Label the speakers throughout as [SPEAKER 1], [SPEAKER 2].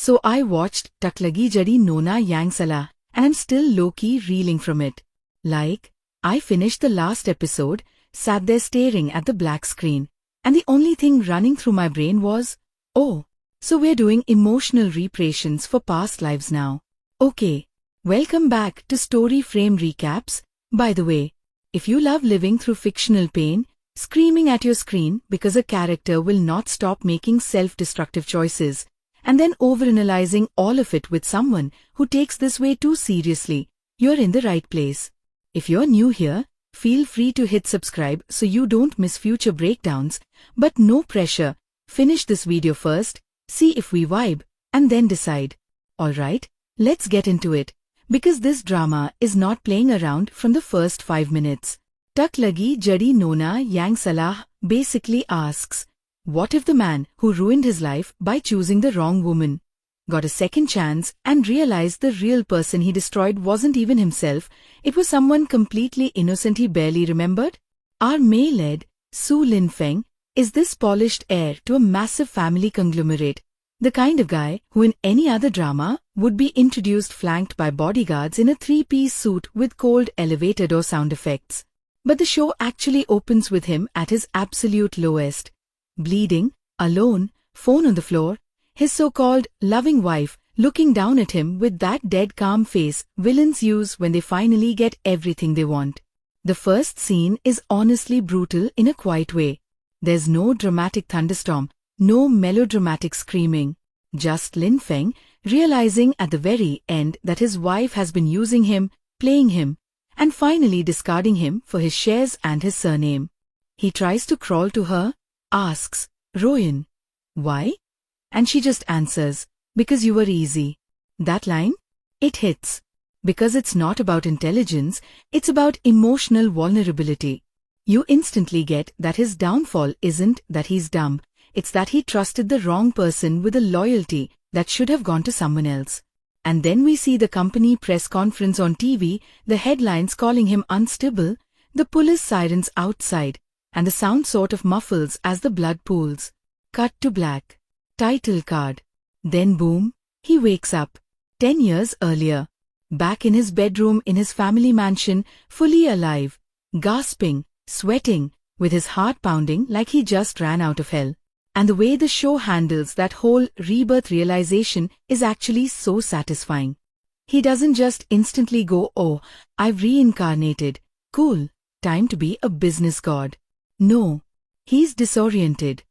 [SPEAKER 1] So I watched Tak Lagi Jadi Nona Yang Salah, and I'm still low-key reeling from it. Like, I finished the last episode, sat there staring at the black screen, and the only thing running through my brain was, oh, so we're doing emotional reparations for past lives now. Okay, welcome back to Story Frame Recaps. By the way, if you love living through fictional pain, screaming at your screen because a character will not stop making self-destructive choices, and then overanalyzing all of it with someone who takes this way too seriously, you're in the right place. If you're new here, feel free to hit subscribe so you don't miss future breakdowns, but no pressure. Finish this video first, see if we vibe, and then decide. Alright, let's get into it, because this drama is not playing around from the first 5 minutes. Tak Lagi Jadi Nona Yang Salah basically asks, what if the man who ruined his life by choosing the wrong woman got a second chance and realized the real person he destroyed wasn't even himself, it was someone completely innocent he barely remembered? Our May-led, Su Lin Feng, is this polished heir to a massive family conglomerate, the kind of guy who in any other drama would be introduced flanked by bodyguards in a 3-piece suit with cold elevator door sound effects. But the show actually opens with him at his absolute lowest. Bleeding, alone, phone on the floor, his so-called loving wife looking down at him with that dead calm face villains use when they finally get everything they want. The first scene is honestly brutal in a quiet way. There's no dramatic thunderstorm, no melodramatic screaming, just Lin Feng realizing at the very end that his wife has been using him, playing him, and finally discarding him for his shares and his surname. He tries to crawl to her, asks, Royan, why? And she just answers, because you were easy. That line? It hits. Because it's not about intelligence, it's about emotional vulnerability. You instantly get that his downfall isn't that he's dumb, it's that he trusted the wrong person with a loyalty that should have gone to someone else. And then we see the company press conference on TV, the headlines calling him unstable, the police sirens outside, and the sound sort of muffles as the blood pools. Cut to black. Title card. Then boom, he wakes up. 10 years earlier. Back in his bedroom in his family mansion, fully alive, gasping, sweating, with his heart pounding like he just ran out of hell. And the way the show handles that whole rebirth realization is actually so satisfying. He doesn't just instantly go, oh, I've reincarnated, cool, time to be a business god. No, he's disoriented.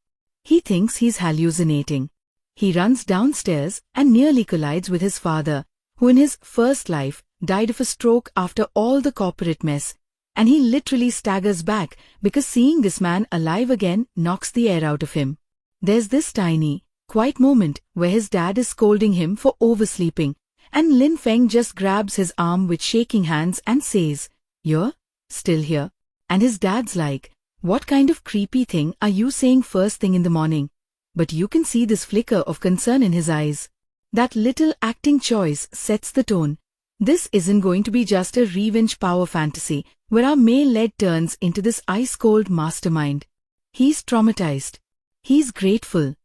[SPEAKER 1] He thinks he's hallucinating. He runs downstairs and nearly collides with his father, who in his first life died of a stroke after all the corporate mess, and he literally staggers back because seeing this man alive again knocks the air out of him. There's this tiny, quiet moment where his dad is scolding him for oversleeping, and Lin Feng just grabs his arm with shaking hands and says, "You're still here?" And his dad's like, "What kind of creepy thing are you saying first thing in the morning?" But you can see this flicker of concern in his eyes. That little acting choice sets the tone. This isn't going to be just a revenge power fantasy where our male-led turns into this ice-cold mastermind. He's traumatized. He's grateful.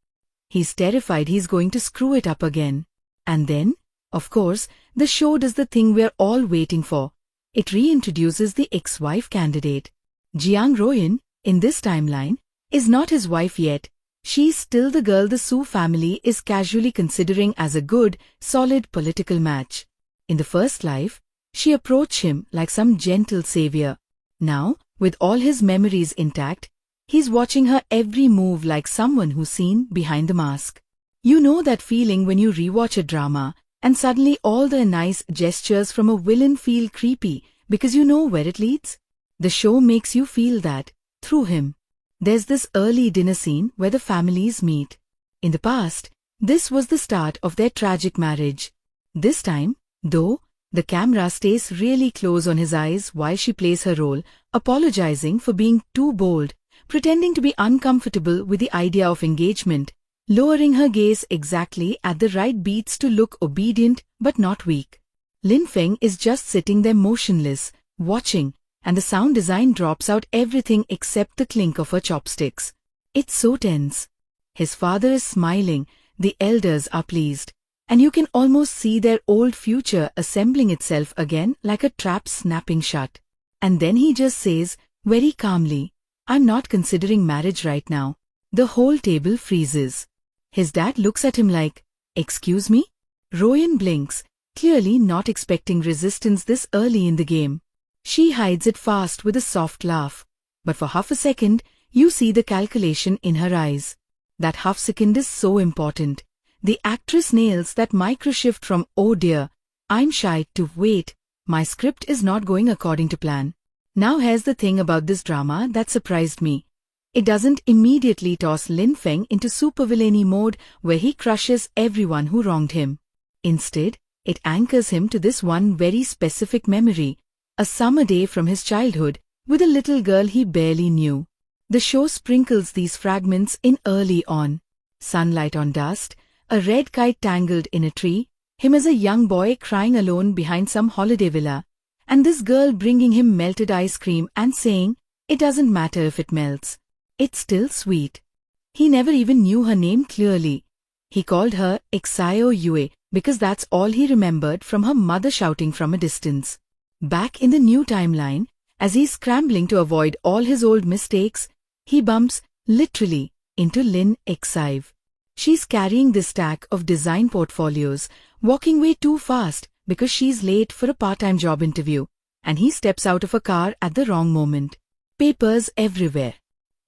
[SPEAKER 1] He's terrified he's going to screw it up again. And then, of course, the show does the thing we're all waiting for. It reintroduces the ex-wife candidate. Jiang Royan, in this timeline, is not his wife yet. She's still the girl the Su family is casually considering as a good, solid political match. In the first life, she approached him like some gentle savior. Now, with all his memories intact, he's watching her every move like someone who's seen behind the mask. You know that feeling when you rewatch a drama, and suddenly all the nice gestures from a villain feel creepy because you know where it leads? The show makes you feel that, through him. There's this early dinner scene where the families meet. In the past, this was the start of their tragic marriage. This time, though, the camera stays really close on his eyes while she plays her role, apologizing for being too bold, pretending to be uncomfortable with the idea of engagement, lowering her gaze exactly at the right beats to look obedient but not weak. Lin Feng is just sitting there motionless, watching, and the sound design drops out everything except the clink of her chopsticks. It's so tense. His father is smiling, the elders are pleased. and you can almost see their old future assembling itself again like a trap snapping shut. And then he just says, very calmly, I'm not considering marriage right now. The whole table freezes. His dad looks at him like, excuse me? Royan blinks, clearly not expecting resistance this early in the game. She hides it fast with a soft laugh. But for half a second, you see the calculation in her eyes. That half second is so important. The actress nails that micro shift from, oh dear, I'm shy, to wait, my script is not going according to plan. Now here's the thing about this drama that surprised me. It doesn't immediately toss Lin Feng into supervillainy mode where he crushes everyone who wronged him. Instead, it anchors him to this one very specific memory, a summer day from his childhood, with a little girl he barely knew. The show sprinkles these fragments in early on. Sunlight on dust, a red kite tangled in a tree, him as a young boy crying alone behind some holiday villa, and this girl bringing him melted ice cream and saying, it doesn't matter if it melts. It's still sweet. He never even knew her name clearly. He called her Xio Yue because that's all he remembered from her mother shouting from a distance. Back in the new timeline, as he's scrambling to avoid all his old mistakes, he bumps, literally, into Lin Xive. She's carrying this stack of design portfolios, walking way too fast because she's late for a part-time job interview, and he steps out of a car at the wrong moment. Papers everywhere.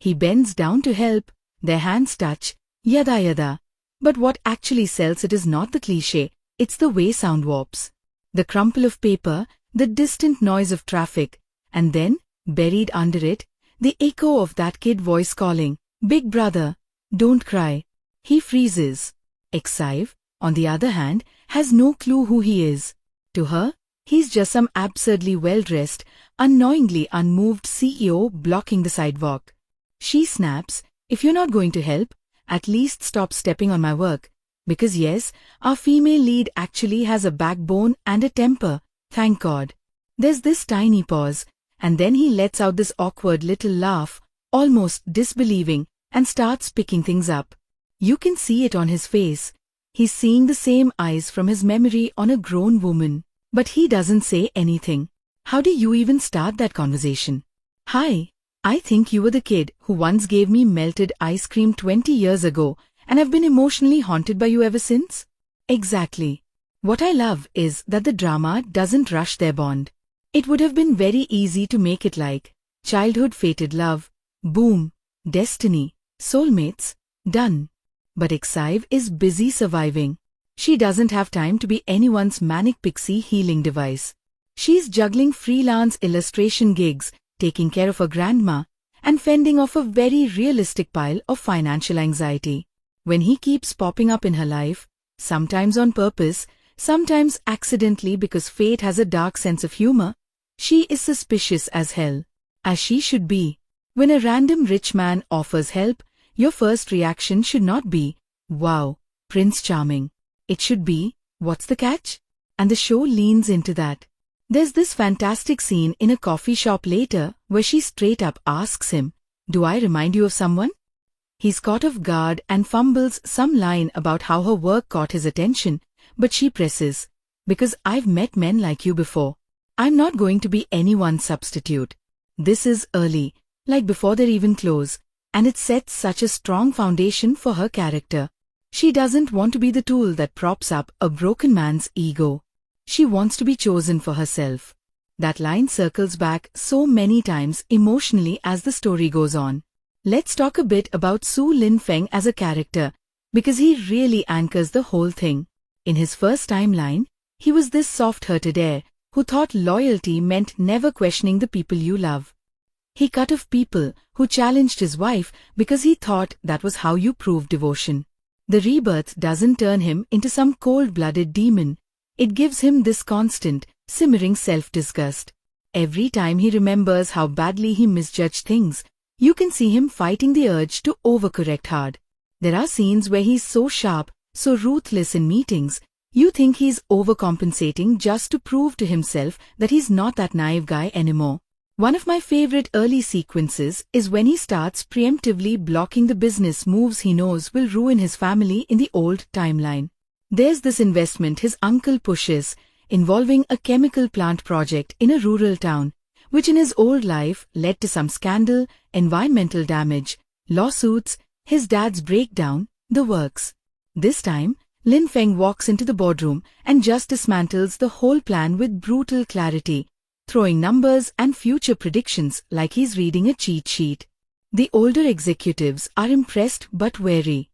[SPEAKER 1] He bends down to help, their hands touch, yada yada. But what actually sells it is not the cliché, it's the way sound warps. The crumple of paper, the distant noise of traffic, and then, buried under it, the echo of that kid voice calling, Big brother, don't cry. He freezes. Xive, on the other hand, has no clue who he is. To her, he's just some absurdly well-dressed, unknowingly unmoved CEO blocking the sidewalk. She snaps, if you're not going to help, at least stop stepping on my work. Because yes, our female lead actually has a backbone and a temper, thank God. There's this tiny pause, and then he lets out this awkward little laugh, almost disbelieving, and starts picking things up. You can see it on his face. He's seeing the same eyes from his memory on a grown woman. But he doesn't say anything. How do you even start that conversation? Hi, I think you were the kid who once gave me melted ice cream 20 years ago, and I've been emotionally haunted by you ever since? Exactly. What I love is that the drama doesn't rush their bond. It would have been very easy to make it like childhood fated love, boom, destiny, soulmates, done. But Xive is busy surviving. She doesn't have time to be anyone's manic pixie healing device. She's juggling freelance illustration gigs, taking care of her grandma, and fending off a very realistic pile of financial anxiety. When he keeps popping up in her life, sometimes on purpose, sometimes accidentally because fate has a dark sense of humor, she is suspicious as hell. As she should be. When a random rich man offers help, your first reaction should not be, wow, Prince Charming. It should be, what's the catch? And the show leans into that. There's this fantastic scene in a coffee shop later where she straight up asks him, do I remind you of someone? He's caught off guard and fumbles some line about how her work caught his attention, but she presses, because I've met men like you before. I'm not going to be anyone's substitute. This is early, like before they're even close, and it sets such a strong foundation for her character. She doesn't want to be the tool that props up a broken man's ego. She wants to be chosen for herself. That line circles back so many times emotionally as the story goes on. Let's talk a bit about Su Lin Feng as a character, because he really anchors the whole thing. In his first timeline, he was this soft-hearted heir who thought loyalty meant never questioning the people you love. He cut off people who challenged his wife because he thought that was how you prove devotion. The rebirth doesn't turn him into some cold-blooded demon. It gives him this constant, simmering self-disgust. Every time he remembers how badly he misjudged things, you can see him fighting the urge to overcorrect hard. There are scenes where he's so sharp, so ruthless in meetings, you think he's overcompensating just to prove to himself that he's not that naive guy anymore. One of my favorite early sequences is when he starts preemptively blocking the business moves he knows will ruin his family in the old timeline. There's this investment his uncle pushes, involving a chemical plant project in a rural town, which in his old life led to some scandal, environmental damage, lawsuits, his dad's breakdown, the works. This time, Feng walks into the boardroom and just dismantles the whole plan with brutal clarity, throwing numbers and future predictions like he's reading a cheat sheet. The older executives are impressed but wary.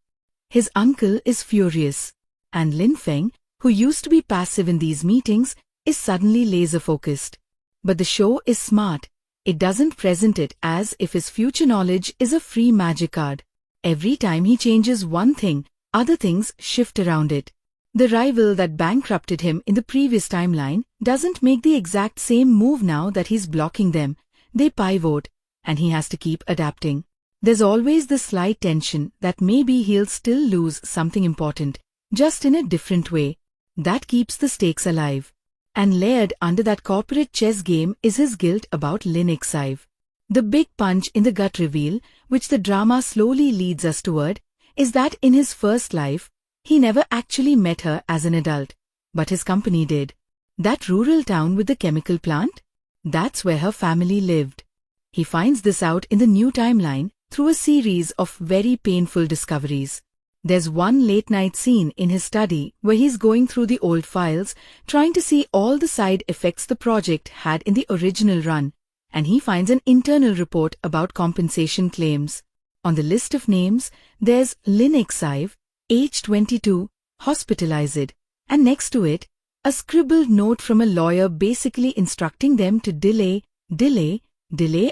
[SPEAKER 1] His uncle is furious, and Feng, who used to be passive in these meetings, is suddenly laser-focused. But the show is smart. It doesn't present it as if his future knowledge is a free magic card. Every time he changes one thing, other things shift around it. The rival that bankrupted him in the previous timeline doesn't make the exact same move now that he's blocking them. They pivot, and he has to keep adapting. There's always the slight tension that maybe he'll still lose something important, just in a different way. That keeps the stakes alive. And layered under that corporate chess game is his guilt about Linux. The big punch in the gut reveal, which the drama slowly leads us toward, is that in his first life, he never actually met her as an adult, but his company did. That rural town with the chemical plant? That's where her family lived. He finds this out in the new timeline through a series of very painful discoveries. There's one late-night scene in his study where he's going through the old files, trying to see all the side effects the project had in the original run, and he finds an internal report about compensation claims. On the list of names, there's Linux, age 22, hospitalized, and next to it, a scribbled note from a lawyer basically instructing them to delay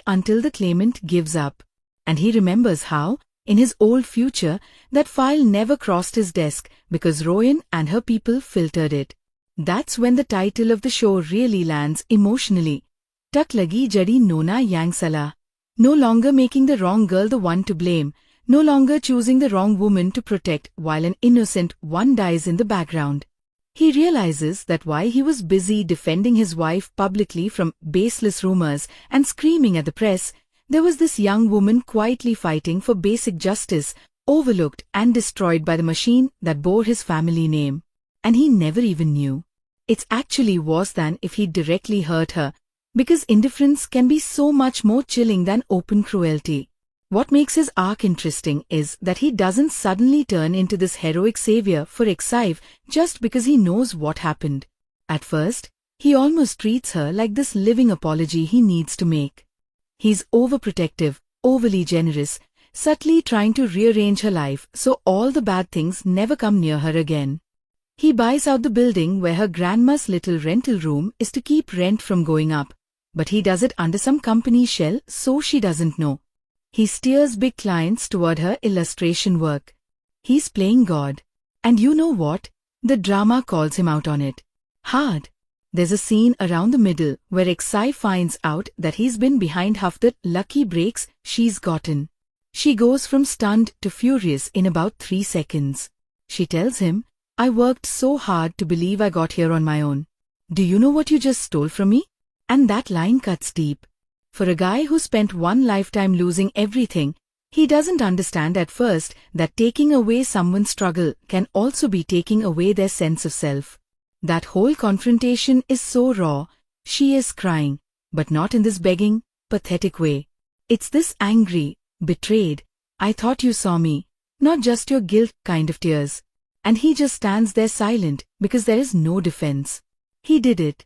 [SPEAKER 1] until the claimant gives up. And he remembers how, in his old future, that file never crossed his desk because Royan and her people filtered it. That's when the title of the show really lands emotionally. Tak lagi jadi Nona yang Salah. No longer making the wrong girl the one to blame, no longer choosing the wrong woman to protect while an innocent one dies in the background. He realizes that while he was busy defending his wife publicly from baseless rumors and screaming at the press, there was this young woman quietly fighting for basic justice, overlooked and destroyed by the machine that bore his family name. And he never even knew. It's actually worse than if he'd directly hurt her, because indifference can be so much more chilling than open cruelty. What makes his arc interesting is that he doesn't suddenly turn into this heroic savior for Exive just because he knows what happened. At first, he almost treats her like this living apology he needs to make. He's overprotective, overly generous, subtly trying to rearrange her life so all the bad things never come near her again. He buys out the building where her grandma's little rental room is to keep rent from going up, but he does it under some company shell so she doesn't know. He steers big clients toward her illustration work. He's playing God. And you know what? The drama calls him out on it. Hard. There's a scene around the middle where Exai finds out that he's been behind half the lucky breaks she's gotten. She goes from stunned to furious in about 3 seconds. She tells him, "I worked so hard to believe I got here on my own. Do you know what you just stole from me?" And that line cuts deep. For a guy who spent one lifetime losing everything, he doesn't understand at first that taking away someone's struggle can also be taking away their sense of self. That whole confrontation is so raw. She is crying, but not in this begging, pathetic way. It's this angry, betrayed, "I thought you saw me," not just your guilt kind of tears. And he just stands there silent because there is no defense. He did it.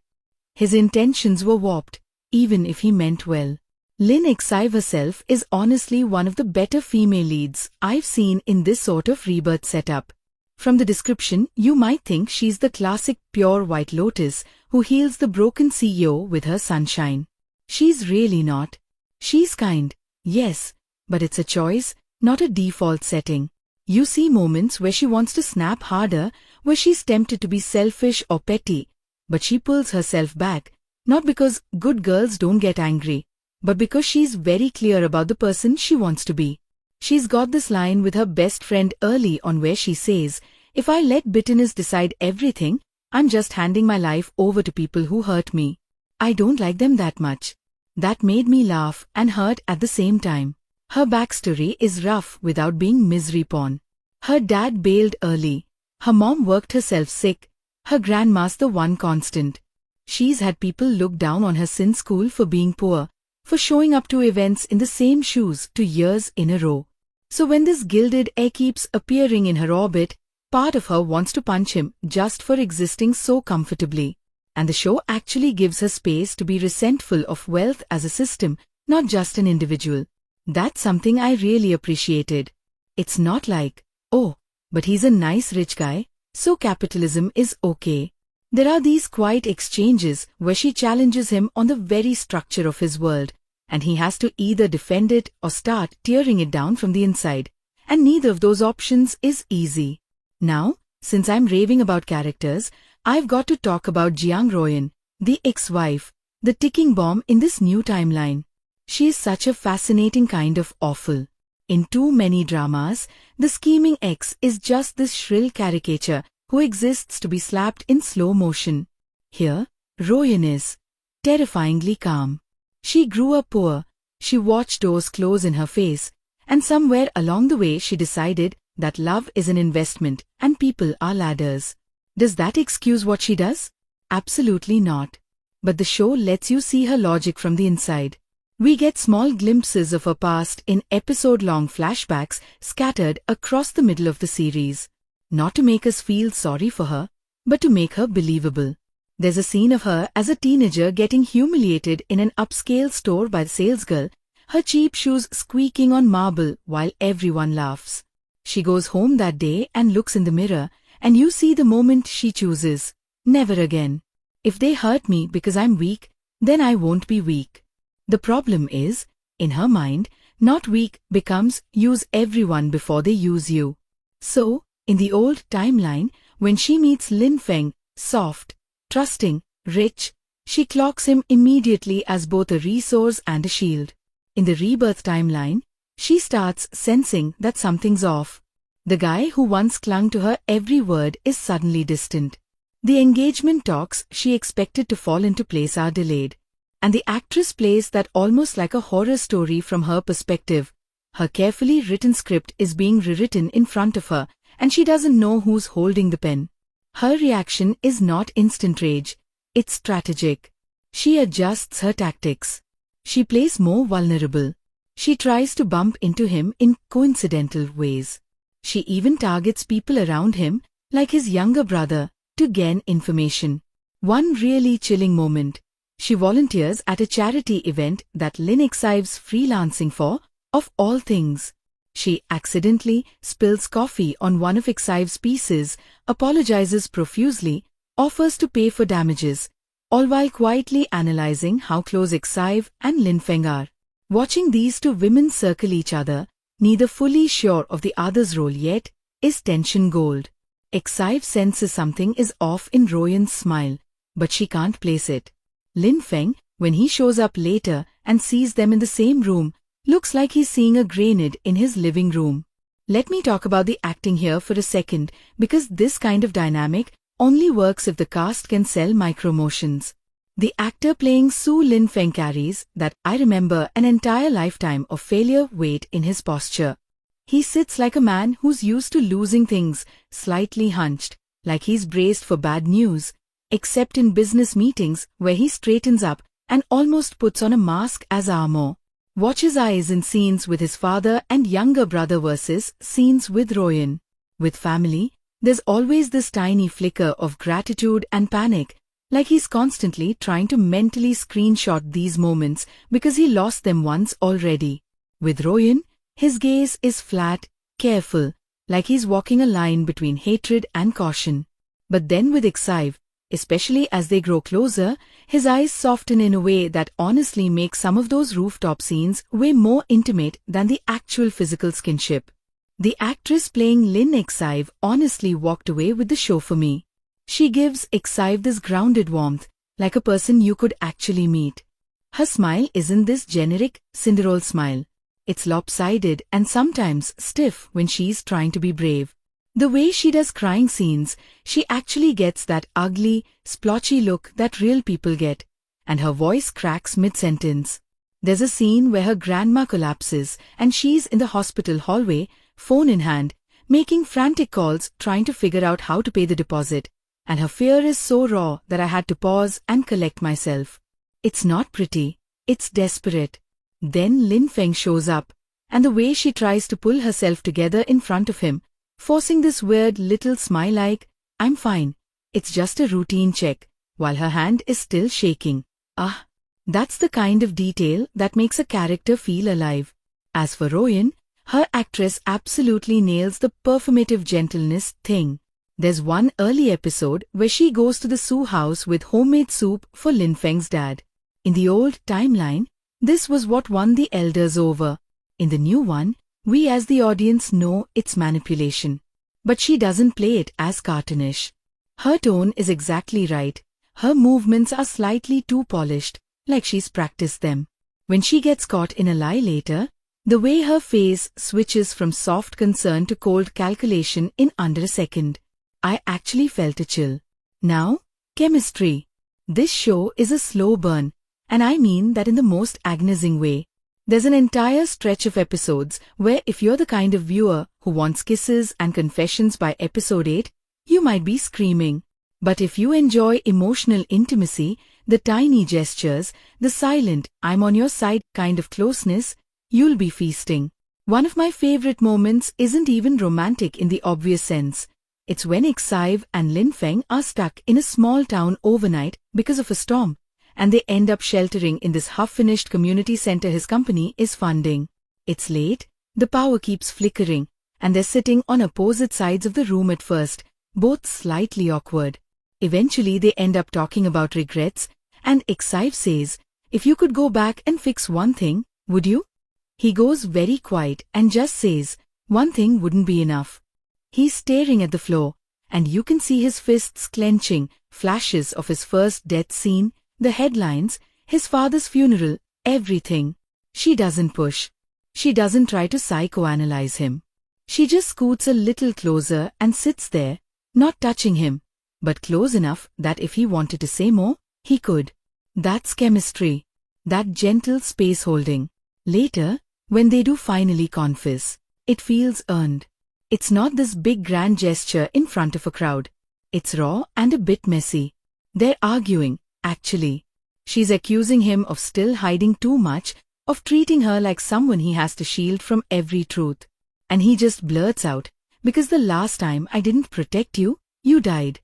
[SPEAKER 1] His intentions were warped, even if he meant well. Exai herself is honestly one of the better female leads I've seen in this sort of rebirth setup. From the description, you might think she's the classic pure white lotus who heals the broken CEO with her sunshine. She's really not. She's kind, yes, but it's a choice, not a default setting. You see moments where she wants to snap harder, where she's tempted to be selfish or petty, but she pulls herself back, not because good girls don't get angry, but because she's very clear about the person she wants to be. She's got this line with her best friend early on where she says, "If I let bitterness decide everything, I'm just handing my life over to people who hurt me. I don't like them that much." That made me laugh and hurt at the same time. Her backstory is rough without being misery porn. Her dad bailed early. Her mom worked herself sick, her grandma's the one constant. She's had people look down on her since school for being poor, for showing up to events in the same shoes 2 years in a row. So when this gilded heir keeps appearing in her orbit, part of her wants to punch him just for existing so comfortably. And the show actually gives her space to be resentful of wealth as a system, not just an individual. That's something I really appreciated. It's not like, oh, but he's a nice rich guy, so capitalism is okay. There are these quiet exchanges where she challenges him on the very structure of his world, and he has to either defend it or start tearing it down from the inside. And neither of those options is easy. Now, since I'm raving about characters, I've got to talk about Jiang Royan, the ex-wife, the ticking bomb in this new timeline. She is such a fascinating kind of awful. In too many dramas, the scheming ex is just this shrill caricature who exists to be slapped in slow motion. Here, Royan is terrifyingly calm. She grew up poor, she watched doors close in her face, and somewhere along the way she decided that love is an investment and people are ladders. Does that excuse what she does? Absolutely not. But the show lets you see her logic from the inside. We get small glimpses of her past in episode-long flashbacks scattered across the middle of the series. Not to make us feel sorry for her, but to make her believable. There's a scene of her as a teenager getting humiliated in an upscale store by the salesgirl, her cheap shoes squeaking on marble while everyone laughs. She goes home that day and looks in the mirror, and you see the moment she chooses. Never again. If they hurt me because I'm weak, then I won't be weak. The problem is, in her mind, not weak becomes use everyone before they use you. So, in the old timeline, when she meets Lin Feng, soft, trusting, rich, she clocks him immediately as both a resource and a shield. In the rebirth timeline, she starts sensing that something's off. The guy who once clung to her every word is suddenly distant. The engagement talks she expected to fall into place are delayed. And the actress plays that almost like a horror story from her perspective. Her carefully written script is being rewritten in front of her, and she doesn't know who's holding the pen. Her reaction is not instant rage, it's strategic. She adjusts her tactics. She plays more vulnerable. She tries to bump into him in coincidental ways. She even targets people around him, like his younger brother, to gain information. One really chilling moment. She volunteers at a charity event that Lin Exive's freelancing for, of all things. She accidentally spills coffee on one of Exive's pieces, apologizes profusely, offers to pay for damages, all while quietly analyzing how close Exive and Lin Feng are. Watching these two women circle each other, neither fully sure of the other's role yet, is tension gold. Exive senses something is off in Royan's smile, but she can't place it. Lin Feng, when he shows up later and sees them in the same room, looks like he's seeing a grenade in his living room. Let me talk about the acting here for a second, because this kind of dynamic only works if the cast can sell micromotions. The actor playing Su Lin Feng carries that I remember an entire lifetime of failure weight in his posture. He sits like a man who's used to losing things, slightly hunched, like he's braced for bad news, except in business meetings where he straightens up and almost puts on a mask as armor. Watch his eyes in scenes with his father and younger brother versus scenes with Royan. With family, there's always this tiny flicker of gratitude and panic, like he's constantly trying to mentally screenshot these moments because he lost them once already. With Royan, his gaze is flat, careful, like he's walking a line between hatred and caution. But then with Exive, especially as they grow closer, his eyes soften in a way that honestly makes some of those rooftop scenes way more intimate than the actual physical skinship. The actress playing Lin Exive honestly walked away with the show for me. She gives Exive this grounded warmth, like a person you could actually meet. Her smile isn't this generic Cinderella smile. It's lopsided and sometimes stiff when she's trying to be brave. The way she does crying scenes, she actually gets that ugly, splotchy look that real people get, and her voice cracks mid-sentence. There's a scene where her grandma collapses and she's in the hospital hallway, phone in hand, making frantic calls trying to figure out how to pay the deposit. And her fear is so raw that I had to pause and collect myself. It's not pretty, it's desperate. Then Lin Feng shows up, and the way she tries to pull herself together in front of him, forcing this weird little smile like, "I'm fine, it's just a routine check," while her hand is still shaking. That's the kind of detail that makes a character feel alive. As for Royan, her actress absolutely nails the performative gentleness thing. There's one early episode where she goes to the Su house with homemade soup for Lin Feng's dad. In the old timeline, this was what won the elders over. In the new one, we as the audience know it's manipulation. But she doesn't play it as cartoonish. Her tone is exactly right. Her movements are slightly too polished, like she's practiced them. When she gets caught in a lie later, the way her face switches from soft concern to cold calculation in under a second, I actually felt a chill. Now, chemistry. This show is a slow burn, and I mean that in the most agonizing way. There's an entire stretch of episodes where if you're the kind of viewer who wants kisses and confessions by episode 8, you might be screaming. But if you enjoy emotional intimacy, the tiny gestures, the silent, "I'm on your side" kind of closeness, you'll be feasting. One of my favorite moments isn't even romantic in the obvious sense. It's when Ixive and Lin Feng are stuck in a small town overnight because of a storm, and they end up sheltering in this half-finished community center his company is funding. It's late, the power keeps flickering, and they're sitting on opposite sides of the room at first, both slightly awkward. Eventually they end up talking about regrets, and Ixive says, "If you could go back and fix one thing, would you?" He goes very quiet and just says, "One thing wouldn't be enough." He's staring at the floor, and you can see his fists clenching, flashes of his first death scene, the headlines, his father's funeral, everything. She doesn't push. She doesn't try to psychoanalyze him. She just scoots a little closer and sits there, not touching him, but close enough that if he wanted to say more, he could. That's chemistry. That gentle space holding. Later, when they do finally confess, it feels earned. It's not this big grand gesture in front of a crowd. It's raw and a bit messy. They're arguing, actually. She's accusing him of still hiding too much, of treating her like someone he has to shield from every truth. And he just blurts out, "Because the last time I didn't protect you, you died."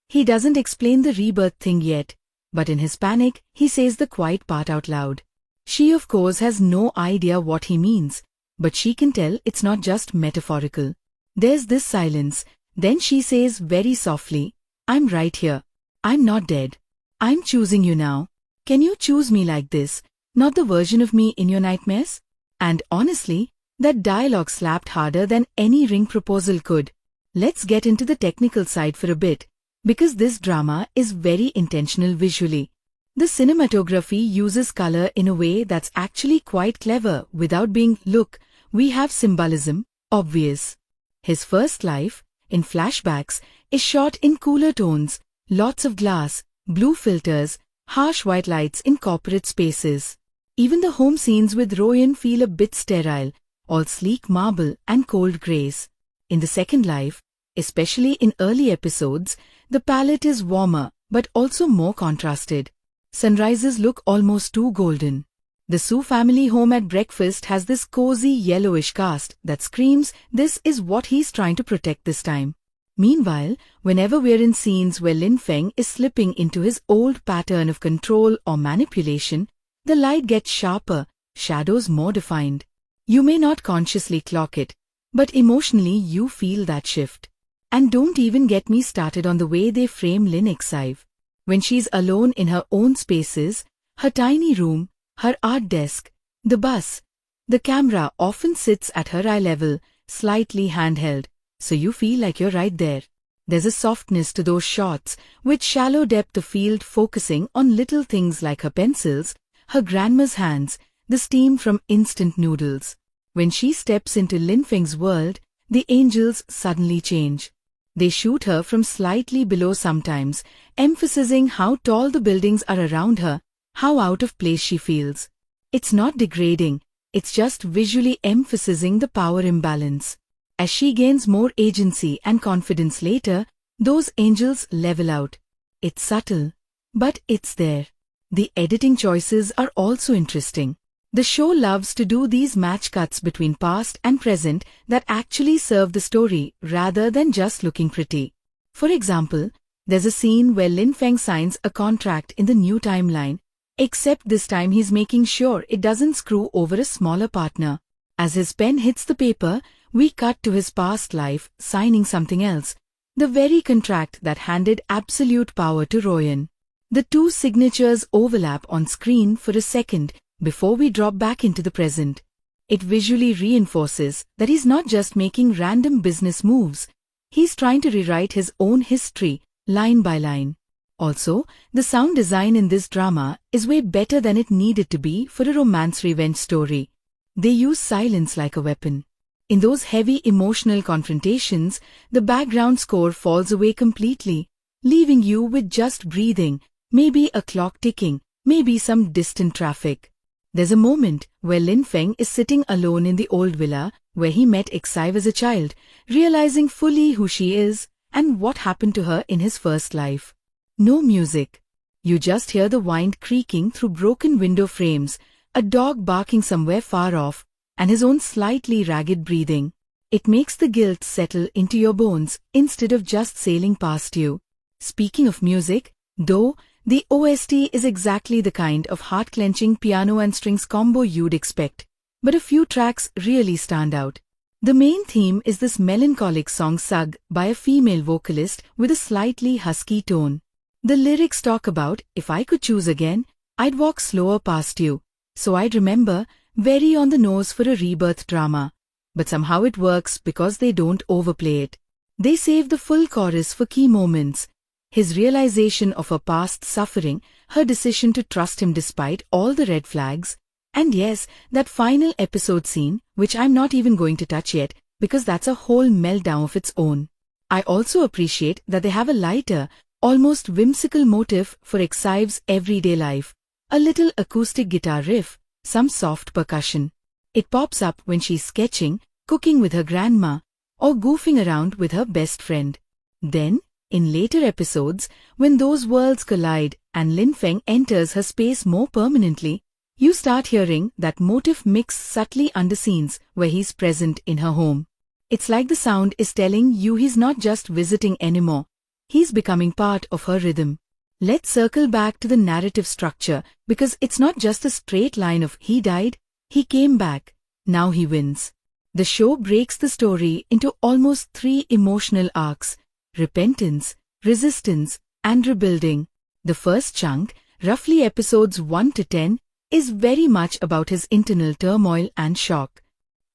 [SPEAKER 1] He doesn't explain the rebirth thing yet, but in his panic, he says the quiet part out loud. She of course has no idea what he means, but she can tell it's not just metaphorical. There's this silence, then she says very softly, "I'm right here. I'm not dead. I'm choosing you now. Can you choose me like this, not the version of me in your nightmares?" And honestly, that dialogue slapped harder than any ring proposal could. Let's get into the technical side for a bit, because this drama is very intentional visually. The cinematography uses color in a way that's actually quite clever without being, "Look, we have symbolism," obvious. His first life, in flashbacks, is shot in cooler tones, lots of glass, blue filters, harsh white lights in corporate spaces. Even the home scenes with Royan feel a bit sterile, all sleek marble and cold grays. In the second life, especially in early episodes, the palette is warmer but also more contrasted. Sunrises look almost too golden. The Su family home at breakfast has this cozy yellowish cast that screams this is what he's trying to protect this time. Meanwhile, whenever we're in scenes where Lin Feng is slipping into his old pattern of control or manipulation, the light gets sharper, shadows more defined. You may not consciously clock it, but emotionally you feel that shift. And don't even get me started on the way they frame Lin Ixive. When she's alone in her own spaces, her tiny room, her art desk, the bus, the camera often sits at her eye level, slightly handheld, so you feel like you're right there. There's a softness to those shots, with shallow depth of field focusing on little things like her pencils, her grandma's hands, the steam from instant noodles. When she steps into Lin Feng's world, the angels suddenly change. They shoot her from slightly below sometimes, emphasizing how tall the buildings are around her, how out of place she feels. It's not degrading, it's just visually emphasizing the power imbalance. As she gains more agency and confidence later, those angels level out. It's subtle, but it's there. The editing choices are also interesting. The show loves to do these match cuts between past and present that actually serve the story rather than just looking pretty. For example, there's a scene where Feng signs a contract in the new timeline, except this time he's making sure it doesn't screw over a smaller partner. As his pen hits the paper, we cut to his past life signing something else, the very contract that handed absolute power to Royan. The two signatures overlap on screen for a second before we drop back into the present. It visually reinforces that he's not just making random business moves, he's trying to rewrite his own history, line by line. Also, the sound design in this drama is way better than it needed to be for a romance revenge story. They use silence like a weapon. In those heavy emotional confrontations, the background score falls away completely, leaving you with just breathing, maybe a clock ticking, maybe some distant traffic. There's a moment where Feng is sitting alone in the old villa where he met Exive as a child, realizing fully who she is and what happened to her in his first life. No music. You just hear the wind creaking through broken window frames, a dog barking somewhere far off, and his own slightly ragged breathing. It makes the guilt settle into your bones instead of just sailing past you. Speaking of music, though, the OST is exactly the kind of heart-clenching piano and strings combo you'd expect, but a few tracks really stand out. The main theme is this melancholic song sung by a female vocalist with a slightly husky tone. The lyrics talk about, if I could choose again, I'd walk slower past you. So I'd remember, very on the nose for a rebirth drama. But somehow it works because they don't overplay it. They save the full chorus for key moments. His realization of her past suffering, her decision to trust him despite all the red flags, and yes, that final episode scene, which I'm not even going to touch yet, because that's a whole meltdown of its own. I also appreciate that they have a lighter, almost whimsical motif for Exive's everyday life. A little acoustic guitar riff, some soft percussion. It pops up when she's sketching, cooking with her grandma, or goofing around with her best friend. Then, in later episodes, when those worlds collide and Feng enters her space more permanently, you start hearing that motif mix subtly under scenes where he's present in her home. It's like the sound is telling you he's not just visiting anymore, he's becoming part of her rhythm. Let's circle back to the narrative structure because it's not just a straight line of he died, he came back, now he wins. The show breaks the story into almost 3 emotional arcs: repentance, resistance, and rebuilding. The first chunk, roughly episodes 1 to 10, is very much about his internal turmoil and shock.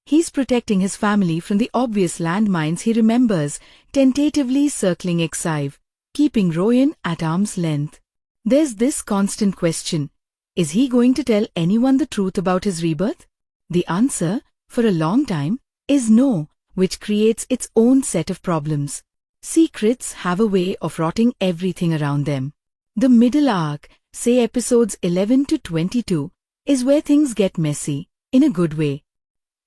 [SPEAKER 1] He's protecting his family from the obvious landmines he remembers, tentatively circling Exive, keeping Royan at arm's length. There's this constant question: is he going to tell anyone the truth about his rebirth? The answer, for a long time, is no, which creates its own set of problems. Secrets have a way of rotting everything around them. The middle arc, say episodes 11 to 22, is where things get messy, in a good way.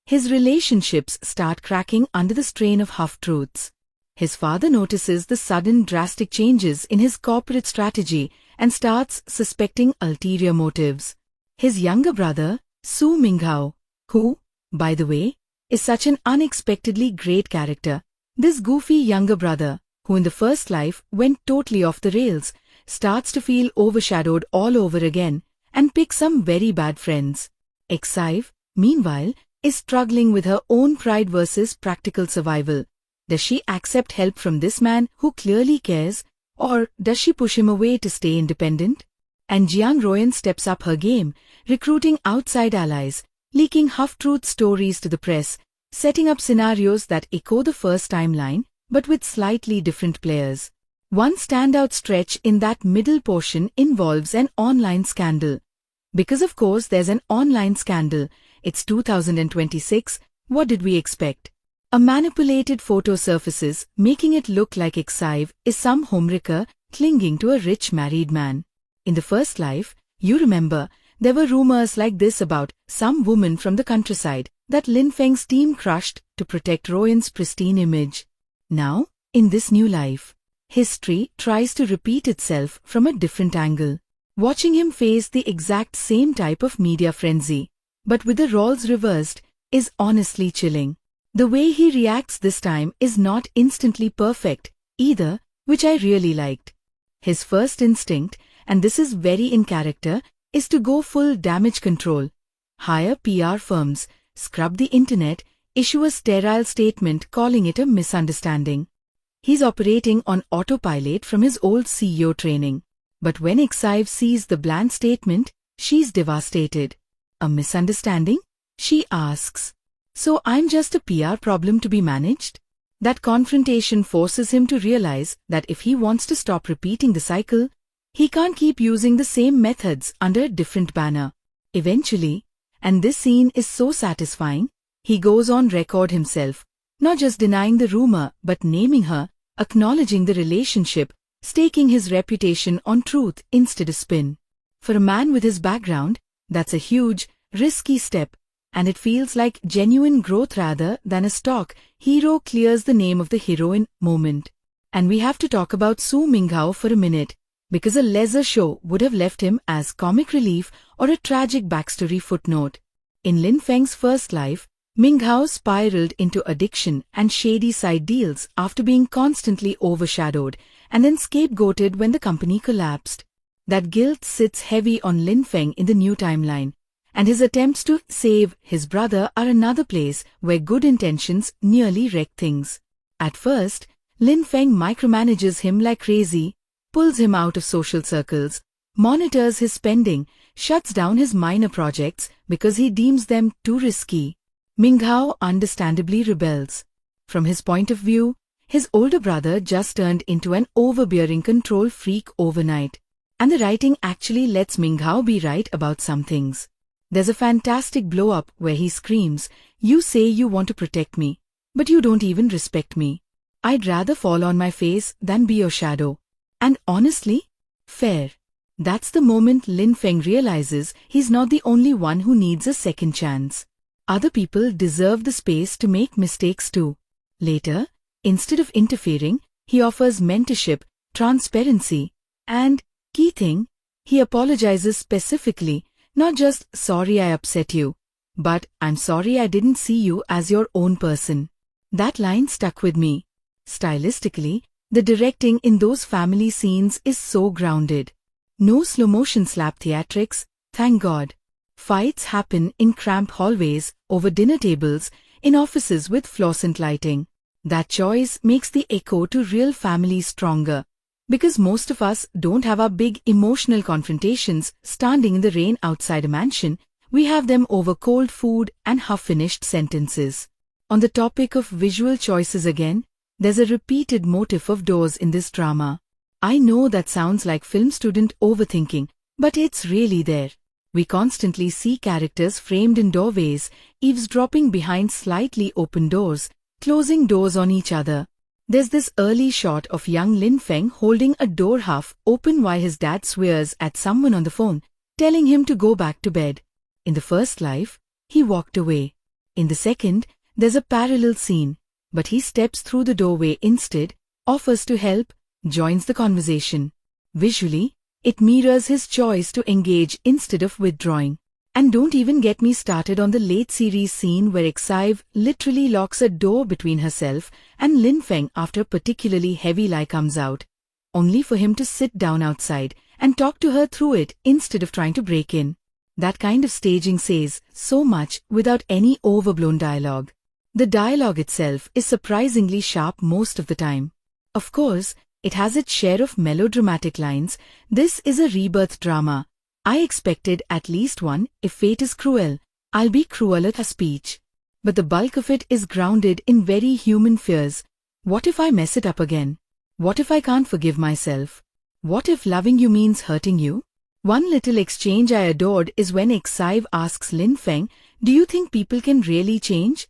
[SPEAKER 1] His relationships start cracking under the strain of half-truths. His father notices the sudden drastic changes in his corporate strategy and starts suspecting ulterior motives. His younger brother, Su Minghao, who, by the way, is such an unexpectedly great character. This goofy younger brother, who in the first life went totally off the rails, starts to feel overshadowed all over again and pick some very bad friends. Exive, meanwhile, is struggling with her own pride versus practical survival. Does she accept help from this man who clearly cares, or does she push him away to stay independent? And Jiang Royan steps up her game, recruiting outside allies, leaking half-truth stories to the press, setting up scenarios that echo the first timeline, but with slightly different players. One standout stretch in that middle portion involves an online scandal. Because of course there's an online scandal, it's 2026, what did we expect? A manipulated photo surfaces, making it look like Exive is some homewrecker clinging to a rich married man. In the first life, you remember, there were rumors like this about some woman from the countryside, that Lin Feng's team crushed to protect Royan's pristine image. Now, in this new life, history tries to repeat itself from a different angle. Watching him face the exact same type of media frenzy, but with the roles reversed, is honestly chilling. The way he reacts this time is not instantly perfect, either, which I really liked. His first instinct, and this is very in character, is to go full damage control. Hire PR firms, scrub the internet, issue a sterile statement calling it a misunderstanding. He's operating on autopilot from his old CEO training. But when Exive sees the bland statement, she's devastated. A misunderstanding? She asks. So I'm just a PR problem to be managed? That confrontation forces him to realize that if he wants to stop repeating the cycle, he can't keep using the same methods under a different banner. Eventually, and this scene is so satisfying, he goes on record himself, not just denying the rumor but naming her, acknowledging the relationship, staking his reputation on truth instead of spin. For a man with his background, that's a huge, risky step, and it feels like genuine growth rather than a stock hero clears the name of the heroine moment. And we have to talk about Su Minghao for a minute, because a lesser show would have left him as comic relief or a tragic backstory footnote. In Lin Feng's first life, Minghao spiraled into addiction and shady side deals after being constantly overshadowed and then scapegoated when the company collapsed. That guilt sits heavy on Lin Feng in the new timeline, and his attempts to save his brother are another place where good intentions nearly wreck things. At first, Lin Feng micromanages him like crazy, pulls him out of social circles, monitors his spending, shuts down his minor projects because he deems them too risky. Minghao understandably rebels. From his point of view, his older brother just turned into an overbearing control freak overnight. And the writing actually lets Minghao be right about some things. There's a fantastic blow-up where he screams, "You say you want to protect me, but you don't even respect me. I'd rather fall on my face than be your shadow." And honestly, fair. That's the moment Lin Feng realizes he's not the only one who needs a second chance. Other people deserve the space to make mistakes too. Later, instead of interfering, he offers mentorship, transparency, and, key thing, he apologizes specifically, not just "sorry I upset you," but "I'm sorry I didn't see you as your own person." That line stuck with me. Stylistically, the directing in those family scenes is so grounded. No slow-motion slap theatrics, thank God. Fights happen in cramped hallways, over dinner tables, in offices with fluorescent lighting. That choice makes the echo to real families stronger. Because most of us don't have our big emotional confrontations standing in the rain outside a mansion, we have them over cold food and half-finished sentences. On the topic of visual choices again, there's a repeated motif of doors in this drama. I know that sounds like film student overthinking, but it's really there. We constantly see characters framed in doorways, eavesdropping behind slightly open doors, closing doors on each other. There's this early shot of young Lin Feng holding a door half open while his dad swears at someone on the phone, telling him to go back to bed. In the first life, he walked away. In the second, there's a parallel scene, but he steps through the doorway instead, offers to help, joins the conversation. Visually, it mirrors his choice to engage instead of withdrawing. And don't even get me started on the late series scene where Exive literally locks a door between herself and Lin Feng after a particularly heavy lie comes out, only for him to sit down outside and talk to her through it instead of trying to break in. That kind of staging says so much without any overblown dialogue. The dialogue itself is surprisingly sharp most of the time. Of course, it has its share of melodramatic lines. This is a rebirth drama. I expected at least one, "If fate is cruel, I'll be crueler" speech. But the bulk of it is grounded in very human fears. What if I mess it up again? What if I can't forgive myself? What if loving you means hurting you? One little exchange I adored is when Exive asks Lin Feng, "Do you think people can really change?"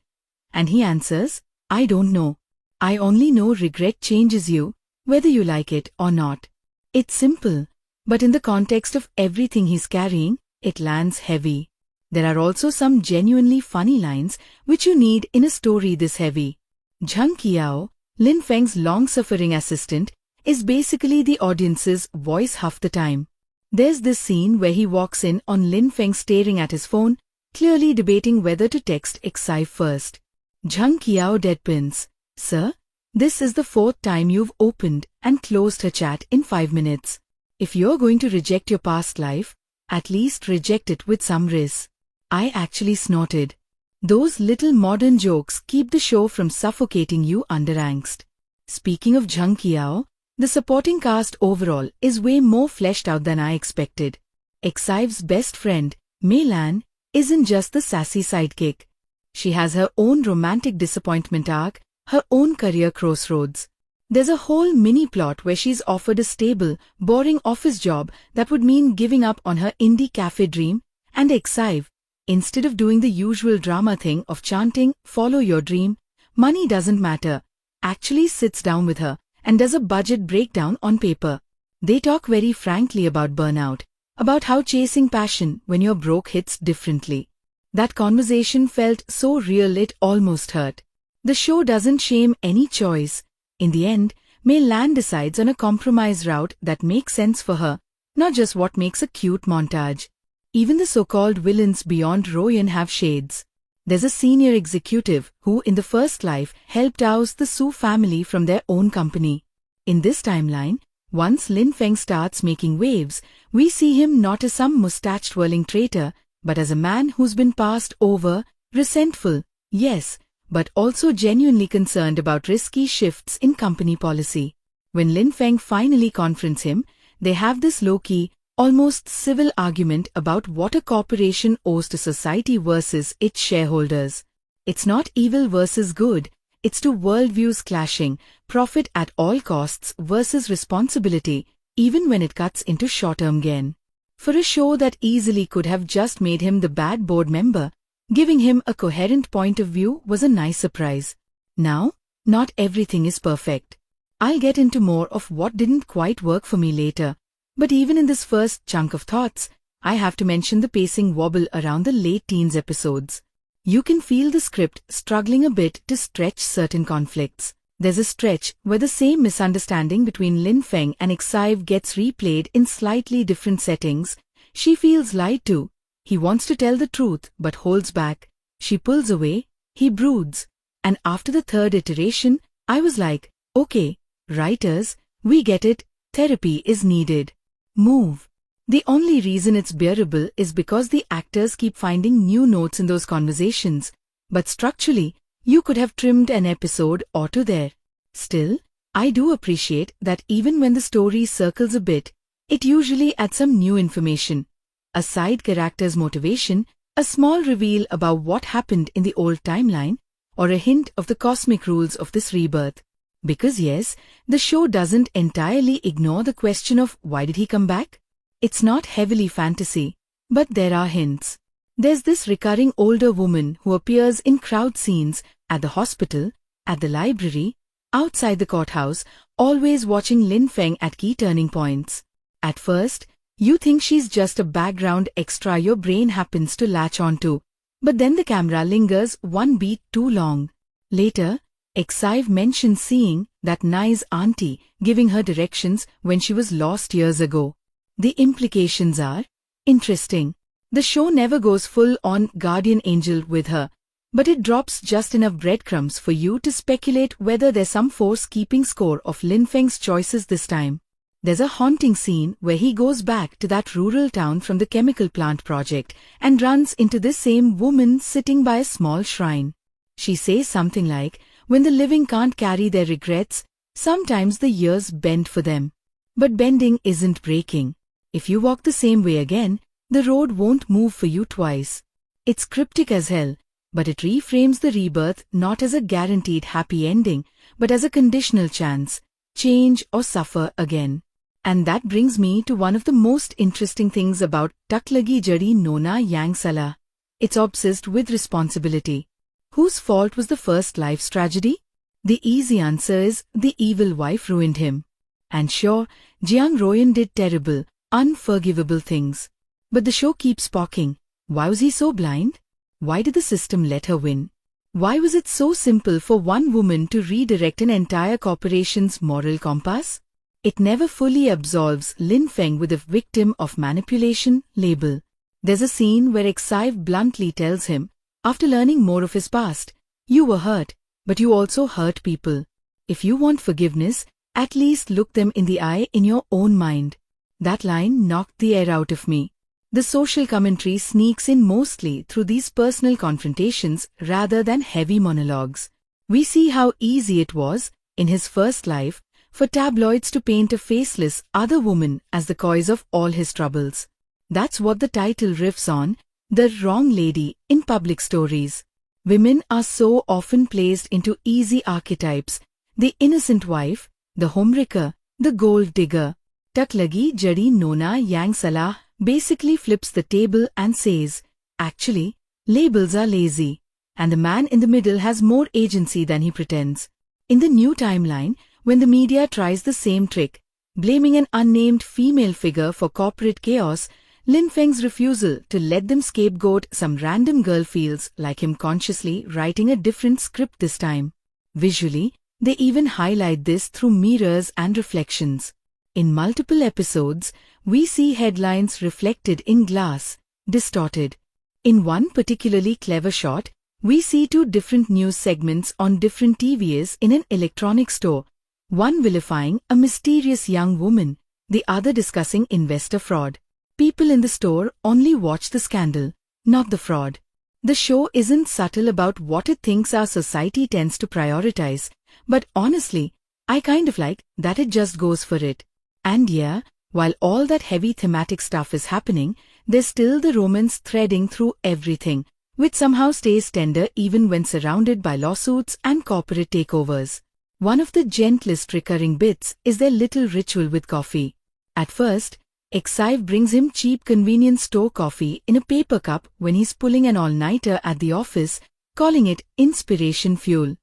[SPEAKER 1] And he answers, "I don't know. I only know regret changes you, whether you like it or not." It's simple, but in the context of everything he's carrying, it lands heavy. There are also some genuinely funny lines which you need in a story this heavy. Zhang Qiao, Lin Feng's long-suffering assistant, is basically the audience's voice half the time. There's this scene where he walks in on Lin Feng staring at his phone, clearly debating whether to text Exai first. Zhang Qiao deadpans, "Sir, this is the 4th time you've opened and closed her chat in 5 minutes. If you're going to reject your past life, at least reject it with some riz." I actually snorted. Those little modern jokes keep the show from suffocating you under angst. Speaking of Zhang Qiao, the supporting cast overall is way more fleshed out than I expected. Exai's best friend, Mei Lan, isn't just the sassy sidekick. She has her own romantic disappointment arc, her own career crossroads. There's a whole mini-plot where she's offered a stable, boring office job that would mean giving up on her indie cafe dream, and Exai, instead of doing the usual drama thing of chanting, "Follow your dream, money doesn't matter," actually sits down with her and does a budget breakdown on paper. They talk very frankly about burnout, about how chasing passion when you're broke hits differently. That conversation felt so real it almost hurt. The show doesn't shame any choice. In the end, Mei Lan decides on a compromise route that makes sense for her, not just what makes a cute montage. Even the so-called villains beyond Royan have shades. There's a senior executive who in the first life helped oust the Su family from their own company. In this timeline, once Lin Feng starts making waves, we see him not as some mustache-twirling traitor, but as a man who's been passed over, resentful, yes, but also genuinely concerned about risky shifts in company policy. When Lin Feng finally confronts him, they have this low-key, almost civil argument about what a corporation owes to society versus its shareholders. It's not evil versus good, it's two worldviews clashing, profit at all costs versus responsibility, even when it cuts into short-term gain. For a show that easily could have just made him the bad board member, giving him a coherent point of view was a nice surprise. Now, not everything is perfect. I'll get into more of what didn't quite work for me later. But even in this first chunk of thoughts, I have to mention the pacing wobble around the late teens episodes. You can feel the script struggling a bit to stretch certain conflicts. There's a stretch where the same misunderstanding between Lin Feng and Exai gets replayed in slightly different settings. She feels lied to. He wants to tell the truth but holds back. She pulls away. He broods. And after the 3rd iteration, I was like, okay, writers, we get it, therapy is needed. Move. The only reason it's bearable is because the actors keep finding new notes in those conversations, but structurally, you could have trimmed an episode or two there. Still, I do appreciate that even when the story circles a bit, it usually adds some new information. A side character's motivation, a small reveal about what happened in the old timeline, or a hint of the cosmic rules of this rebirth. Because yes, the show doesn't entirely ignore the question of why did he come back? It's not heavily fantasy, but there are hints. There's this recurring older woman who appears in crowd scenes, at the hospital, at the library, outside the courthouse, always watching Lin Feng at key turning points. At first, you think she's just a background extra your brain happens to latch onto, but then the camera lingers one beat too long. Later, Exai mentions seeing that nice auntie giving her directions when she was lost years ago. The implications are interesting. The show never goes full-on guardian angel with her, but it drops just enough breadcrumbs for you to speculate whether there's some force keeping score of Lin Feng's choices this time. There's a haunting scene where he goes back to that rural town from the chemical plant project and runs into this same woman sitting by a small shrine. She says something like, when the living can't carry their regrets, sometimes the years bend for them. But bending isn't breaking. If you walk the same way again, the road won't move for you twice. It's cryptic as hell, but it reframes the rebirth not as a guaranteed happy ending, but as a conditional chance, change or suffer again. And that brings me to one of the most interesting things about Tak Lagi Jadi Nona Yang Salah. It's obsessed with responsibility. Whose fault was the first life's tragedy? The easy answer is the evil wife ruined him. And sure, Jiang Royan did terrible, unforgivable things. But the show keeps poking. Why was he so blind? Why did the system let her win? Why was it so simple for one woman to redirect an entire corporation's moral compass? It never fully absolves Lin Feng with a victim of manipulation label. There's a scene where Exive bluntly tells him, after learning more of his past, "You were hurt, but you also hurt people. If you want forgiveness, at least look them in the eye in your own mind." That line knocked the air out of me. The social commentary sneaks in mostly through these personal confrontations rather than heavy monologues. We see how easy it was, in his first life, for tabloids to paint a faceless other woman as the cause of all his troubles. That's what the title riffs on, the wrong lady in public stories. Women are so often placed into easy archetypes: the innocent wife, the homewrecker, the gold digger. Tak lagi jadi Nona yang Salah basically flips the table and says, actually, labels are lazy, and the man in the middle has more agency than he pretends. In the new timeline, when the media tries the same trick, blaming an unnamed female figure for corporate chaos, Lin Feng's refusal to let them scapegoat some random girl feels like him consciously writing a different script this time. Visually, they even highlight this through mirrors and reflections. In multiple episodes, we see headlines reflected in glass, distorted. In one particularly clever shot, we see two different news segments on different TVs in an electronics store, one vilifying a mysterious young woman, the other discussing investor fraud. People in the store only watch the scandal, not the fraud. The show isn't subtle about what it thinks our society tends to prioritize, but honestly, I kind of like that it just goes for it. And yeah, while all that heavy thematic stuff is happening, there's still the romance threading through everything, which somehow stays tender even when surrounded by lawsuits and corporate takeovers. One of the gentlest recurring bits is their little ritual with coffee. At first, Exive brings him cheap convenience store coffee in a paper cup when he's pulling an all-nighter at the office, calling it inspiration fuel.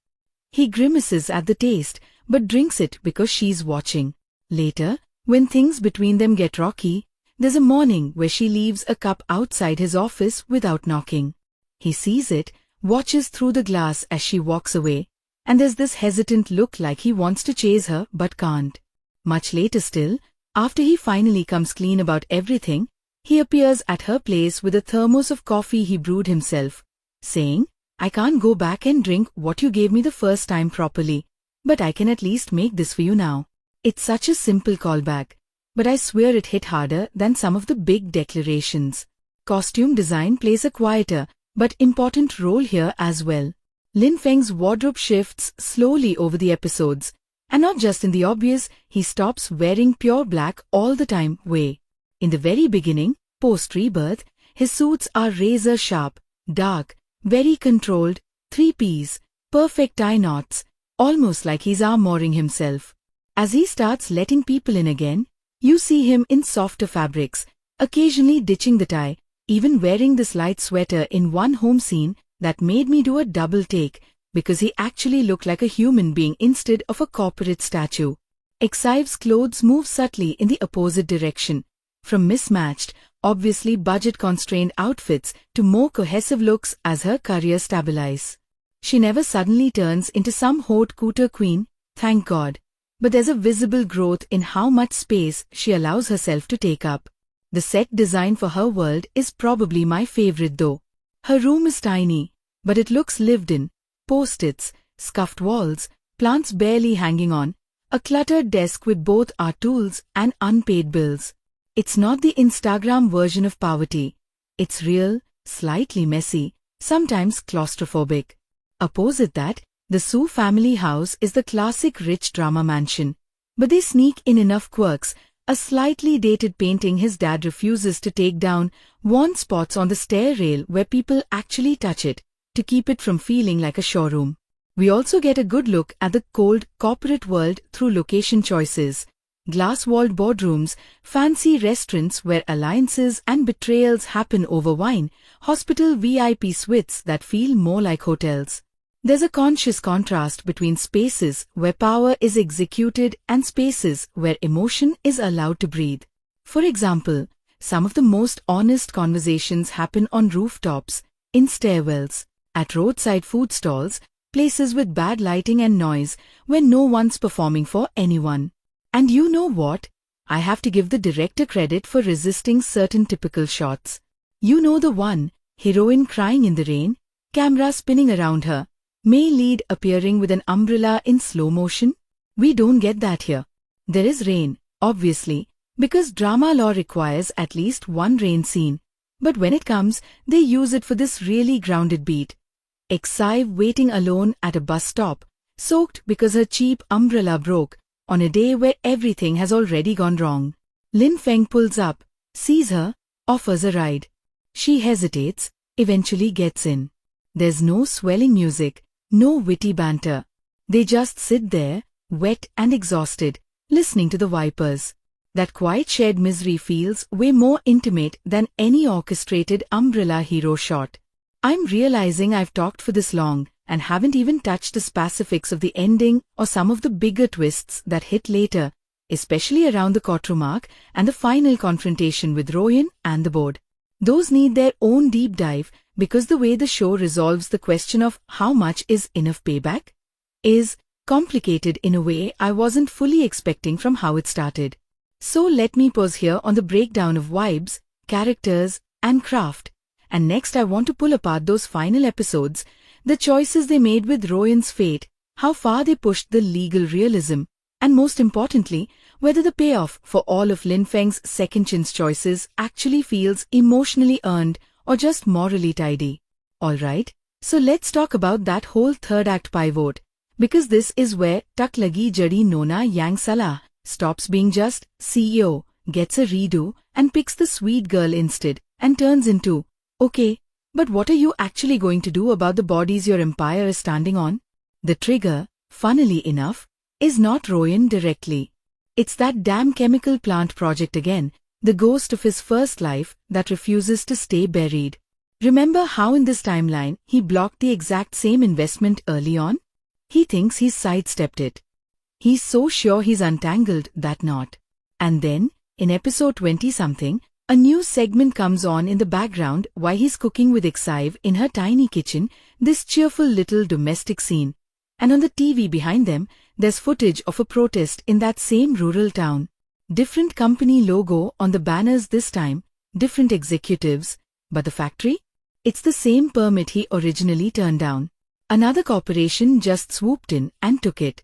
[SPEAKER 1] He grimaces at the taste, but drinks it because she's watching. Later, when things between them get rocky, there's a morning where she leaves a cup outside his office without knocking. He sees it, watches through the glass as she walks away, and there's this hesitant look like he wants to chase her but can't. Much later still, after he finally comes clean about everything, he appears at her place with a thermos of coffee he brewed himself, saying, "I can't go back and drink what you gave me the first time properly, but I can at least make this for you now." It's such a simple callback, but I swear it hit harder than some of the big declarations. Costume design plays a quieter but important role here as well. Lin Feng's wardrobe shifts slowly over the episodes, and not just in the obvious, he stops wearing pure black all the time way. In the very beginning, post-rebirth, his suits are razor sharp, dark, very controlled, 3Ps, perfect tie knots, almost like he's armoring himself. As he starts letting people in again, you see him in softer fabrics, occasionally ditching the tie, even wearing this light sweater in one home scene that made me do a double take because he actually looked like a human being instead of a corporate statue. Exive's clothes move subtly in the opposite direction, from mismatched, obviously budget-constrained outfits to more cohesive looks as her career stabilizes. She never suddenly turns into some haute couture queen, thank God. But there's a visible growth in how much space she allows herself to take up. The set design for her world is probably my favorite though. Her room is tiny, but it looks lived in. Post-its, scuffed walls, plants barely hanging on, a cluttered desk with both art tools and unpaid bills. It's not the Instagram version of poverty. It's real, slightly messy, sometimes claustrophobic. Opposite that, the Su family house is the classic rich drama mansion. But they sneak in enough quirks, a slightly dated painting his dad refuses to take down, worn spots on the stair rail where people actually touch it, to keep it from feeling like a showroom. We also get a good look at the cold corporate world through location choices. Glass-walled boardrooms, fancy restaurants where alliances and betrayals happen over wine, hospital VIP suites that feel more like hotels. There's a conscious contrast between spaces where power is executed and spaces where emotion is allowed to breathe. For example, Some of the most honest conversations happen on rooftops, in stairwells, at roadside food stalls, places with bad lighting and noise, where no one's performing for anyone. And you know what? I have to give the director credit for resisting certain typical shots. You know the one, heroine crying in the rain, camera spinning around her, male lead appearing with an umbrella in slow motion? We don't get that here. There is rain, obviously, because drama law requires at least one rain scene. But when it comes, they use it for this really grounded beat. Exive waiting alone at a bus stop, soaked because her cheap umbrella broke, on a day where everything has already gone wrong. Lin Feng pulls up, sees her, offers a ride. She hesitates, eventually gets in. There's no swelling music, no witty banter. They just sit there, wet and exhausted, listening to the vipers. That quiet shared misery feels way more intimate than any orchestrated umbrella hero shot. I'm realizing I've talked for this long and haven't even touched the specifics of the ending or some of the bigger twists that hit later, especially around the courtroom arc and the final confrontation with Royan and the board. Those need their own deep dive because the way the show resolves the question of how much is enough payback is complicated in a way I wasn't fully expecting from how it started. So let me pause here on the breakdown of vibes, characters, and craft. And next I want to pull apart those final episodes, the choices they made with Royan's fate, how far they pushed the legal realism, and most importantly, whether the payoff for all of Lin Feng's second chance choices actually feels emotionally earned or just morally tidy. Alright, so let's talk about that whole third act pivot, because this is where Tak Lagi Jadi Nona Yang Salah stops being just CEO, gets a redo, and picks the sweet girl instead, and turns into, okay, but what are you actually going to do about the bodies your empire is standing on? The trigger, funnily enough, is not Royan directly. It's that damn chemical plant project again, the ghost of his first life that refuses to stay buried. Remember how in this timeline he blocked the exact same investment early on? He thinks he's sidestepped it. He's so sure he's untangled that knot. And then, in episode 20-something, a new segment comes on in the background while he's cooking with Exive in her tiny kitchen, this cheerful little domestic scene. And on the TV behind them, there's footage of a protest in that same rural town. Different company logo on the banners this time, different executives, but the factory? It's the same permit he originally turned down. Another corporation just swooped in and took it.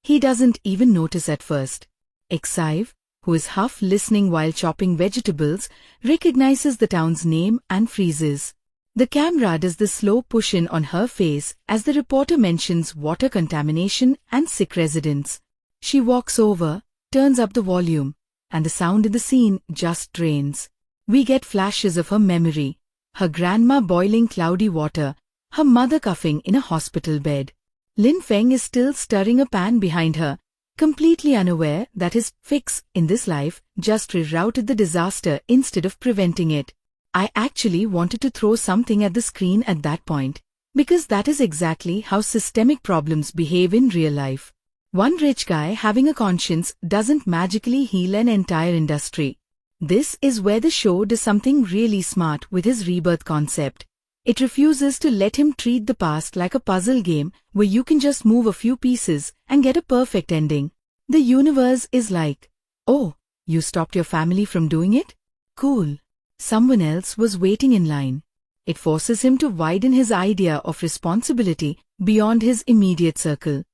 [SPEAKER 1] He doesn't even notice at first. Exive, who is half listening while chopping vegetables, recognizes the town's name and freezes. The camera does the slow push-in on her face as the reporter mentions water contamination and sick residents. She walks over, turns up the volume, and the sound in the scene just drains. We get flashes of her memory, her grandma boiling cloudy water, her mother coughing in a hospital bed. Lin Feng is still stirring a pan behind her, completely unaware that his fix in this life just rerouted the disaster instead of preventing it. I actually wanted to throw something at the screen at that point, because that is exactly how systemic problems behave in real life. One rich guy having a conscience doesn't magically heal an entire industry. This is where the show does something really smart with his rebirth concept. It refuses to let him treat the past like a puzzle game where you can just move a few pieces and get a perfect ending. The universe is like, oh, you stopped your family from doing it? Cool. Someone else was waiting in line. It forces him to widen his idea of responsibility beyond his immediate circle.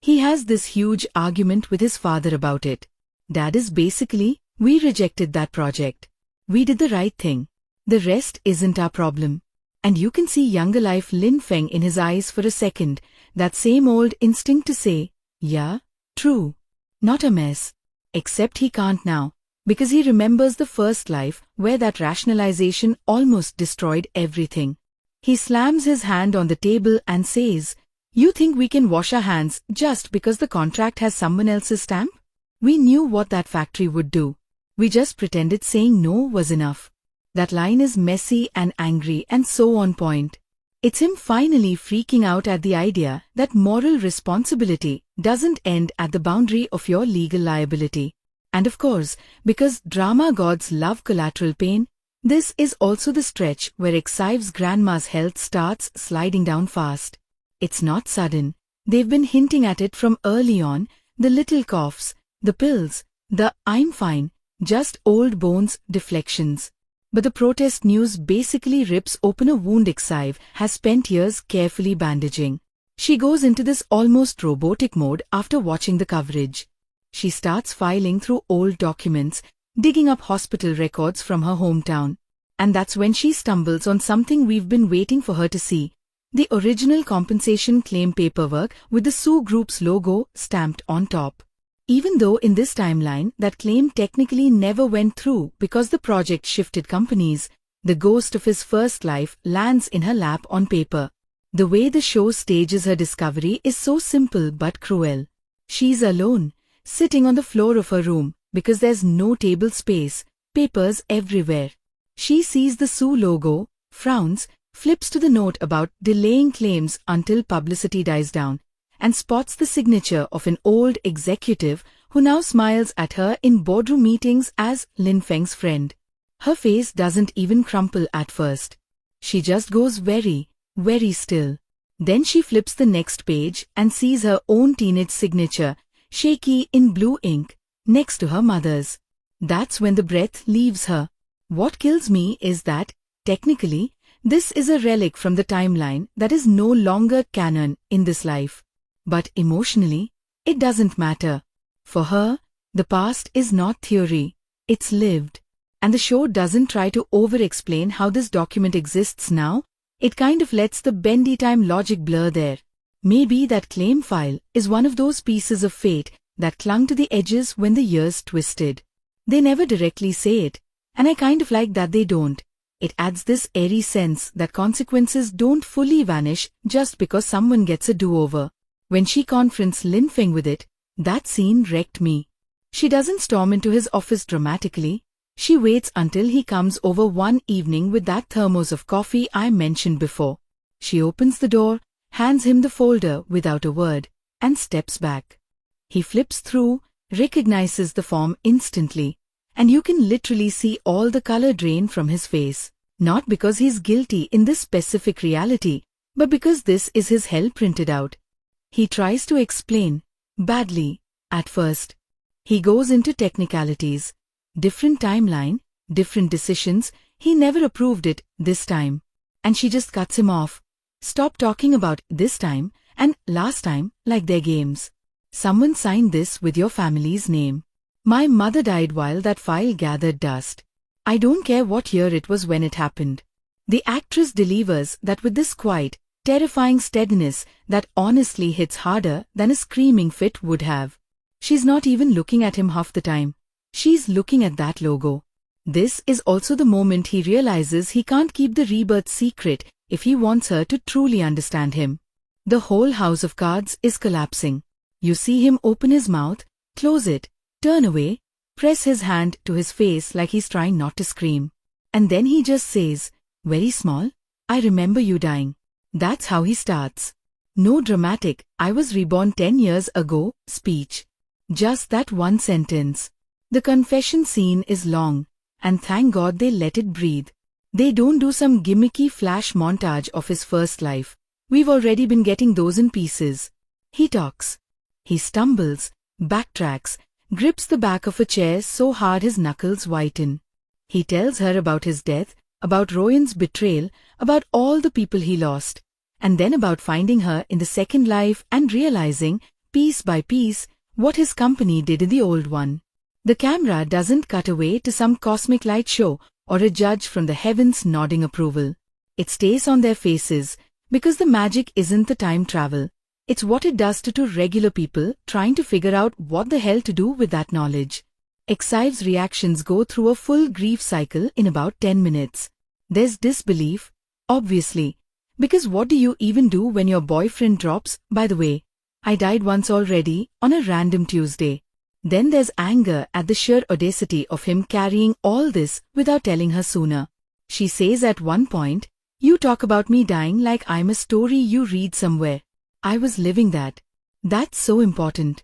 [SPEAKER 1] He has this huge argument with his father about it. Dad is basically, we rejected that project. We did the right thing. The rest isn't our problem. And you can see younger life Lin Feng in his eyes for a second, that same old instinct to say, yeah, true. Not a mess. Except he can't now, because he remembers the first life where that rationalization almost destroyed everything. He slams his hand on the table and says, you think we can wash our hands just because the contract has someone else's stamp? We knew what that factory would do. We just pretended saying no was enough. That line is messy and angry and so on point. It's him finally freaking out at the idea that moral responsibility doesn't end at the boundary of your legal liability. And of course, because drama gods love collateral pain, this is also the stretch where Excive's grandma's health starts sliding down fast. It's not sudden. They've been hinting at it from early on, the little coughs, the pills, the "I'm fine, just old bones" deflections. But the protest news basically rips open a wound Excive has spent years carefully bandaging. She goes into this almost robotic mode after watching the coverage. She starts filing through old documents, digging up hospital records from her hometown. And that's when she stumbles on something we've been waiting for her to see. The original compensation claim paperwork with the Sioux Group's logo stamped on top. Even though in this timeline that claim technically never went through because the project shifted companies, the ghost of his first life lands in her lap on paper. The way the show stages her discovery is so simple but cruel. She's alone, sitting on the floor of her room because there's no table space, papers everywhere. She sees the Sioux logo, frowns, flips to the note about delaying claims until publicity dies down, and spots the signature of an old executive who now smiles at her in boardroom meetings as Lin Feng's friend. Her face doesn't even crumple at first. She just goes very, very still. Then she flips the next page and sees her own teenage signature, shaky in blue ink, next to her mother's. That's when the breath leaves her. What kills me is that, technically, this is a relic from the timeline that is no longer canon in this life. But emotionally, it doesn't matter. For her, the past is not theory, it's lived. And the show doesn't try to over-explain how this document exists now, it kind of lets the bendy time logic blur there. Maybe that claim file is one of those pieces of fate that clung to the edges when the years twisted. They never directly say it, and I kind of like that they don't. It adds this airy sense that consequences don't fully vanish just because someone gets a do-over. When she confronts Lin Feng with it, that scene wrecked me. She doesn't storm into his office dramatically. She waits until he comes over one evening with that thermos of coffee I mentioned before. She opens the door, hands him the folder without a word, and steps back. He flips through, recognizes the form instantly, and you can literally see all the color drain from his face. Not because he's guilty in this specific reality, but because this is his hell printed out. He tries to explain, badly, at first. He goes into technicalities. Different timeline, different decisions, he never approved it this time. And she just cuts him off. Stop talking about this time and last time like they're games. Someone signed this with your family's name. My mother died while that file gathered dust. I don't care what year it was when it happened. The actress delivers that with this quiet, terrifying steadiness that honestly hits harder than a screaming fit would have. She's not even looking at him half the time. She's looking at that logo. This is also the moment he realizes he can't keep the rebirth secret if he wants her to truly understand him. The whole house of cards is collapsing. You see him open his mouth, close it, turn away, press his hand to his face like he's trying not to scream. And then he just says, very small, I remember you dying. That's how he starts. No dramatic, I was reborn 10 years ago, speech. Just that one sentence. The confession scene is long, and thank God they let it breathe. They don't do some gimmicky flash montage of his first life. We've already been getting those in pieces. He talks. He stumbles, backtracks, grips the back of a chair so hard his knuckles whiten. He tells her about his death, about Royan's betrayal, about all the people he lost, and then about finding her in the second life and realizing, piece by piece, what his company did in the old one. The camera doesn't cut away to some cosmic light show or a judge from the heavens nodding approval. It stays on their faces, because the magic isn't the time travel. It's what it does to two regular people trying to figure out what the hell to do with that knowledge. Exive's reactions go through a full grief cycle in about 10 minutes. There's disbelief, obviously, because what do you even do when your boyfriend drops, by the way, I died once already, on a random Tuesday. Then there's anger at the sheer audacity of him carrying all this without telling her sooner. She says at one point, you talk about me dying like I'm a story you read somewhere. I was living that. That's so important.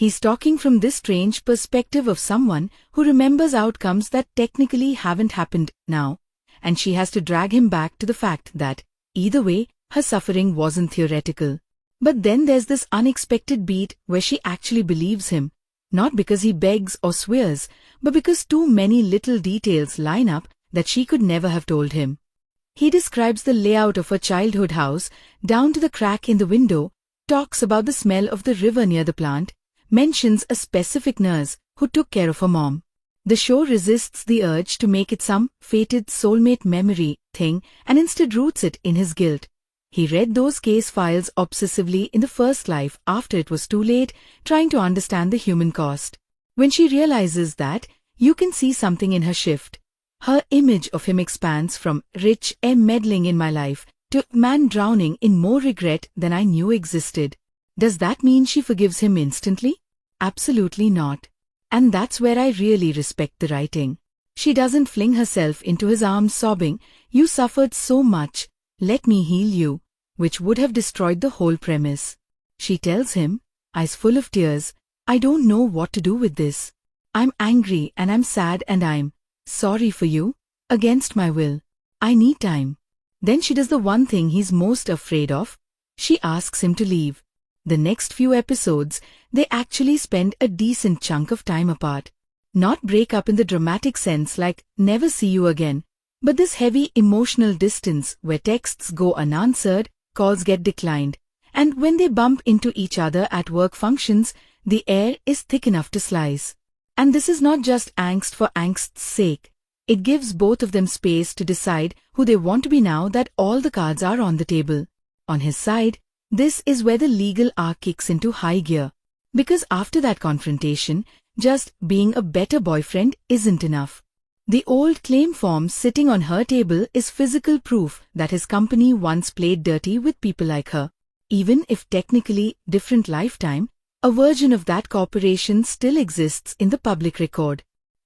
[SPEAKER 1] He's talking from this strange perspective of someone who remembers outcomes that technically haven't happened now, and she has to drag him back to the fact that, either way, her suffering wasn't theoretical. But then there's this unexpected beat where she actually believes him, not because he begs or swears, but because too many little details line up that she could never have told him. He describes the layout of her childhood house, down to the crack in the window, talks about the smell of the river near the plant, mentions a specific nurse who took care of her mom. The show resists the urge to make it some fated soulmate memory thing and instead roots it in his guilt. He read those case files obsessively in the first life after it was too late, trying to understand the human cost. When she realizes that, you can see something in her shift. Her image of him expands from rich meddling in my life to man drowning in more regret than I knew existed. Does that mean she forgives him instantly? Absolutely not. And that's where I really respect the writing. She doesn't fling herself into his arms sobbing, "You suffered so much, let me heal you," which would have destroyed the whole premise. She tells him, eyes full of tears, "I don't know what to do with this. I'm angry and I'm sad and I'm sorry for you, against my will. I need time." Then she does the one thing he's most afraid of. She asks him to leave. The next few episodes, they actually spend a decent chunk of time apart. Not break up in the dramatic sense like never see you again, but this heavy emotional distance where texts go unanswered, calls get declined, and when they bump into each other at work functions, the air is thick enough to slice. And this is not just angst for angst's sake. It gives both of them space to decide who they want to be now that all the cards are on the table. On his side, this is where the legal arc kicks into high gear. Because after that confrontation, just being a better boyfriend isn't enough. The old claim form sitting on her table is physical proof that his company once played dirty with people like her. Even if technically different lifetime, a version of that corporation still exists in the public record.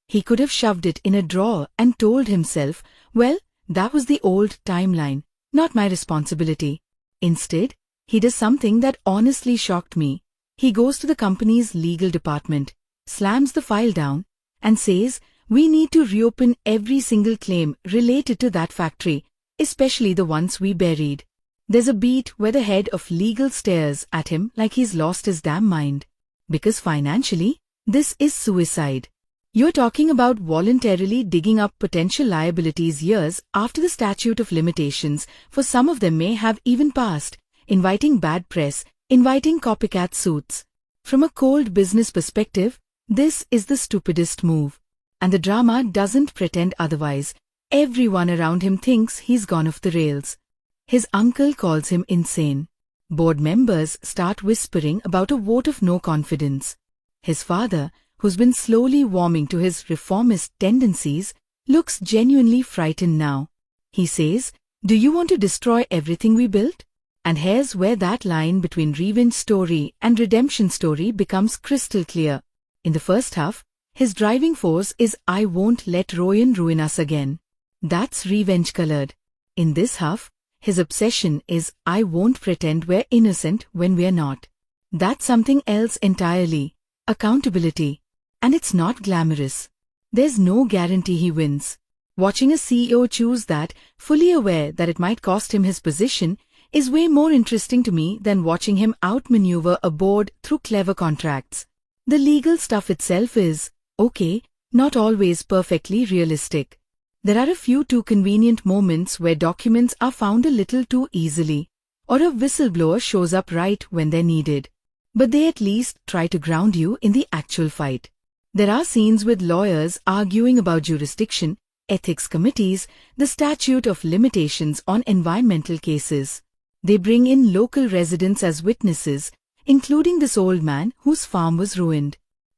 [SPEAKER 1] He could have shoved it in a drawer and told himself, well, that was the old timeline, not my responsibility. Instead, he does something that honestly shocked me. He goes to the company's legal department, slams the file down, and says, "We need to reopen every single claim related to that factory, especially the ones we buried." There's a beat where the head of legal stares at him like he's lost his damn mind. Because financially, this is suicide. You're talking about voluntarily digging up potential liabilities years after the statute of limitations, for some of them may have even passed, inviting bad press, inviting copycat suits. From a cold business perspective, this is the stupidest move. And the drama doesn't pretend otherwise. Everyone around him thinks he's gone off the rails. His uncle calls him insane. Board members start whispering about a vote of no confidence. His father, who's been slowly warming to his reformist tendencies, looks genuinely frightened now. He says, "Do you want to destroy everything we built?" And here's where that line between revenge story and redemption story becomes crystal clear. In the first half, his driving force is "I won't let Royan ruin us again." That's revenge colored. In this half, his obsession is "I won't pretend we're innocent when we're not." That's something else entirely. Accountability. And it's not glamorous. There's no guarantee he wins. Watching a CEO choose that, fully aware that it might cost him his position, is way more interesting to me than watching him outmaneuver a board through clever contracts. The legal stuff itself is, okay, not always perfectly realistic. There are a few too convenient moments where documents are found a little too easily, or a whistleblower shows up right when they're needed. But they at least try to ground you in the actual fight. There are scenes with lawyers arguing about jurisdiction, ethics committees, the statute of limitations on environmental cases. They bring in local residents as witnesses, including this old man whose farm was ruined.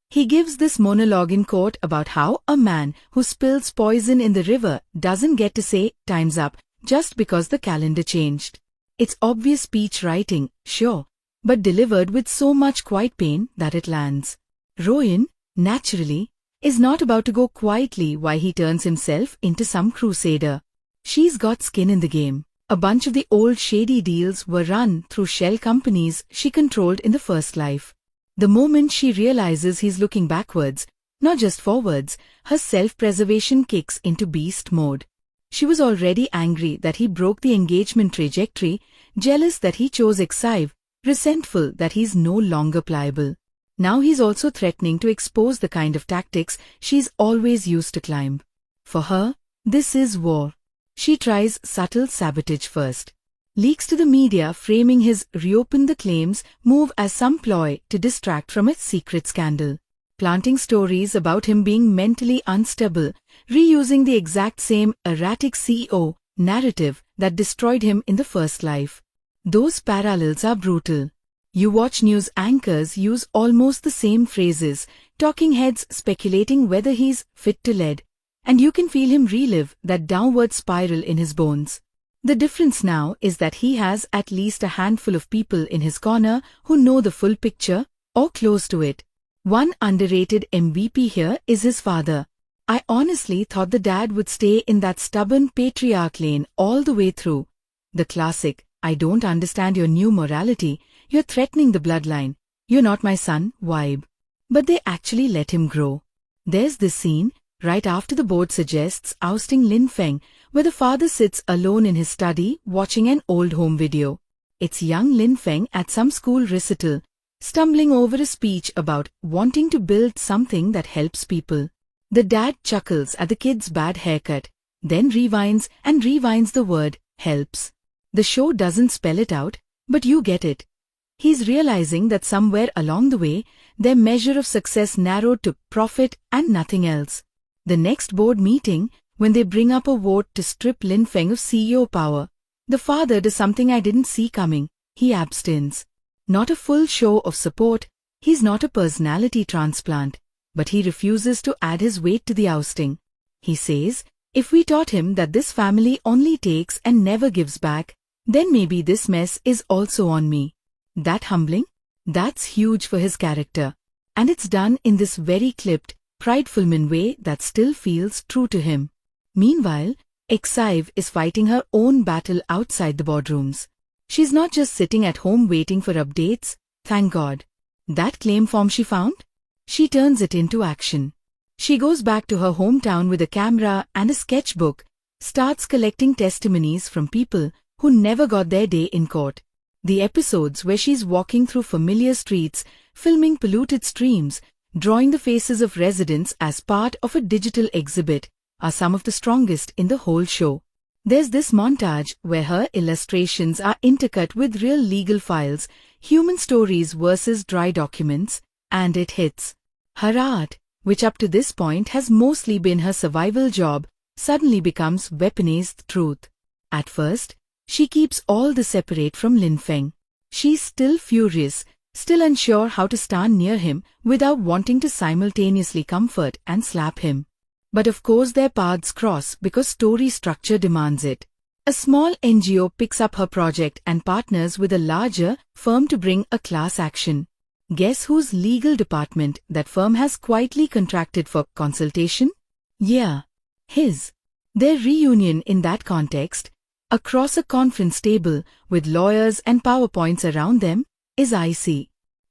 [SPEAKER 1] He gives this monologue in court about how a man who spills poison in the river doesn't get to say "time's up" just because the calendar changed. It's obvious speech writing, sure, but delivered with so much quiet pain that it lands. Royan, naturally, is not about to go quietly while he turns himself into some crusader. She's got skin in the game. A bunch of the old shady deals were run through shell companies she controlled in the first life. The moment she realizes he's looking backwards, not just forwards, her self-preservation kicks into beast mode. She was already angry that he broke the engagement trajectory, jealous that he chose Exive, resentful that he's no longer pliable. Now he's also threatening to expose the kind of tactics she's always used to climb. For her, this is war. She tries subtle sabotage first. Leaks to the media framing his reopen the claims move as some ploy to distract from its secret scandal. Planting stories about him being mentally unstable, reusing the exact same erratic CEO narrative that destroyed him in the first life. Those parallels are brutal. You watch news anchors use almost the same phrases, talking heads speculating whether he's fit to lead, and you can feel him relive that downward spiral in his bones. The difference now is that he has at least a handful of people in his corner who know the full picture, or close to it. One underrated MVP here is his father. I honestly thought the dad would stay in that stubborn patriarch lane all the way through. The classic, I don't understand your new morality, you're threatening the bloodline, you're not my son, vibe. But they actually let him grow. There's this scene, right after the board suggests ousting Lin Feng, where the father sits alone in his study watching an old home video. It's young Lin Feng at some school recital, stumbling over a speech about wanting to build something that helps people. The dad chuckles at the kid's bad haircut, then rewinds and rewinds the word, helps. The show doesn't spell it out, but you get it. He's realizing that somewhere along the way, their measure of success narrowed to profit and nothing else. The next board meeting, when they bring up a vote to strip Lin Feng of CEO power, the father does something I didn't see coming. He abstains. Not a full show of support, he's not a personality transplant, but he refuses to add his weight to the ousting. He says, if we taught him that this family only takes and never gives back, then maybe this mess is also on me. That humbling? That's huge for his character. And it's done in this very clipped, prideful way that still feels true to him. Meanwhile, Exive is fighting her own battle outside the boardrooms. She's not just sitting at home waiting for updates, thank God. That claim form she found? She turns it into action. She goes back to her hometown with a camera and a sketchbook, starts collecting testimonies from people who never got their day in court. The episodes where she's walking through familiar streets, filming polluted streams, drawing the faces of residents as part of a digital exhibit, are some of the strongest in the whole show. There's this montage where her illustrations are intercut with real legal files, human stories versus dry documents, and it hits. Her art, which up to this point has mostly been her survival job, suddenly becomes weaponized truth. At first, she keeps all this separate from Lin Feng. She's still furious, still unsure how to stand near him without wanting to simultaneously comfort and slap him. But of course their paths cross because story structure demands it. A small NGO picks up her project and partners with a larger firm to bring a class action. Guess whose legal department that firm has quietly contracted for consultation? Yeah, his. Their reunion in that context, across a conference table with lawyers and PowerPoints around them, is icy.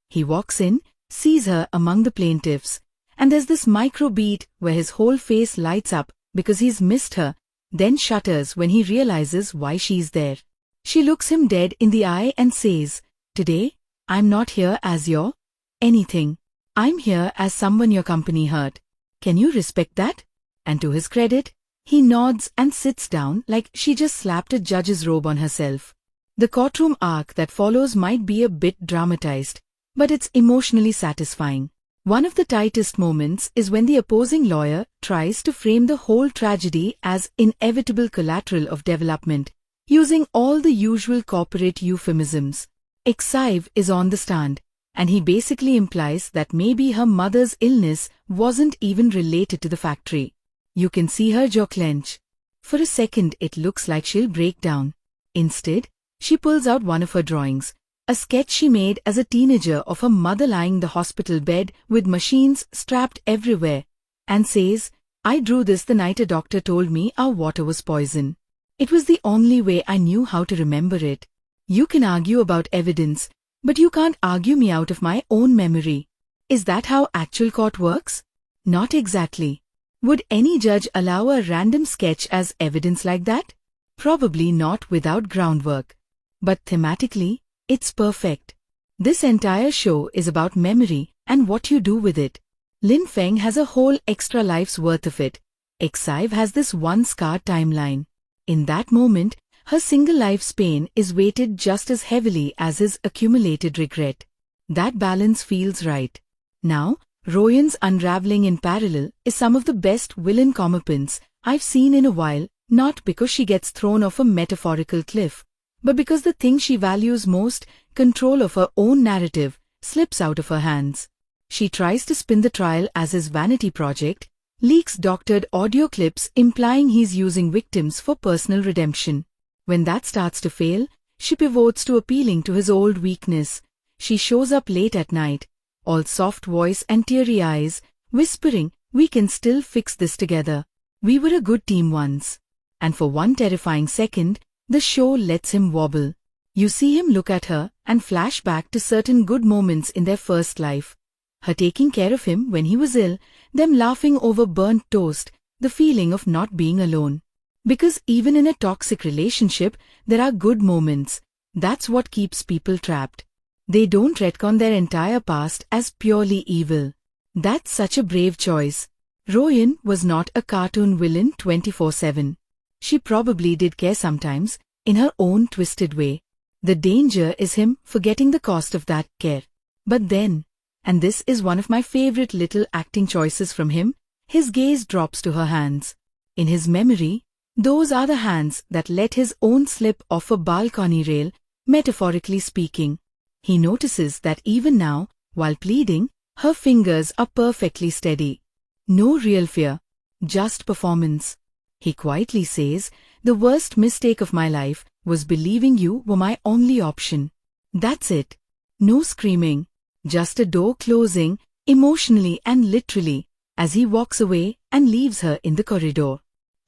[SPEAKER 1] He walks in, sees her among the plaintiffs, and there's this micro beat where his whole face lights up because he's missed her, then shudders when he realizes why she's there. She looks him dead in the eye and says, "Today, I'm not here as your anything. I'm here as someone your company hurt. Can you respect that?" And to his credit, he nods and sits down like she just slapped a judge's robe on herself. The courtroom arc that follows might be a bit dramatized, but it's emotionally satisfying. One of the tightest moments is when the opposing lawyer tries to frame the whole tragedy as inevitable collateral of development, using all the usual corporate euphemisms. Exive is on the stand, and he basically implies that maybe her mother's illness wasn't even related to the factory. You can see her jaw clench. For a second it looks like she'll break down. Instead, she pulls out one of her drawings, a sketch she made as a teenager of her mother lying in the hospital bed with machines strapped everywhere, and says, "I drew this the night a doctor told me our water was poison. It was the only way I knew how to remember it." You can argue about evidence, But you can't argue me out of my own memory. Is that how actual court works? Not exactly. Would any judge allow a random sketch as evidence like that? Probably not without groundwork. But thematically, it's perfect. This entire show is about memory and what you do with it. Lin Feng has a whole extra life's worth of it. Exive has this one scar timeline. In that moment, her single life's pain is weighted just as heavily as his accumulated regret. That balance feels right. Now, Royan's unraveling in parallel is some of the best villain comeuppance I've seen in a while, not because she gets thrown off a metaphorical cliff, but because the thing she values most, control of her own narrative, slips out of her hands. She tries to spin the trial as his vanity project, leaks doctored audio clips implying he's using victims for personal redemption. When that starts to fail, she pivots to appealing to his old weakness. She shows up late at night, all soft voice and teary eyes, whispering, "We can still fix this together. We were a good team once." And for one terrifying second, the show lets him wobble. You see him look at her and flash back to certain good moments in their first life. Her taking care of him when he was ill, them laughing over burnt toast, the feeling of not being alone. Because even in a toxic relationship, there are good moments. That's what keeps people trapped. They don't retcon their entire past as purely evil. That's such a brave choice. Royan was not a cartoon villain 24/7. She probably did care sometimes, in her own twisted way. The danger is him forgetting the cost of that care. But then, and this is one of my favorite little acting choices from him, his gaze drops to her hands. In his memory, those are the hands that let his own slip off a balcony rail, metaphorically speaking. He notices that even now, while pleading, her fingers are perfectly steady. No real fear, just performance. He quietly says, "The worst mistake of my life was believing you were my only option." That's it. No screaming, just a door closing, emotionally and literally, as he walks away and leaves her in the corridor.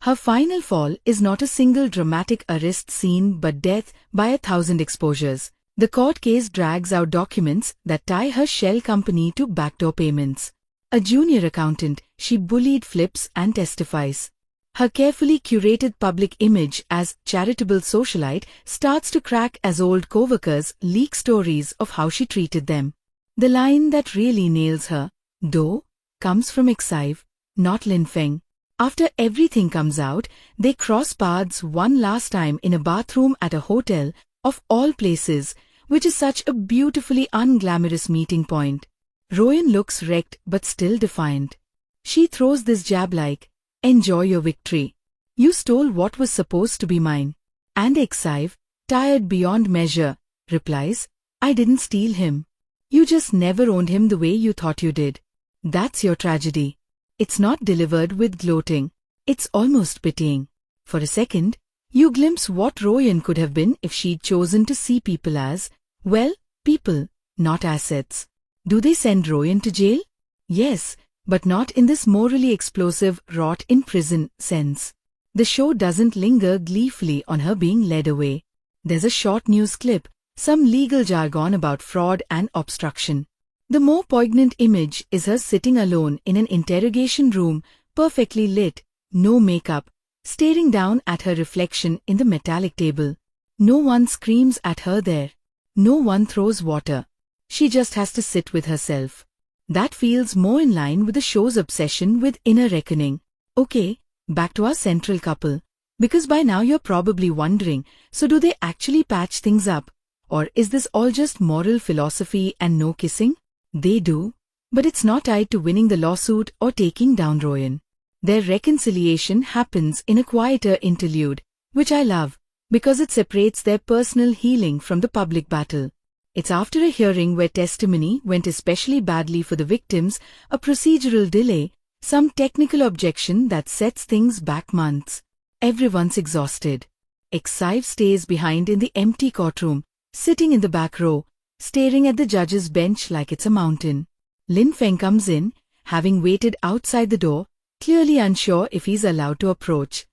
[SPEAKER 1] Her final fall is not a single dramatic arrest scene but death by 1,000 exposures. The court case drags out documents that tie her shell company to backdoor payments. A junior accountant, she bullied, flips and testifies. Her carefully curated public image as charitable socialite starts to crack as old coworkers leak stories of how she treated them. The line that really nails her, though, comes from Exive, not Lin Feng. After everything comes out, they cross paths one last time in a bathroom at a hotel, of all places, which is such a beautifully unglamorous meeting point. Royan looks wrecked but still defiant. She throws this jab like, "Enjoy your victory. You stole what was supposed to be mine." And Exive, tired beyond measure, replies, "I didn't steal him. You just never owned him the way you thought you did. That's your tragedy." It's not delivered with gloating. It's almost pitying. For a second, you glimpse what Royan could have been if she'd chosen to see people as, well, people, not assets. Do they send Royan to jail? Yes, but not in this morally explosive, rot in prison sense. The show doesn't linger gleefully on her being led away. There's a short news clip, some legal jargon about fraud and obstruction. The more poignant image is her sitting alone in an interrogation room, perfectly lit, no makeup, staring down at her reflection in the metallic table. No one screams at her there. No one throws water. She just has to sit with herself. That feels more in line with the show's obsession with inner reckoning. Okay, back to our central couple. Because by now you're probably wondering, so do they actually patch things up? Or is this all just moral philosophy and no kissing? They do, but it's not tied to winning the lawsuit or taking down Royan. Their reconciliation happens in a quieter interlude, which I love, because it separates their personal healing from the public battle. It's after a hearing where testimony went especially badly for the victims, a procedural delay, some technical objection that sets things back months. Everyone's exhausted. Exive stays behind in the empty courtroom, sitting in the back row, staring at the judge's bench like it's a mountain. Lin Feng comes in, having waited outside the door, clearly unsure if he's allowed to approach.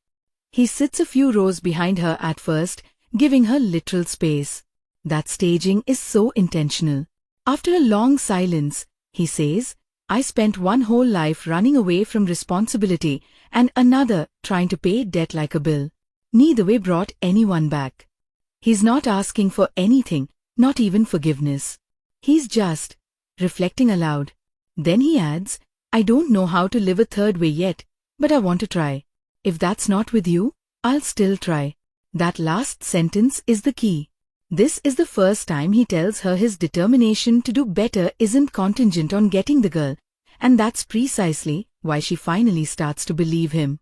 [SPEAKER 1] He sits a few rows behind her at first, giving her literal space. That staging is so intentional. After a long silence, he says, I spent one whole life running away from responsibility and another trying to pay debt like a bill. Neither way brought anyone back. He's not asking for anything, not even forgiveness. He's just reflecting aloud. Then he adds, I don't know how to live a third way yet, but I want to try. If that's not with you, I'll still try. That last sentence is the key. This is the first time he tells her his determination to do better isn't contingent on getting the girl, and that's precisely why she finally starts to believe him.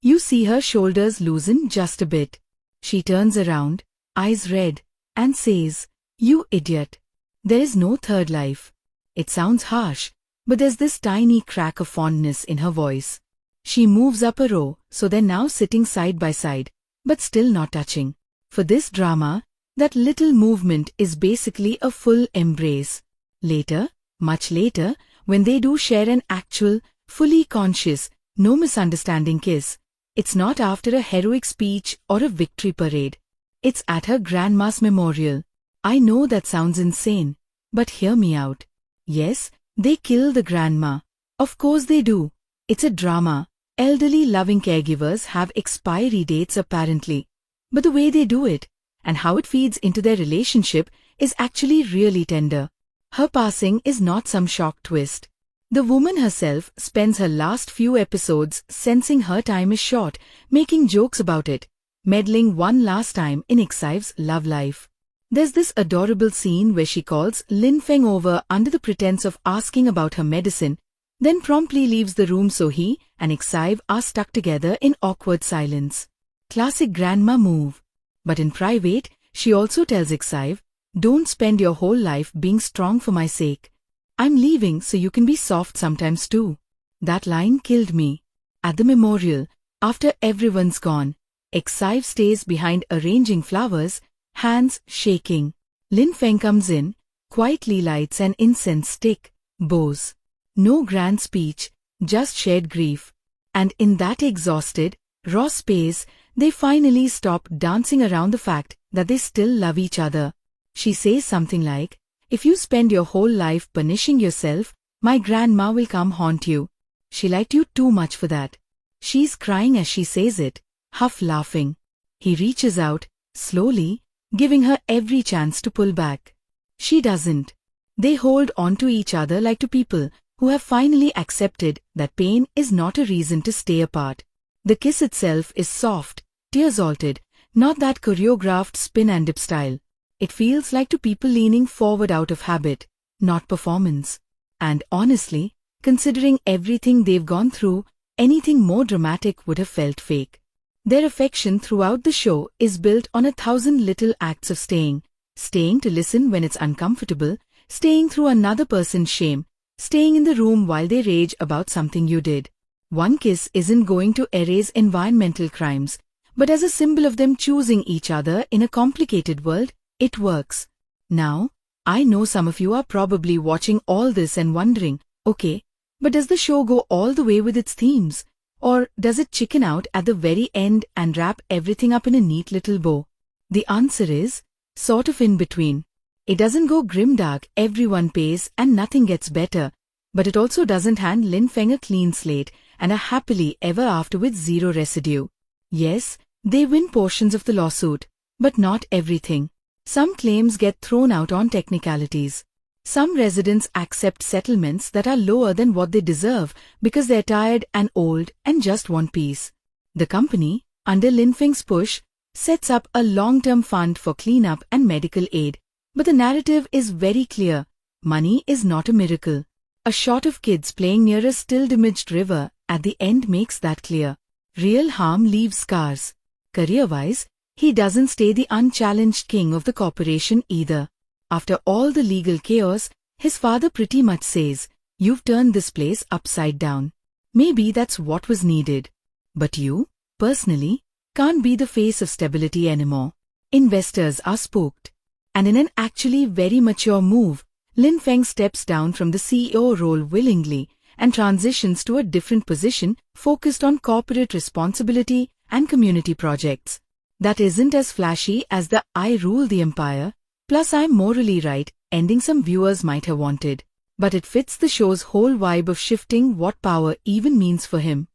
[SPEAKER 1] You see her shoulders loosen just a bit. She turns around, eyes red, and says, You idiot. There is no third life. It sounds harsh, but there's this tiny crack of fondness in her voice. She moves up a row, so they're now sitting side by side, but still not touching. For this drama, that little movement is basically a full embrace. Later, much later, when they do share an actual, fully conscious, no misunderstanding kiss, it's not after a heroic speech or a victory parade. It's at her grandma's memorial. I know that sounds insane, but hear me out. Yes, they kill the grandma. Of course they do. It's a drama. Elderly loving caregivers have expiry dates apparently. But the way they do it, and how it feeds into their relationship, is actually really tender. Her passing is not some shock twist. The woman herself spends her last few episodes sensing her time is short, making jokes about it, meddling one last time in Xive's love life. There's this adorable scene where she calls Lin Feng over under the pretense of asking about her medicine, then promptly leaves the room so he and Xive are stuck together in awkward silence. Classic grandma move. But in private, she also tells Xive, don't spend your whole life being strong for my sake. I'm leaving so you can be soft sometimes too. That line killed me. At the memorial, after everyone's gone, Xive stays behind arranging flowers, hands shaking. Lin Feng comes in, quietly lights an incense stick, bows. No grand speech, just shared grief. And in that exhausted, raw space, they finally stop dancing around the fact that they still love each other. She says something like, if you spend your whole life punishing yourself, my grandma will come haunt you. She liked you too much for that. She's crying as she says it, half laughing. He reaches out, slowly, giving her every chance to pull back. She doesn't. They hold on to each other like two people who have finally accepted that pain is not a reason to stay apart. The kiss itself is soft, tear-salted, not that choreographed spin and dip style. It feels like two people leaning forward out of habit, not performance. And honestly, considering everything they've gone through, anything more dramatic would have felt fake. Their affection throughout the show is built on 1,000 little acts of staying to listen when it's uncomfortable, staying through another person's shame, staying in the room while they rage about something you did. One kiss isn't going to erase environmental crimes, but as a symbol of them choosing each other in a complicated world, it works. Now, I know some of you are probably watching all this and wondering, okay, but does the show go all the way with its themes? Or does it chicken out at the very end and wrap everything up in a neat little bow? The answer is, sort of in between. It doesn't go grimdark, everyone pays and nothing gets better, but it also doesn't hand Lin Feng a clean slate and a happily ever after with zero residue. Yes, they win portions of the lawsuit, but not everything. Some claims get thrown out on technicalities. Some residents accept settlements that are lower than what they deserve because they're tired and old and just want peace. The company, under Lin Feng's push, sets up a long-term fund for cleanup and medical aid. But the narrative is very clear. Money is not a miracle. A shot of kids playing near a still-damaged river at the end makes that clear. Real harm leaves scars. Career-wise, he doesn't stay the unchallenged king of the corporation either. After all the legal chaos, his father pretty much says, you've turned this place upside down. Maybe that's what was needed. But you, personally, can't be the face of stability anymore. Investors are spooked. And in an actually very mature move, Lin Feng steps down from the CEO role willingly and transitions to a different position focused on corporate responsibility and community projects. That isn't as flashy as the I rule the empire, Plus I'm morally right, ending some viewers might have wanted. But it fits the show's whole vibe of shifting what power even means for him.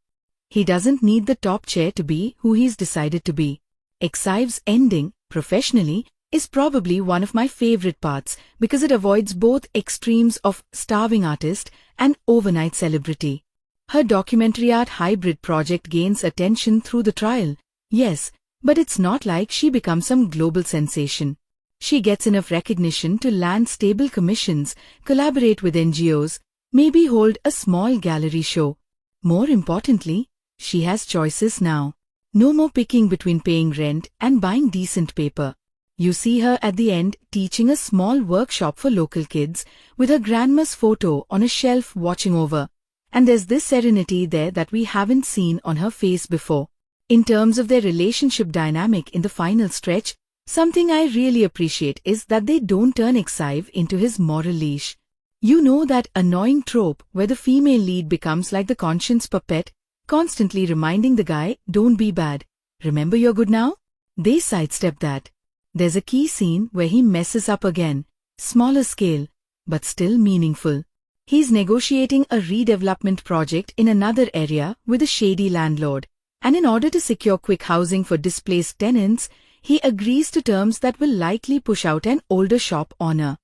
[SPEAKER 1] He doesn't need the top chair to be who he's decided to be. Excive's ending, professionally, is probably one of my favorite parts because it avoids both extremes of starving artist and overnight celebrity. Her documentary art hybrid project gains attention through the trial, yes, but it's not like she becomes some global sensation. She gets enough recognition to land stable commissions, collaborate with NGOs, maybe hold a small gallery show. More importantly, she has choices now. No more picking between paying rent and buying decent paper. You see her at the end teaching a small workshop for local kids with her grandma's photo on a shelf watching over. And there's this serenity there that we haven't seen on her face before. In terms of their relationship dynamic in the final stretch, something I really appreciate is that they don't turn Exive into his moral leash. You know that annoying trope where the female lead becomes like the conscience puppet, constantly reminding the guy, don't be bad. Remember you're good now? They sidestep that. There's a key scene where he messes up again, smaller scale, but still meaningful. He's negotiating a redevelopment project in another area with a shady landlord, and in order to secure quick housing for displaced tenants, he agrees to terms that will likely push out an older shop owner.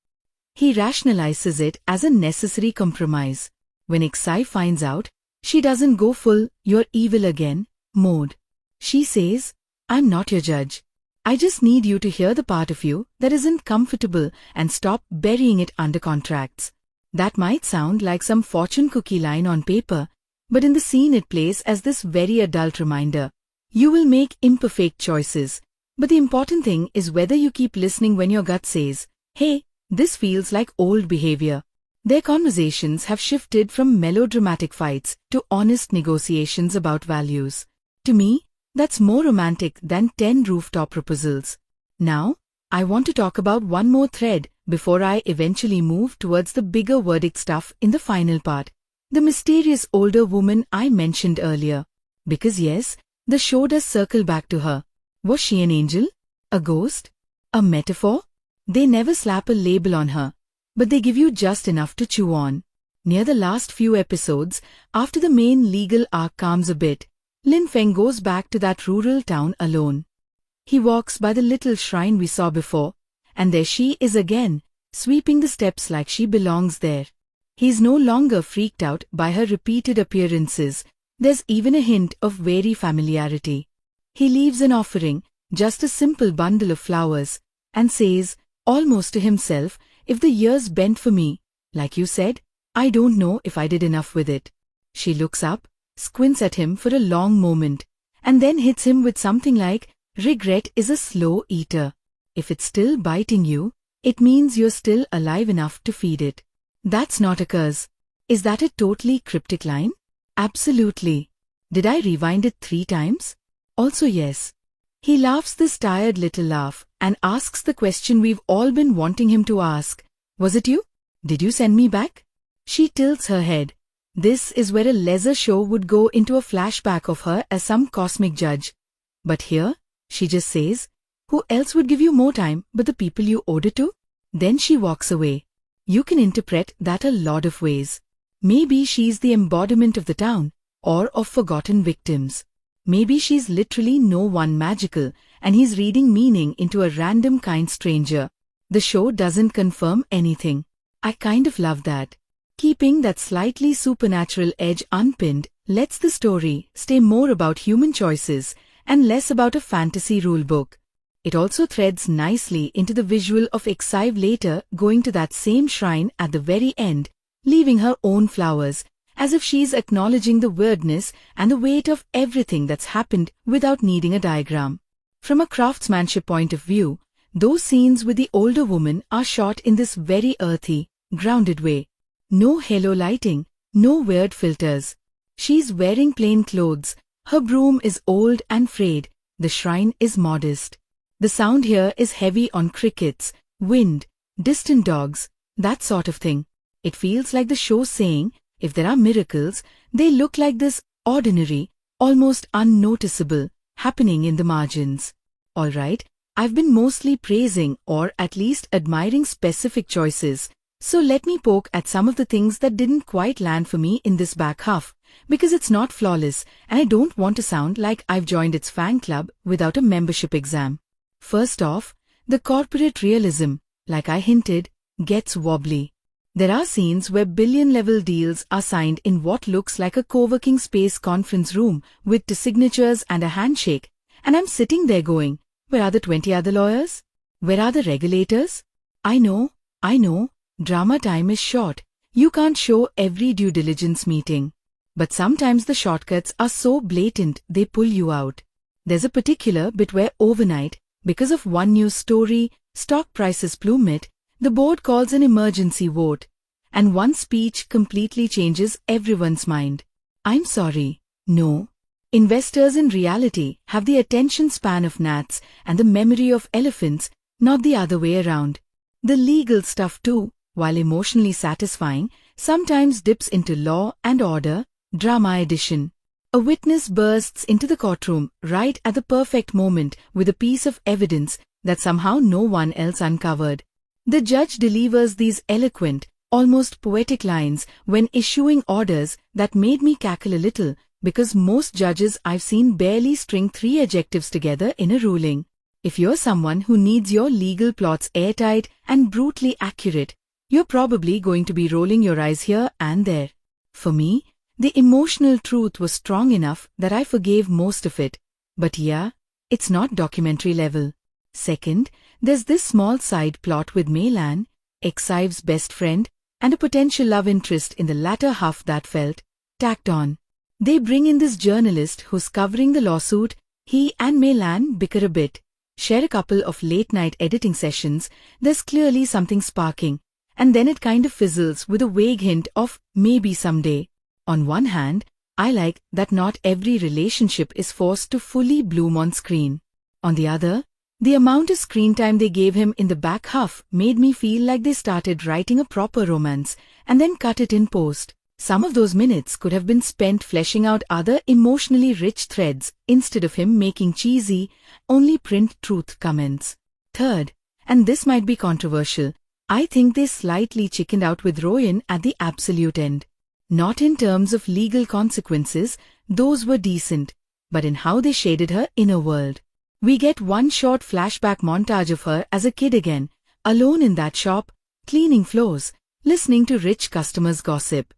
[SPEAKER 1] He rationalizes it as a necessary compromise. When Exive finds out, she doesn't go full, "you're evil again" mode. She says, "I'm not your judge. I just need you to hear the part of you that isn't comfortable and stop burying it under contracts." That might sound like some fortune cookie line on paper, but in the scene it plays as this very adult reminder. You will make imperfect choices, but the important thing is whether you keep listening when your gut says, "Hey, this feels like old behavior." Their conversations have shifted from melodramatic fights to honest negotiations about values. To me, that's more romantic than 10 rooftop proposals. Now, I want to talk about one more thread before I eventually move towards the bigger verdict stuff in the final part. The mysterious older woman I mentioned earlier. Because yes, the show does circle back to her. Was she an angel? A ghost? A metaphor? They never slap a label on her, but they give you just enough to chew on. Near the last few episodes, after the main legal arc calms a bit, Feng goes back to that rural town alone. He walks by the little shrine we saw before, and there she is again, sweeping the steps like she belongs there. He's no longer freaked out by her repeated appearances. There's even a hint of wary familiarity. He leaves an offering, just a simple bundle of flowers, and says, almost to himself, "If the years bent for me, like you said, I don't know if I did enough with it." She looks up, squints at him for a long moment, and then hits him with something like, "Regret is a slow eater. If it's still biting you, it means you're still alive enough to feed it." That's not a curse. Is that a totally cryptic line? Absolutely. Did I rewind it 3 times? Also yes. He laughs this tired little laugh and asks the question we've all been wanting him to ask. Was it you? Did you send me back? She tilts her head. This is where a lesser show would go into a flashback of her as some cosmic judge. But here, she just says, "Who else would give you more time but the people you owed it to?" Then she walks away. You can interpret that a lot of ways. Maybe she's the embodiment of the town, or of forgotten victims. Maybe she's literally no one magical, and he's reading meaning into a random kind stranger. The show doesn't confirm anything. I kind of love that. Keeping that slightly supernatural edge unpinned lets the story stay more about human choices and less about a fantasy rulebook. It also threads nicely into the visual of Exive later going to that same shrine at the very end, leaving her own flowers, as if she's acknowledging the weirdness and the weight of everything that's happened without needing a diagram. From a craftsmanship point of view, those scenes with the older woman are shot in this very earthy, grounded way. No halo lighting, no weird filters. She's wearing plain clothes, her broom is old and frayed, the shrine is modest. The sound here is heavy on crickets, wind, distant dogs, that sort of thing. It feels like the show saying, if there are miracles, they look like this, ordinary, almost unnoticeable, happening in the margins. Alright, I've been mostly praising or at least admiring specific choices, so let me poke at some of the things that didn't quite land for me in this back half, because it's not flawless and I don't want to sound like I've joined its fan club without a membership exam. First off, the corporate realism, like I hinted, gets wobbly. There are scenes where billion-level deals are signed in what looks like a co-working space conference room with the signatures and a handshake, and I'm sitting there going, where are the 20 other lawyers? Where are the regulators? I know, drama time is short. You can't show every due diligence meeting. But sometimes the shortcuts are so blatant they pull you out. There's a particular bit where overnight, because of one news story, stock prices plummet, the board calls an emergency vote, and one speech completely changes everyone's mind. I'm sorry, no. Investors in reality have the attention span of gnats and the memory of elephants, not the other way around. The legal stuff too, while emotionally satisfying, sometimes dips into law and order, drama edition. A witness bursts into the courtroom right at the perfect moment with a piece of evidence that somehow no one else uncovered. The judge delivers these eloquent, almost poetic lines when issuing orders that made me cackle a little, because most judges I've seen barely string 3 adjectives together in a ruling. If you're someone who needs your legal plots airtight and brutally accurate, you're probably going to be rolling your eyes here and there. For me, the emotional truth was strong enough that I forgave most of it. But yeah, it's not documentary level. Second, there's this small side plot with Mei Lan, ex-Ive's best friend, and a potential love interest in the latter half that felt tacked on. They bring in this journalist who's covering the lawsuit. He and Mei Lan bicker a bit, share a couple of late-night editing sessions. There's clearly something sparking, and then it kind of fizzles with a vague hint of maybe someday. On one hand, I like that not every relationship is forced to fully bloom on screen. On the other, the amount of screen time they gave him in the back half made me feel like they started writing a proper romance and then cut it in post. Some of those minutes could have been spent fleshing out other emotionally rich threads instead of him making cheesy, only print truth comments. Third, and this might be controversial, I think they slightly chickened out with Royan at the absolute end. Not in terms of legal consequences, those were decent, but in how they shaded her inner world. We get one short flashback montage of her as a kid again, alone in that shop, cleaning floors, listening to rich customers gossip.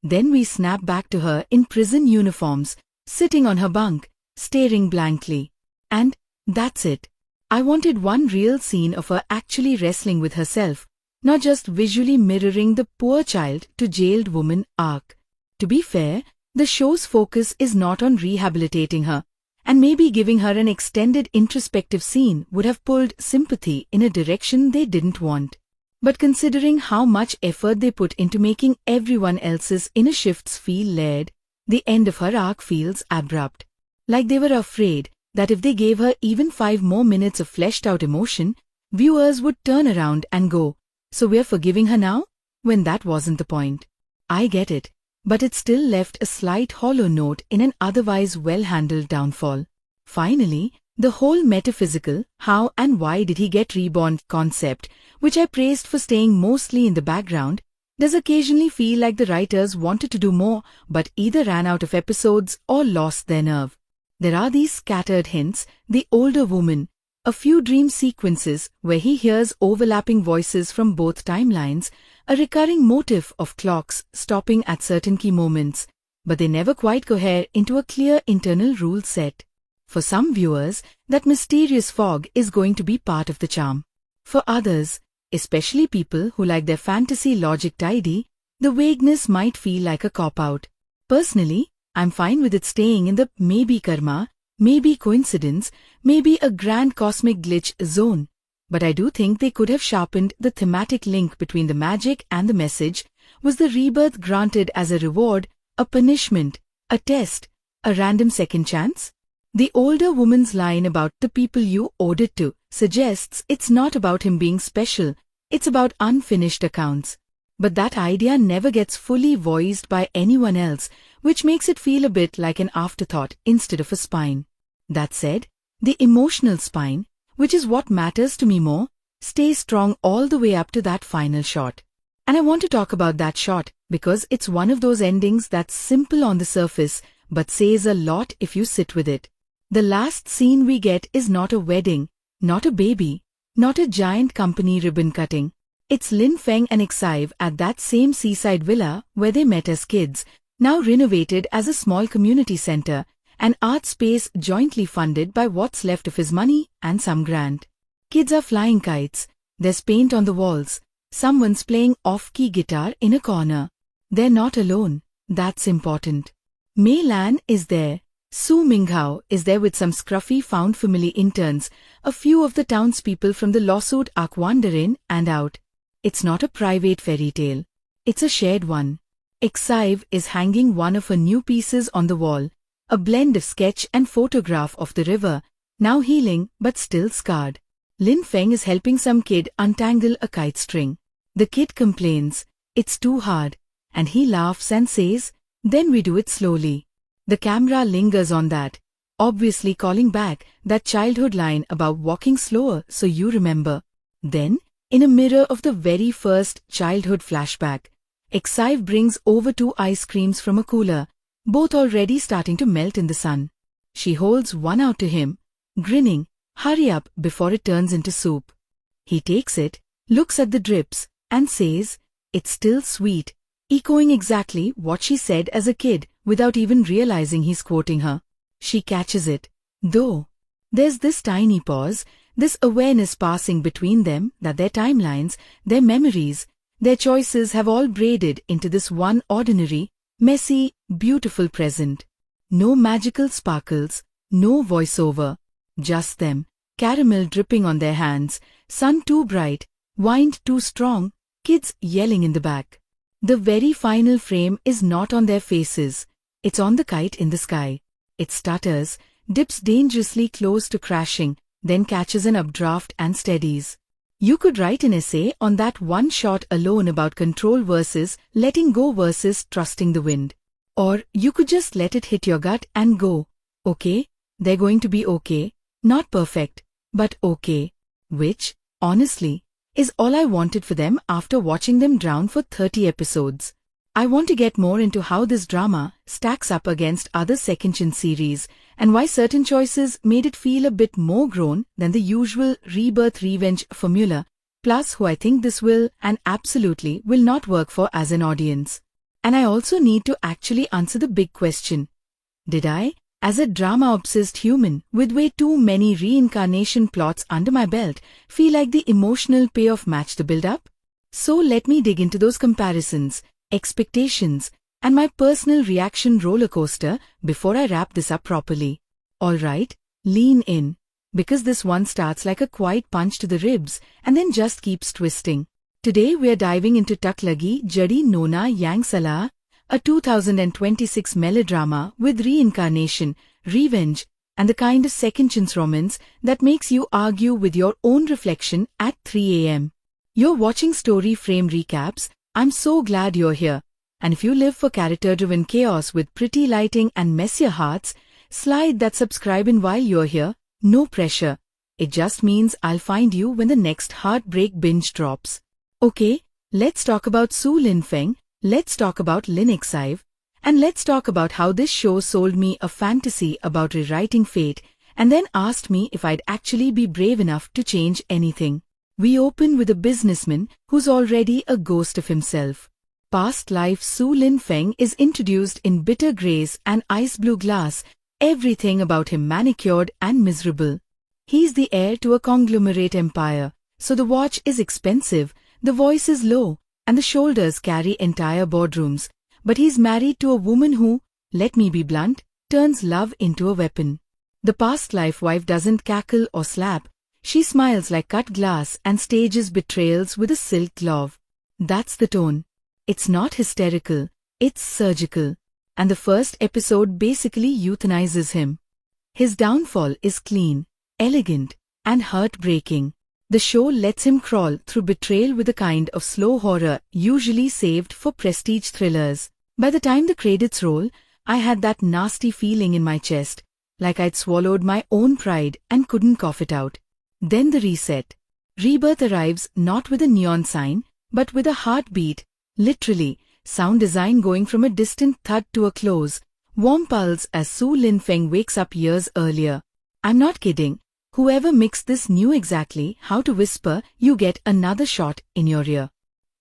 [SPEAKER 1] Then we snap back to her in prison uniforms, sitting on her bunk, staring blankly. And that's it. I wanted one real scene of her actually wrestling with herself, not just visually mirroring the poor child to jailed woman arc. To be fair, the show's focus is not on rehabilitating her, and maybe giving her an extended introspective scene would have pulled sympathy in a direction they didn't want. But considering how much effort they put into making everyone else's inner shifts feel layered, the end of her arc feels abrupt. Like they were afraid that if they gave her even 5 more minutes of fleshed-out emotion, viewers would turn around and go, "So we're forgiving her now?" when that wasn't the point. I get it, but it still left a slight hollow note in an otherwise well-handled downfall. Finally, the whole metaphysical, how and why did he get reborn concept, which I praised for staying mostly in the background, does occasionally feel like the writers wanted to do more but either ran out of episodes or lost their nerve. There are these scattered hints, the older woman, a few dream sequences where he hears overlapping voices from both timelines, a recurring motif of clocks stopping at certain key moments, but they never quite cohere into a clear internal rule set. For some viewers, that mysterious fog is going to be part of the charm. For others, especially people who like their fantasy logic tidy, the vagueness might feel like a cop-out. Personally, I'm fine with it staying in the maybe karma, maybe coincidence, maybe a grand cosmic glitch zone. But I do think they could have sharpened the thematic link between the magic and the message. Was the rebirth granted as a reward, a punishment, a test, a random second chance? The older woman's line about the people you owed it to suggests it's not about him being special, it's about unfinished accounts. But that idea never gets fully voiced by anyone else, which makes it feel a bit like an afterthought instead of a spine. That said, the emotional spine, which is what matters to me more, stays strong all the way up to that final shot. And I want to talk about that shot because it's one of those endings that's simple on the surface but says a lot if you sit with it. The last scene we get is not a wedding, not a baby, not a giant company ribbon cutting. It's Lin Feng and Xive at that same seaside villa where they met as kids, now renovated as a small community center, an art space jointly funded by what's left of his money and some grant. Kids are flying kites, there's paint on the walls, someone's playing off-key guitar in a corner. They're not alone, that's important. Mei Lan is there. Su Minghao is there with some scruffy found family interns, a few of the townspeople from the lawsuit arc wander in and out. It's not a private fairy tale. It's a shared one. Xive is hanging one of her new pieces on the wall, a blend of sketch and photograph of the river, now healing but still scarred. Lin Feng is helping some kid untangle a kite string. The kid complains, it's too hard, and he laughs and says, then we do it slowly. The camera lingers on that, obviously calling back that childhood line about walking slower so you remember. Then, in a mirror of the very first childhood flashback, Xive brings over 2 ice creams from a cooler, both already starting to melt in the sun. She holds one out to him, grinning, hurry up before it turns into soup. He takes it, looks at the drips, and says, it's still sweet, echoing exactly what she said as a kid without even realizing he's quoting her. She catches it, though. There's this tiny pause, this awareness passing between them that their timelines, their memories, their choices have all braided into this one ordinary, messy, beautiful present. No magical sparkles, no voiceover, just them, caramel dripping on their hands, sun too bright, wind too strong, kids yelling in the back. The very final frame is not on their faces, it's on the kite in the sky. It stutters, dips dangerously close to crashing, then catches an updraft and steadies. You could write an essay on that one shot alone about control versus letting go versus trusting the wind. Or you could just let it hit your gut and go, okay, they're going to be okay, not perfect, but okay. Which, honestly, is all I wanted for them after watching them drown for 30 episodes. I want to get more into how this drama stacks up against other second-gen series and why certain choices made it feel a bit more grown than the usual rebirth revenge formula, plus who I think this will and absolutely will not work for as an audience. And I also need to actually answer the big question. Did I, as a drama-obsessed human with way too many reincarnation plots under my belt, feel like the emotional payoff matched the build-up? So let me dig into those comparisons, expectations, and my personal reaction roller coaster before I wrap this up properly. Alright, lean in, because this one starts like a quiet punch to the ribs and then just keeps twisting. Today we are diving into Tak Lagi Jadi Nona Yang Salah, a 2026 melodrama with reincarnation, revenge, and the kind of second-chance romance that makes you argue with your own reflection at 3 a.m. You're watching Story Frame Recaps. I'm so glad you're here. And if you live for character-driven chaos with pretty lighting and messier hearts, slide that subscribe in while you're here. No pressure. It just means I'll find you when the next heartbreak binge drops. Okay, let's talk about Su Lin Feng, let's talk about Lin Xive, and let's talk about how this show sold me a fantasy about rewriting fate and then asked me if I'd actually be brave enough to change anything. We open with a businessman who's already a ghost of himself. Past life Su Lin Feng is introduced in bitter grays and ice blue glass, everything about him manicured and miserable. He's the heir to a conglomerate empire, so the watch is expensive, the voice is low, and the shoulders carry entire boardrooms. But he's married to a woman who, let me be blunt, turns love into a weapon. The past life wife doesn't cackle or slap. She smiles like cut glass and stages betrayals with a silk glove. That's the tone. It's not hysterical, it's surgical. And the first episode basically euthanizes him. His downfall is clean, elegant, and heartbreaking. The show lets him crawl through betrayal with a kind of slow horror usually saved for prestige thrillers. By the time the credits roll, I had that nasty feeling in my chest, like I'd swallowed my own pride and couldn't cough it out. Then the reset. Rebirth arrives not with a neon sign, but with a heartbeat, literally, sound design going from a distant thud to a close, warm pulse as Su Lin Feng wakes up years earlier. I'm not kidding. Whoever mixed this knew exactly how to whisper, "You get another shot" in your ear.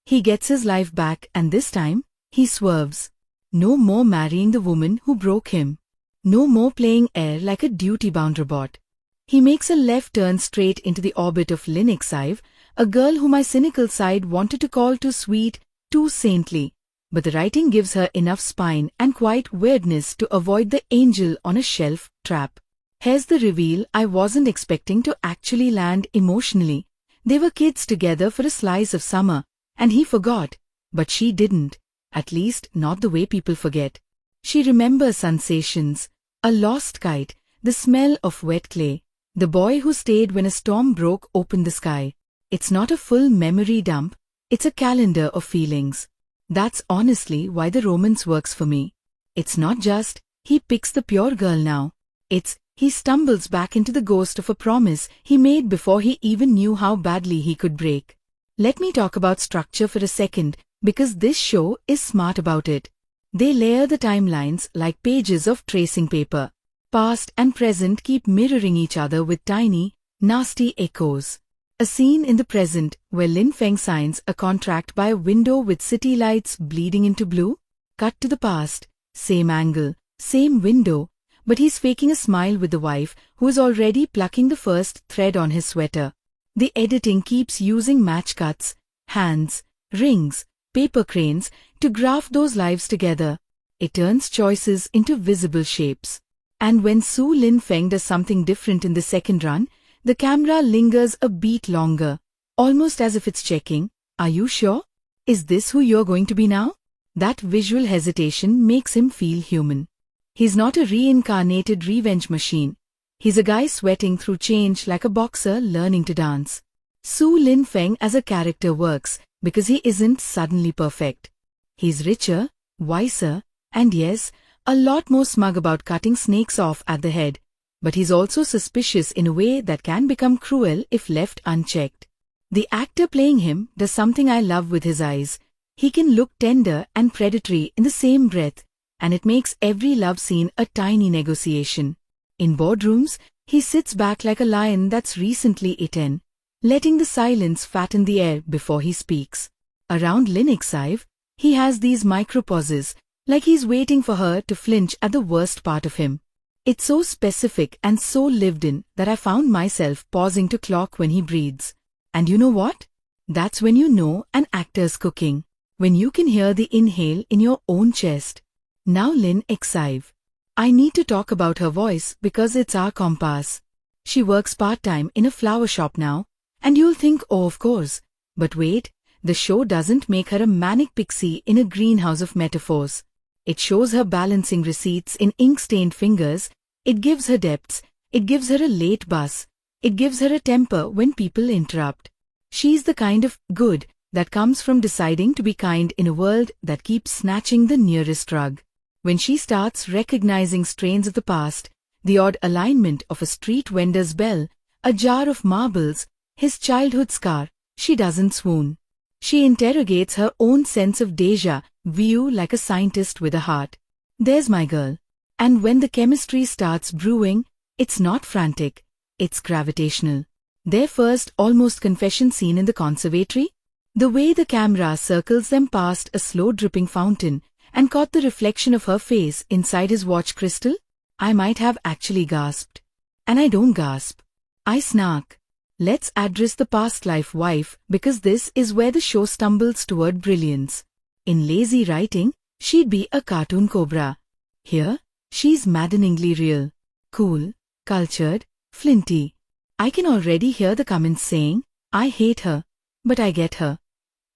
[SPEAKER 1] He gets his life back, and this time, he swerves. No more marrying the woman who broke him. No more playing air like a duty-bound robot. He makes a left turn straight into the orbit of Lin Xive, a girl who my cynical side wanted to call too sweet, too saintly. But the writing gives her enough spine and quiet weirdness to avoid the angel on a shelf trap. Here's the reveal I wasn't expecting to actually land emotionally. They were kids together for a slice of summer, and he forgot, but she didn't, at least not the way people forget. She remembers sensations, a lost kite, the smell of wet clay, the boy who stayed when a storm broke open the sky. It's not a full memory dump, it's a calendar of feelings. That's honestly why the romance works for me. It's not just, he picks the pure girl now. It's, he stumbles back into the ghost of a promise he made before he even knew how badly he could break. Let me talk about structure for a second, because this show is smart about it. They layer the timelines like pages of tracing paper. Past and present keep mirroring each other with tiny, nasty echoes. A scene in the present where Lin Feng signs a contract by a window with city lights bleeding into blue. Cut to the past, same angle, same window, but he's faking a smile with the wife who is already plucking the first thread on his sweater. The editing keeps using match cuts, hands, rings, paper cranes to graph those lives together. It turns choices into visible shapes. And when Su Lin Feng does something different in the second run, the camera lingers a beat longer, almost as if it's checking, "Are you sure? Is this who you're going to be now?" That visual hesitation makes him feel human. He's not a reincarnated revenge machine. He's a guy sweating through change like a boxer learning to dance. Su Lin Feng as a character works because he isn't suddenly perfect. He's richer, wiser, and yes, a lot more smug about cutting snakes off at the head. But he's also suspicious in a way that can become cruel if left unchecked. The actor playing him does something I love with his eyes. He can look tender and predatory in the same breath, and it makes every love scene a tiny negotiation. In boardrooms, he sits back like a lion that's recently eaten, letting the silence fatten the air before he speaks. Around Lin Xive, he has these micro-pauses, like he's waiting for her to flinch at the worst part of him. It's so specific and so lived in that I found myself pausing to clock when he breathes. And you know what? That's when you know an actor's cooking. When you can hear the inhale in your own chest. Now Lin Xive. I need to talk about her voice because it's our compass. She works part-time in a flower shop now, and you'll think, oh of course. But wait, the show doesn't make her a manic pixie in a greenhouse of metaphors. It shows her balancing receipts in ink-stained fingers, it gives her depths, it gives her a late bus, it gives her a temper when people interrupt. She's the kind of good that comes from deciding to be kind in a world that keeps snatching the nearest rug. When she starts recognizing strains of the past, the odd alignment of a street vendor's bell, a jar of marbles, his childhood scar, she doesn't swoon. She interrogates her own sense of déjà vu like a scientist with a heart. There's my girl. And when the chemistry starts brewing, it's not frantic, it's gravitational. Their first almost confession scene in the conservatory? The way the camera circles them past a slow-dripping fountain and caught the reflection of her face inside his watch crystal, I might have actually gasped. And I don't gasp. I snark. Let's address the past life wife because this is where the show stumbles toward brilliance. In lazy writing, she'd be a cartoon cobra. Here, she's maddeningly real. Cool, cultured, flinty. I can already hear the comments saying, I hate her, but I get her.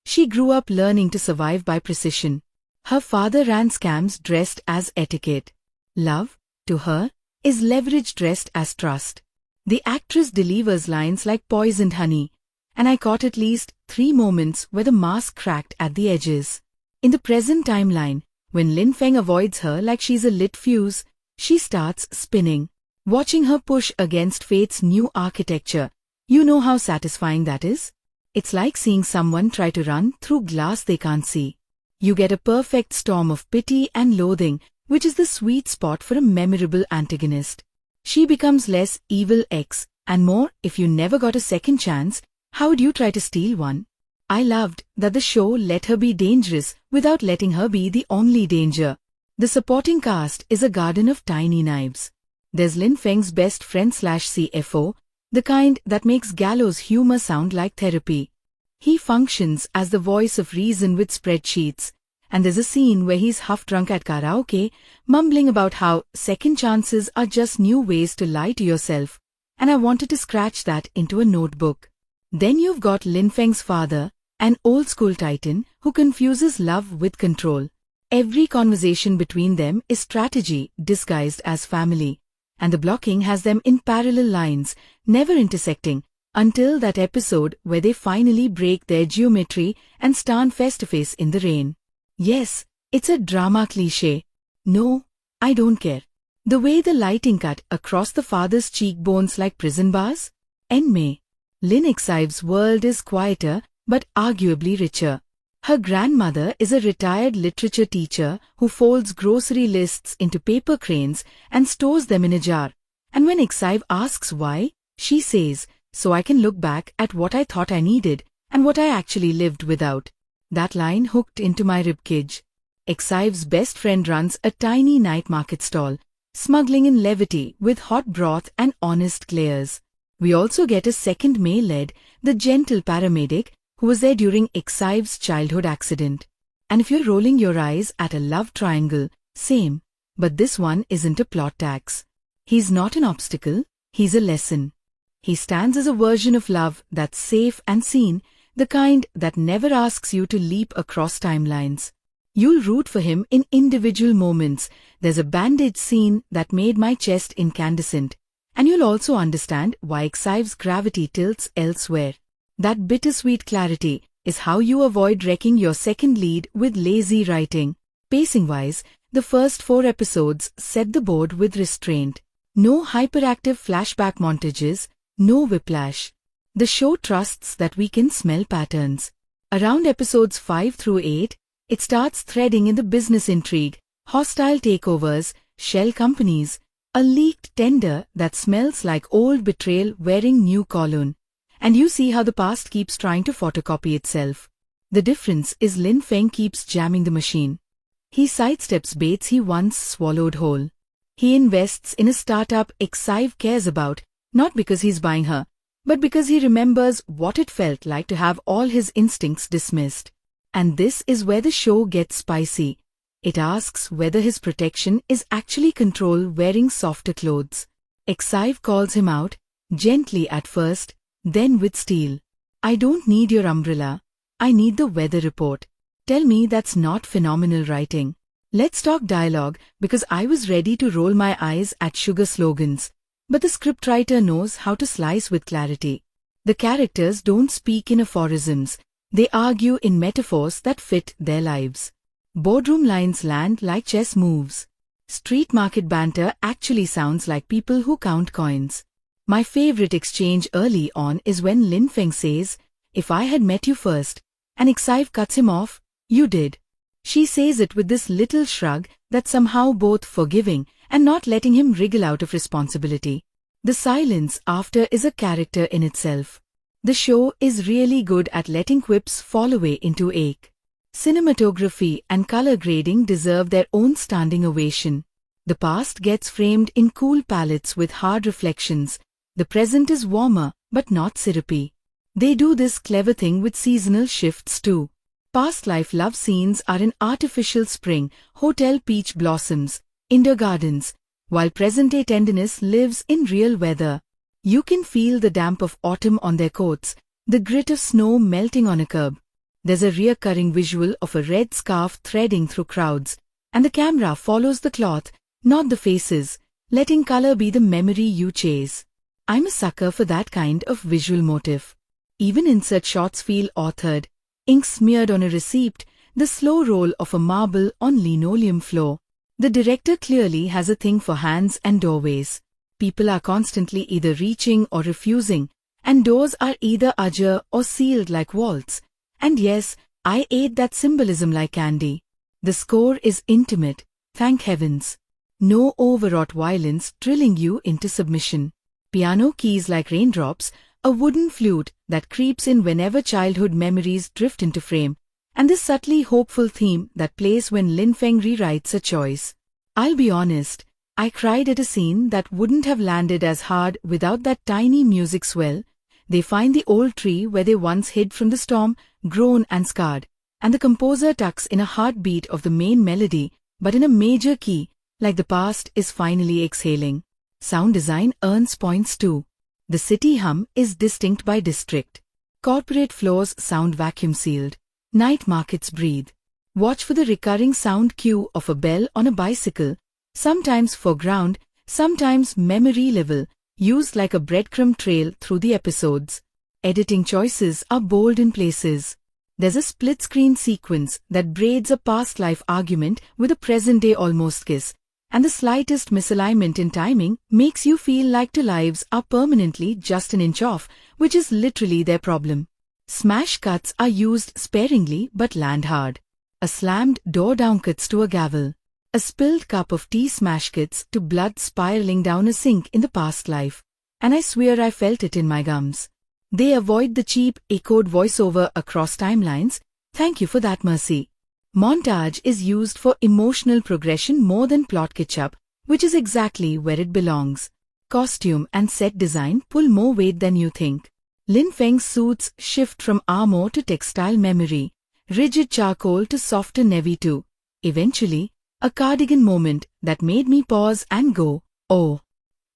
[SPEAKER 1] She grew up learning to survive by precision. Her father ran scams dressed as etiquette. Love, to her, is leverage dressed as trust. The actress delivers lines like poisoned honey, and I caught at least 3 moments where the mask cracked at the edges. In the present timeline, when Lin Feng avoids her like she's a lit fuse, she starts spinning. Watching her push against fate's new architecture, You know how satisfying that is? It's like seeing someone try to run through glass they can't see. You get a perfect storm of pity and loathing, which is the sweet spot for a memorable antagonist. She becomes less evil X, and more, if you never got a second chance, how would you try to steal one? I loved that the show let her be dangerous without letting her be the only danger. The supporting cast is a garden of tiny knives. There's Lin Feng's best friend / CFO, the kind that makes gallows humor sound like therapy. He functions as the voice of reason with spreadsheets, and there's a scene where he's half-drunk at karaoke, mumbling about how second chances are just new ways to lie to yourself, and I wanted to scratch that into a notebook. Then you've got Lin Feng's father, an old-school titan who confuses love with control. Every conversation between them is strategy disguised as family, and the blocking has them in parallel lines, never intersecting, until that episode where they finally break their geometry and stand face-to-face in the rain. Yes, it's a drama cliché. No, I don't care. The way the lighting cut across the father's cheekbones like prison bars? May. Lin Xive's world is quieter, but arguably richer. Her grandmother is a retired literature teacher who folds grocery lists into paper cranes and stores them in a jar. And when Xive asks why, she says, "So I can look back at what I thought I needed and what I actually lived without." That line hooked into my ribcage. Xive's best friend runs a tiny night market stall, smuggling in levity with hot broth and honest glares. We also get a second male lead, the gentle paramedic, who was there during Xive's childhood accident. And if you're rolling your eyes at a love triangle, same, but this one isn't a plot tax. He's not an obstacle, he's a lesson. He stands as a version of love that's safe and seen, the kind that never asks you to leap across timelines. You'll root for him in individual moments. There's a bandage scene that made my chest incandescent, and you'll also understand why Xive's gravity tilts elsewhere. That bittersweet clarity is how you avoid wrecking your second lead with lazy writing. Pacing-wise, the first 4 episodes set the board with restraint. No hyperactive flashback montages, no whiplash. The show trusts that we can smell patterns. Around episodes 5 through 8, it starts threading in the business intrigue, hostile takeovers, shell companies, a leaked tender that smells like old betrayal wearing new cologne. And you see how the past keeps trying to photocopy itself. The difference is Lin Feng keeps jamming the machine. He sidesteps baits he once swallowed whole. He invests in a startup Xive cares about, not because he's buying her, but because he remembers what it felt like to have all his instincts dismissed. And this is where the show gets spicy. It asks whether his protection is actually control wearing softer clothes. Xive calls him out, gently at first, then with steel. "I don't need your umbrella. I need the weather report." Tell me that's not phenomenal writing. Let's talk dialogue, because I was ready to roll my eyes at sugar slogans. But the scriptwriter knows how to slice with clarity. The characters don't speak in aphorisms. They argue in metaphors that fit their lives. Boardroom lines land like chess moves. Street market banter actually sounds like people who count coins. My favorite exchange early on is when Lin Feng says, "If I had met you first," and Xive cuts him off, "You did." She says it with this little shrug that's somehow both forgiving and not letting him wriggle out of responsibility. The silence after is a character in itself. The show is really good at letting quips fall away into ache. Cinematography and color grading deserve their own standing ovation. The past gets framed in cool palettes with hard reflections. The present is warmer, but not syrupy. They do this clever thing with seasonal shifts too. Past life love scenes are in artificial spring, hotel peach blossoms, indoor gardens, while present-day tenderness lives in real weather. You can feel the damp of autumn on their coats, the grit of snow melting on a curb. There's a recurring visual of a red scarf threading through crowds, and the camera follows the cloth, not the faces, letting color be the memory you chase. I'm a sucker for that kind of visual motif. Even insert shots feel authored. Ink smeared on a receipt, the slow roll of a marble on linoleum floor. The director clearly has a thing for hands and doorways. People are constantly either reaching or refusing, and doors are either ajar or sealed like vaults. And yes, I ate that symbolism like candy. The score is intimate, thank heavens. No overwrought violence drilling you into submission. Piano keys like raindrops, a wooden flute that creeps in whenever childhood memories drift into frame, and this subtly hopeful theme that plays when Lin Feng rewrites a choice. I'll be honest, I cried at a scene that wouldn't have landed as hard without that tiny music swell. They find the old tree where they once hid from the storm, grown and scarred, and the composer tucks in a heartbeat of the main melody, but in a major key, like the past is finally exhaling. Sound design earns points too. The city hum is distinct by district. Corporate floors sound vacuum-sealed. Night markets breathe. Watch for the recurring sound cue of a bell on a bicycle, sometimes foreground, sometimes memory level, used like a breadcrumb trail through the episodes. Editing choices are bold in places. There's a split-screen sequence that braids a past life argument with a present-day almost kiss, and the slightest misalignment in timing makes you feel like two lives are permanently just an inch off, which is literally their problem. Smash cuts are used sparingly but land hard. A slammed door downcuts to a gavel. A spilled cup of tea smash cuts to blood spiraling down a sink in the past life. And I swear I felt it in my gums. They avoid the cheap, echoed voiceover across timelines. Thank you for that mercy. Montage is used for emotional progression more than plot catch-up, which is exactly where it belongs. Costume and set design pull more weight than you think. Lin Feng's suits shift from armor to textile memory, rigid charcoal to softer navy too. Eventually, a cardigan moment that made me pause and go, oh.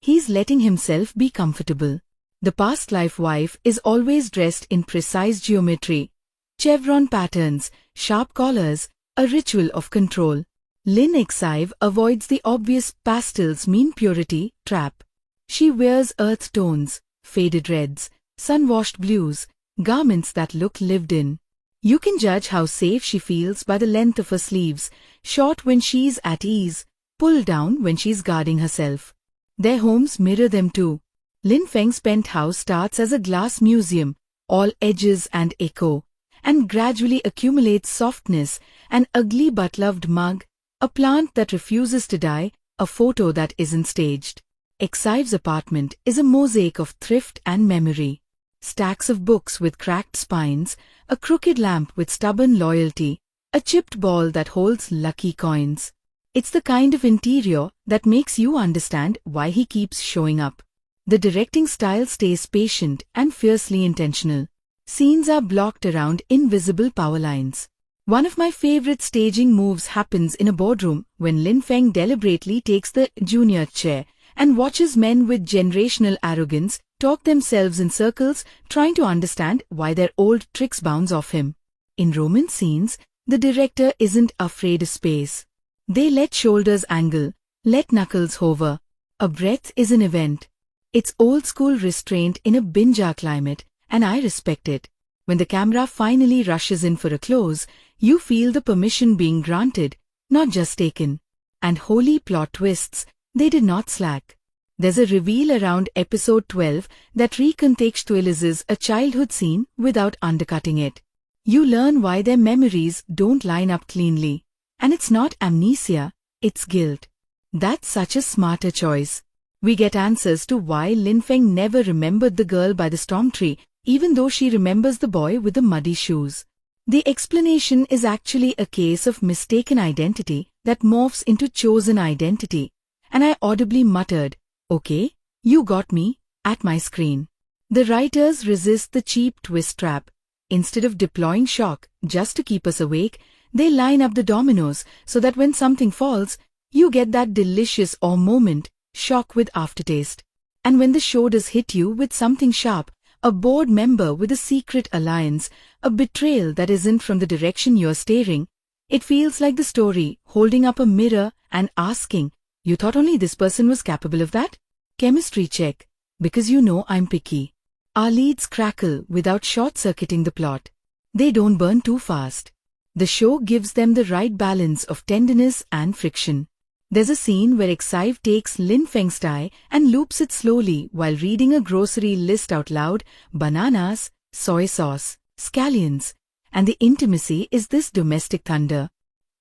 [SPEAKER 1] He's letting himself be comfortable. The past life wife is always dressed in precise geometry. Chevron patterns, sharp collars, a ritual of control. Lin Exive avoids the obvious pastels mean purity trap. She wears earth tones, faded reds, sun-washed blues, garments that look lived in. You can judge how safe she feels by the length of her sleeves, short when she's at ease, pulled down when she's guarding herself. Their homes mirror them too. Lin Feng's penthouse starts as a glass museum, all edges and echo, and gradually accumulates softness, an ugly but loved mug, a plant that refuses to die, a photo that isn't staged. Exive's apartment is a mosaic of thrift and memory. Stacks of books with cracked spines, a crooked lamp with stubborn loyalty, a chipped ball that holds lucky coins. It's the kind of interior that makes you understand why he keeps showing up. The directing style stays patient and fiercely intentional. Scenes are blocked around invisible power lines. One of my favorite staging moves happens in a boardroom when Lin Feng deliberately takes the junior chair and watches men with generational arrogance talk themselves in circles, trying to understand why their old tricks bounce off him. In romance scenes, the director isn't afraid of space. They let shoulders angle, let knuckles hover. A breath is an event. It's old-school restraint in a binge-hour climate, and I respect it. When the camera finally rushes in for a close, you feel the permission being granted, not just taken. And holy plot twists, they did not slack. There's a reveal around episode 12 that recontextualizes a childhood scene without undercutting it. You learn why their memories don't line up cleanly. And it's not amnesia, it's guilt. That's such a smarter choice. We get answers to why Lin Feng never remembered the girl by the storm tree, even though she remembers the boy with the muddy shoes. The explanation is actually a case of mistaken identity that morphs into chosen identity. And I audibly muttered, "Okay, you got me," at my screen. The writers resist the cheap twist trap. Instead of deploying shock just to keep us awake, they line up the dominoes so that when something falls, you get that delicious awe moment, shock with aftertaste. And when the show does hit you with something sharp, a board member with a secret alliance, a betrayal that isn't from the direction you're staring, it feels like the story holding up a mirror and asking, "You thought only this person was capable of that?" Chemistry check, because you know I'm picky. Our leads crackle without short-circuiting the plot. They don't burn too fast. The show gives them the right balance of tenderness and friction. There's a scene where Exive takes Lin Feng's tie and loops it slowly while reading a grocery list out loud: bananas, soy sauce, scallions, and the intimacy is this domestic thunder.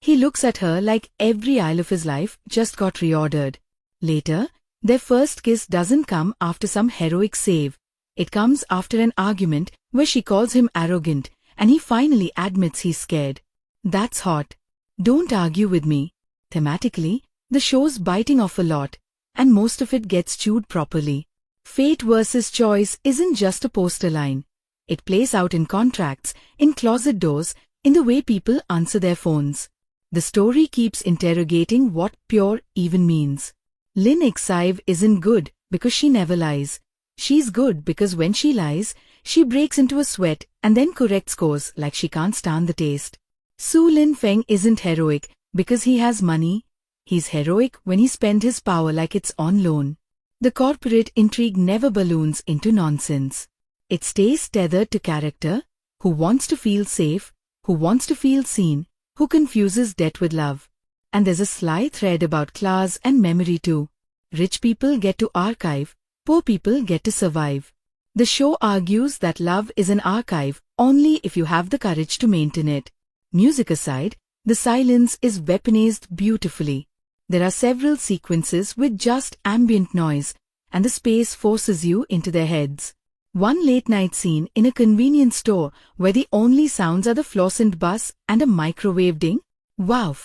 [SPEAKER 1] He looks at her like every aisle of his life just got reordered. Later, their first kiss doesn't come after some heroic save. It comes after an argument where she calls him arrogant and he finally admits he's scared. That's hot. Don't argue with me. Thematically, the show's biting off a lot, and most of it gets chewed properly. Fate versus choice isn't just a poster line. It plays out in contracts, in closet doors, in the way people answer their phones. The story keeps interrogating what pure even means. Lin Exive isn't good because she never lies. She's good because when she lies, she breaks into a sweat and then corrects course like she can't stand the taste. Su Lin Feng isn't heroic because he has money. He's heroic when he spends his power like it's on loan. The corporate intrigue never balloons into nonsense. It stays tethered to character, who wants to feel safe, who wants to feel seen, who confuses debt with love. And there's a sly thread about class and memory too. Rich people get to archive, poor people get to survive. The show argues that love is an archive only if you have the courage to maintain it. Music aside, the silence is weaponized beautifully. There are several sequences with just ambient noise, and the space forces you into their heads. One late-night scene in a convenience store where the only sounds are the fluorescent bus and a microwave ding? Wow!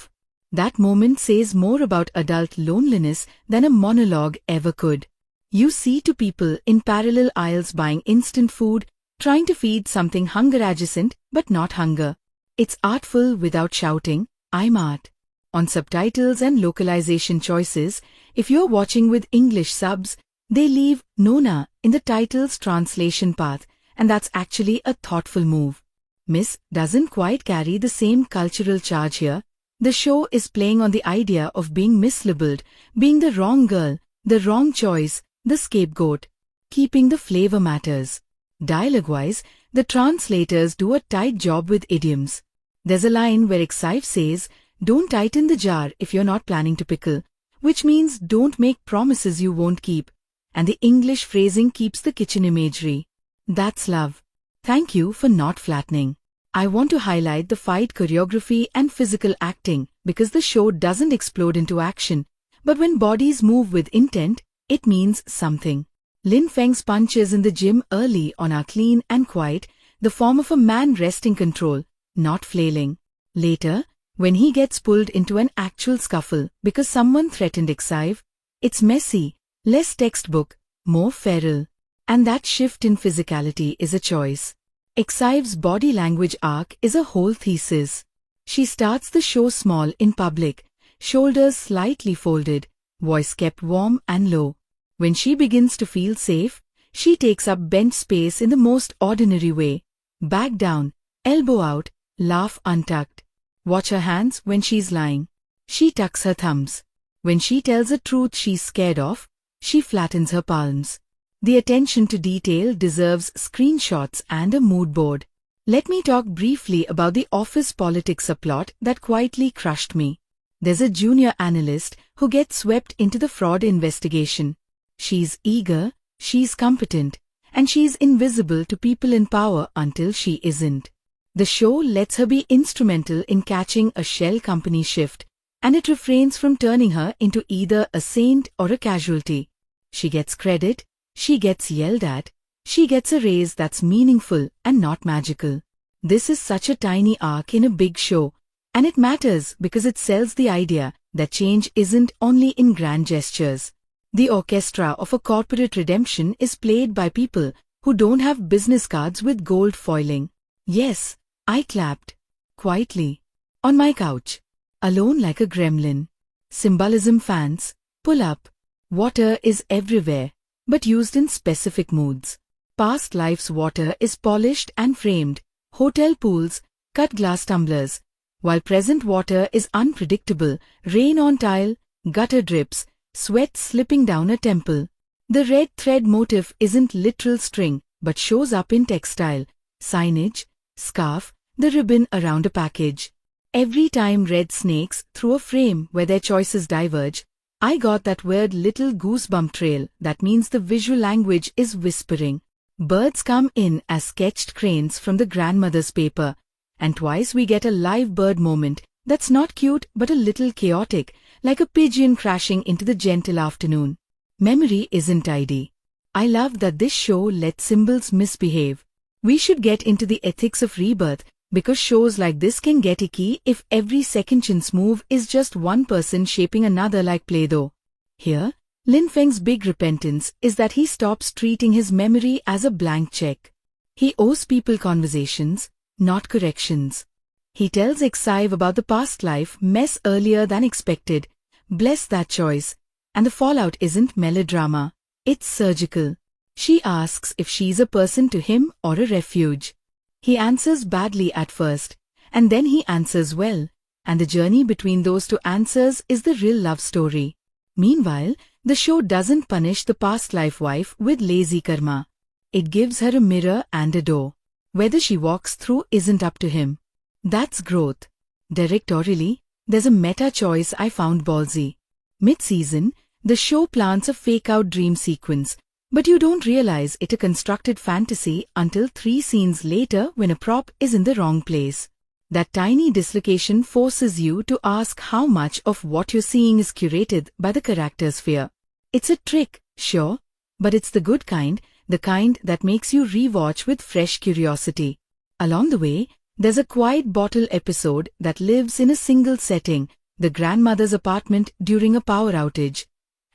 [SPEAKER 1] That moment says more about adult loneliness than a monologue ever could. You see two people in parallel aisles buying instant food, trying to feed something hunger-adjacent but not hunger. It's artful without shouting, "I'm art." On subtitles and localization choices, if you're watching with English subs, they leave Nona in the title's translation path, and that's actually a thoughtful move. Miss doesn't quite carry the same cultural charge here. The show is playing on the idea of being mislabeled, being the wrong girl, the wrong choice, the scapegoat. Keeping the flavor matters. Dialogue-wise, the translators do a tight job with idioms. There's a line where Exive says, "Don't tighten the jar if you're not planning to pickle," which means don't make promises you won't keep. And the English phrasing keeps the kitchen imagery. That's love. Thank you for not flattening. I want to highlight the fight choreography and physical acting because the show doesn't explode into action, but when bodies move with intent, it means something. Lin Feng's punches in the gym early on are clean and quiet, the form of a man wresting control, not flailing. Later, when he gets pulled into an actual scuffle because someone threatened Exive, it's messy, less textbook, more feral. And that shift in physicality is a choice. Exive's body language arc is a whole thesis. She starts the show small in public, shoulders slightly folded, voice kept warm and low. When she begins to feel safe, she takes up bench space in the most ordinary way. Back down, elbow out, laugh untucked. Watch her hands when she's lying. She tucks her thumbs. When she tells a truth she's scared of, she flattens her palms. The attention to detail deserves screenshots and a mood board. Let me talk briefly about the office politics subplot that quietly crushed me. There's a junior analyst who gets swept into the fraud investigation. She's eager, she's competent, and she's invisible to people in power until she isn't. The show lets her be instrumental in catching a shell company shift, and it refrains from turning her into either a saint or a casualty. She gets credit, she gets yelled at, she gets a raise that's meaningful and not magical. This is such a tiny arc in a big show, and it matters because it sells the idea that change isn't only in grand gestures. The orchestra of a corporate redemption is played by people who don't have business cards with gold foiling. Yes, I clapped. Quietly. On my couch. Alone like a gremlin. Symbolism fans, pull up. Water is everywhere, but used in specific moods. Past life's water is polished and framed, hotel pools, cut glass tumblers, while present water is unpredictable, rain on tile, gutter drips, sweat slipping down a temple. The red thread motif isn't literal string, but shows up in textile, signage, scarf, the ribbon around a package. Every time read snakes through a frame where their choices diverge, I got that weird little goosebump trail that means the visual language is whispering. Birds come in as sketched cranes from the grandmother's paper, and twice we get a live bird moment that's not cute but a little chaotic, like a pigeon crashing into the gentle afternoon. Memory isn't tidy. I love that this show lets symbols misbehave. We should get into the ethics of rebirth, because shows like this can get icky if every second chance move is just one person shaping another like Play-Doh. Here, Lin Feng's big repentance is that he stops treating his memory as a blank check. He owes people conversations, not corrections. He tells Exive about the past life mess earlier than expected. Bless that choice. And the fallout isn't melodrama. It's surgical. She asks if she's a person to him or a refuge. He answers badly at first, and then he answers well, and the journey between those two answers is the real love story. Meanwhile, the show doesn't punish the past life wife with lazy karma. It gives her a mirror and a door. Whether she walks through isn't up to him. That's growth. Directorially, there's a meta choice I found ballsy. Mid-season, the show plants a fake-out dream sequence, but you don't realize it's a constructed fantasy until 3 scenes later when a prop is in the wrong place. That tiny dislocation forces you to ask how much of what you're seeing is curated by the character's fear. It's a trick, sure, but it's the good kind, the kind that makes you rewatch with fresh curiosity. Along the way, there's a quiet bottle episode that lives in a single setting, the grandmother's apartment during a power outage.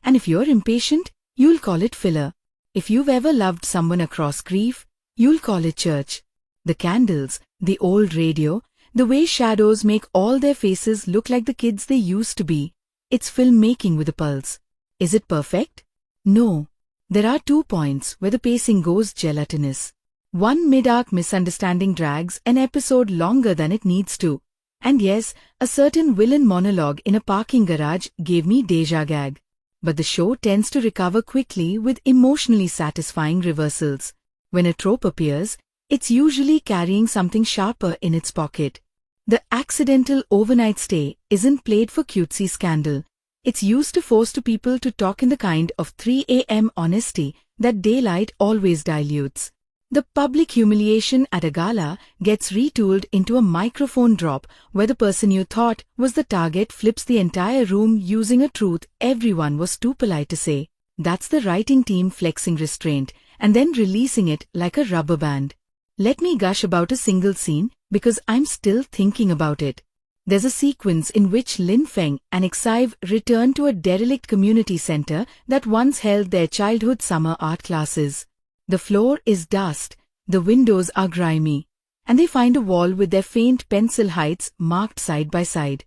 [SPEAKER 1] And if you're impatient, you'll call it filler. If you've ever loved someone across grief, you'll call it church. The candles, the old radio, the way shadows make all their faces look like the kids they used to be. It's filmmaking with a pulse. Is it perfect? No. There are 2 points where the pacing goes gelatinous. One mid-arc misunderstanding drags an episode longer than it needs to. And yes, a certain villain monologue in a parking garage gave me déjà gag. But the show tends to recover quickly with emotionally satisfying reversals. When a trope appears, it's usually carrying something sharper in its pocket. The accidental overnight stay isn't played for cutesy scandal. It's used to force people to talk in the kind of 3 a.m. honesty that daylight always dilutes. The public humiliation at a gala gets retooled into a microphone drop where the person you thought was the target flips the entire room using a truth everyone was too polite to say. That's the writing team flexing restraint and then releasing it like a rubber band. Let me gush about a single scene because I'm still thinking about it. There's a sequence in which Lin Feng and Exive return to a derelict community center that once held their childhood summer art classes. The floor is dust, the windows are grimy, and they find a wall with their faint pencil heights marked side by side.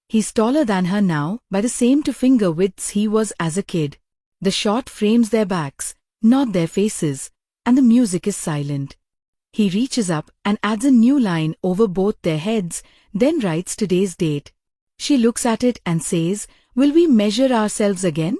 [SPEAKER 1] He's taller than her now by the same 2 finger widths he was as a kid. The shot frames their backs, not their faces, and the music is silent. He reaches up and adds a new line over both their heads, then writes today's date. She looks at it and says, "Will we measure ourselves again?"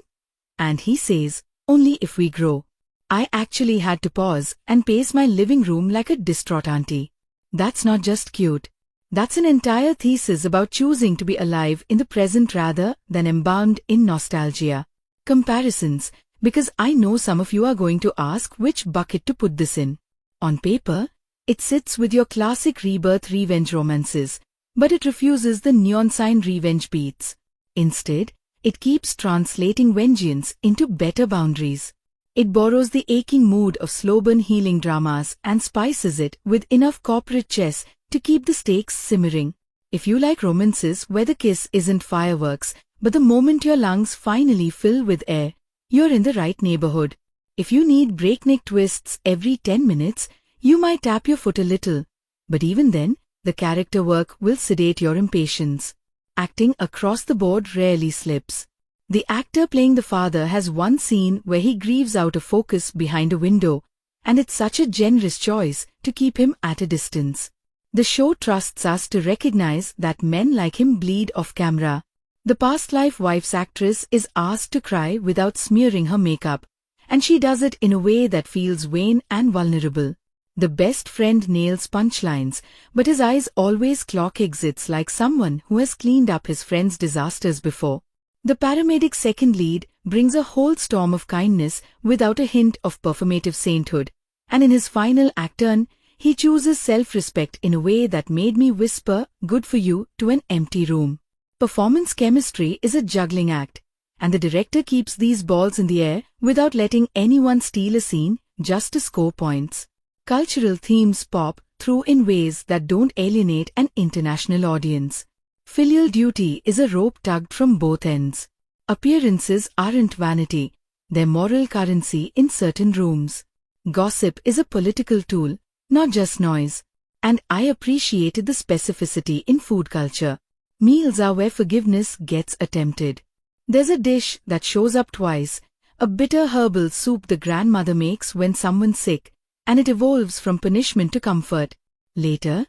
[SPEAKER 1] And he says, "Only if we grow." I actually had to pause and pace my living room like a distraught auntie. That's not just cute. That's an entire thesis about choosing to be alive in the present rather than embalmed in nostalgia. Comparisons, because I know some of you are going to ask which bucket to put this in. On paper, it sits with your classic rebirth revenge romances, but it refuses the neon sign revenge beats. Instead, it keeps translating vengeance into better boundaries. It borrows the aching mood of slow-burn healing dramas and spices it with enough corporate chess to keep the stakes simmering. If you like romances where the kiss isn't fireworks, but the moment your lungs finally fill with air, you're in the right neighborhood. If you need breakneck twists every 10 minutes, you might tap your foot a little. But even then, the character work will sedate your impatience. Acting across the board rarely slips. The actor playing the father has one scene where he grieves out of focus behind a window, and it's such a generous choice to keep him at a distance. The show trusts us to recognize that men like him bleed off camera. The past life wife's actress is asked to cry without smearing her makeup, and she does it in a way that feels vain and vulnerable. The best friend nails punchlines, but his eyes always clock exits like someone who has cleaned up his friend's disasters before. The paramedic second lead brings a whole storm of kindness without a hint of performative sainthood, and in his final act turn, he chooses self-respect in a way that made me whisper, "Good for you," to an empty room. Performance chemistry is a juggling act, and the director keeps these balls in the air without letting anyone steal a scene just to score points. Cultural themes pop through in ways that don't alienate an international audience. Filial duty is a rope tugged from both ends. Appearances aren't vanity, they're moral currency in certain rooms. Gossip is a political tool, not just noise. And I appreciated the specificity in food culture. Meals are where forgiveness gets attempted. There's a dish that shows up twice, a bitter herbal soup the grandmother makes when someone's sick, and it evolves from punishment to comfort. Later,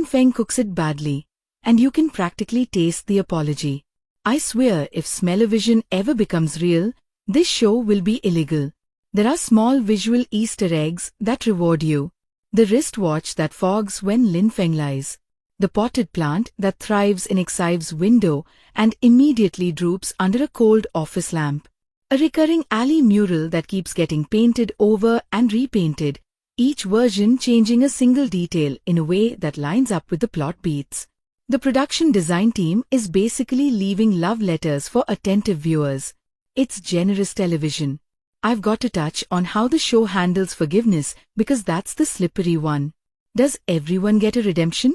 [SPEAKER 1] Feng cooks it badly, and you can practically taste the apology. I swear if smell-o-vision ever becomes real, this show will be illegal. There are small visual Easter eggs that reward you. The wristwatch that fogs when Feng lies. The potted plant that thrives in Xive's window and immediately droops under a cold office lamp. A recurring alley mural that keeps getting painted over and repainted, each version changing a single detail in a way that lines up with the plot beats. The production design team is basically leaving love letters for attentive viewers. It's generous television. I've got to touch on how the show handles forgiveness because that's the slippery one. Does everyone get a redemption?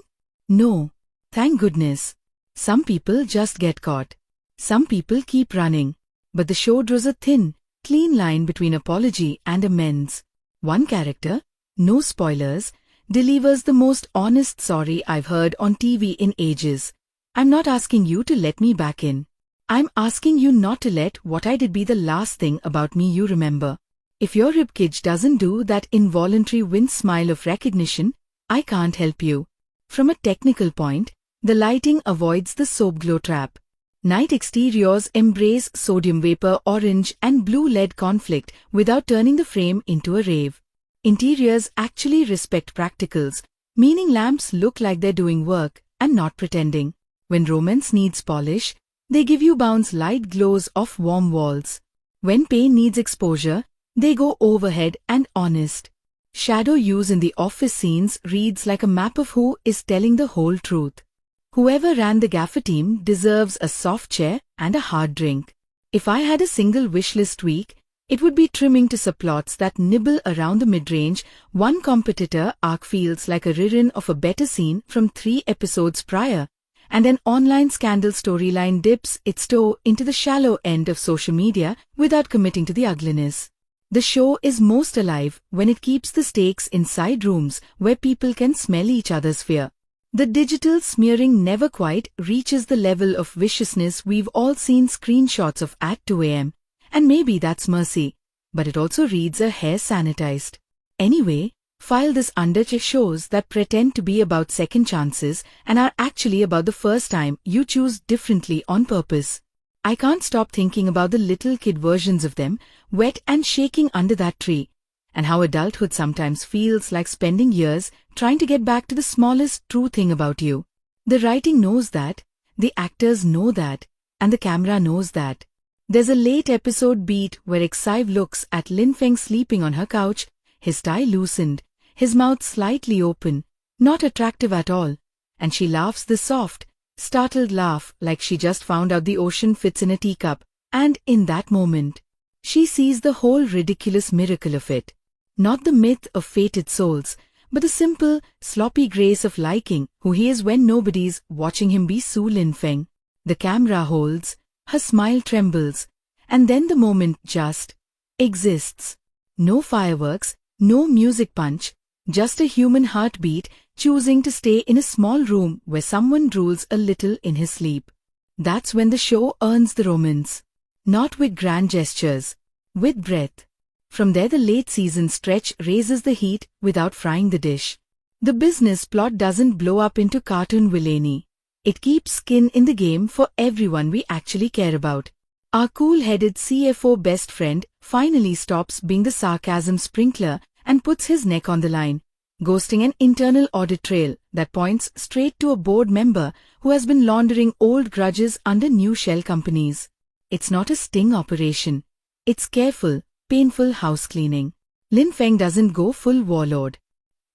[SPEAKER 1] No. Thank goodness. Some people just get caught. Some people keep running. But the show draws a thin, clean line between apology and amends. One character, no spoilers, delivers the most honest sorry I've heard on TV in ages. I'm not asking you to let me back in. I'm asking you not to let what I did be the last thing about me you remember. If your ribcage doesn't do that involuntary wince smile of recognition, I can't help you. From a technical point, the lighting avoids the soap glow trap. Night exteriors embrace sodium vapor, orange and blue LED conflict without turning the frame into a rave. Interiors actually respect practicals, meaning lamps look like they're doing work and not pretending. When romance needs polish, they give you bounce light glows off warm walls. When pain needs exposure, they go overhead and honest. Shadow use in the office scenes reads like a map of who is telling the whole truth. Whoever ran the gaffer team deserves a soft chair and a hard drink. If I had a single wishlist week, it would be trimming to subplots that nibble around the mid-range. One competitor arc feels like a rerun of a better scene from 3 episodes prior, and an online scandal storyline dips its toe into the shallow end of social media without committing to the ugliness. The show is most alive when it keeps the stakes inside rooms where people can smell each other's fear. The digital smearing never quite reaches the level of viciousness we've all seen screenshots of at 2 a.m., and maybe that's mercy, but it also reads a hair sanitized. Anyway, file this under shows that pretend to be about second chances and are actually about the first time you choose differently on purpose. I can't stop thinking about the little kid versions of them, wet and shaking under that tree, and how adulthood sometimes feels like spending years trying to get back to the smallest true thing about you. The writing knows that, the actors know that, and the camera knows that. There's a late episode beat where Xive looks at Feng sleeping on her couch, his tie loosened, his mouth slightly open, not attractive at all, and she laughs the soft, startled laugh like she just found out the ocean fits in a teacup, and in that moment, she sees the whole ridiculous miracle of it. Not the myth of fated souls, but the simple, sloppy grace of liking who he is when nobody's watching him be Su Feng. The camera holds, her smile trembles, and then the moment just exists. No fireworks, no music punch, just a human heartbeat choosing to stay in a small room where someone drools a little in his sleep. That's when the show earns the romance. Not with grand gestures, with breath. From there the late season stretch raises the heat without frying the dish. The business plot doesn't blow up into cartoon villainy. It keeps skin in the game for everyone we actually care about. Our cool-headed CFO best friend finally stops being the sarcasm sprinkler and puts his neck on the line. ghosting an internal audit trail that points straight to a board member who has been laundering old grudges under new shell companies. It's not a sting operation. It's careful, painful house cleaning. Lin Feng doesn't go full warlord.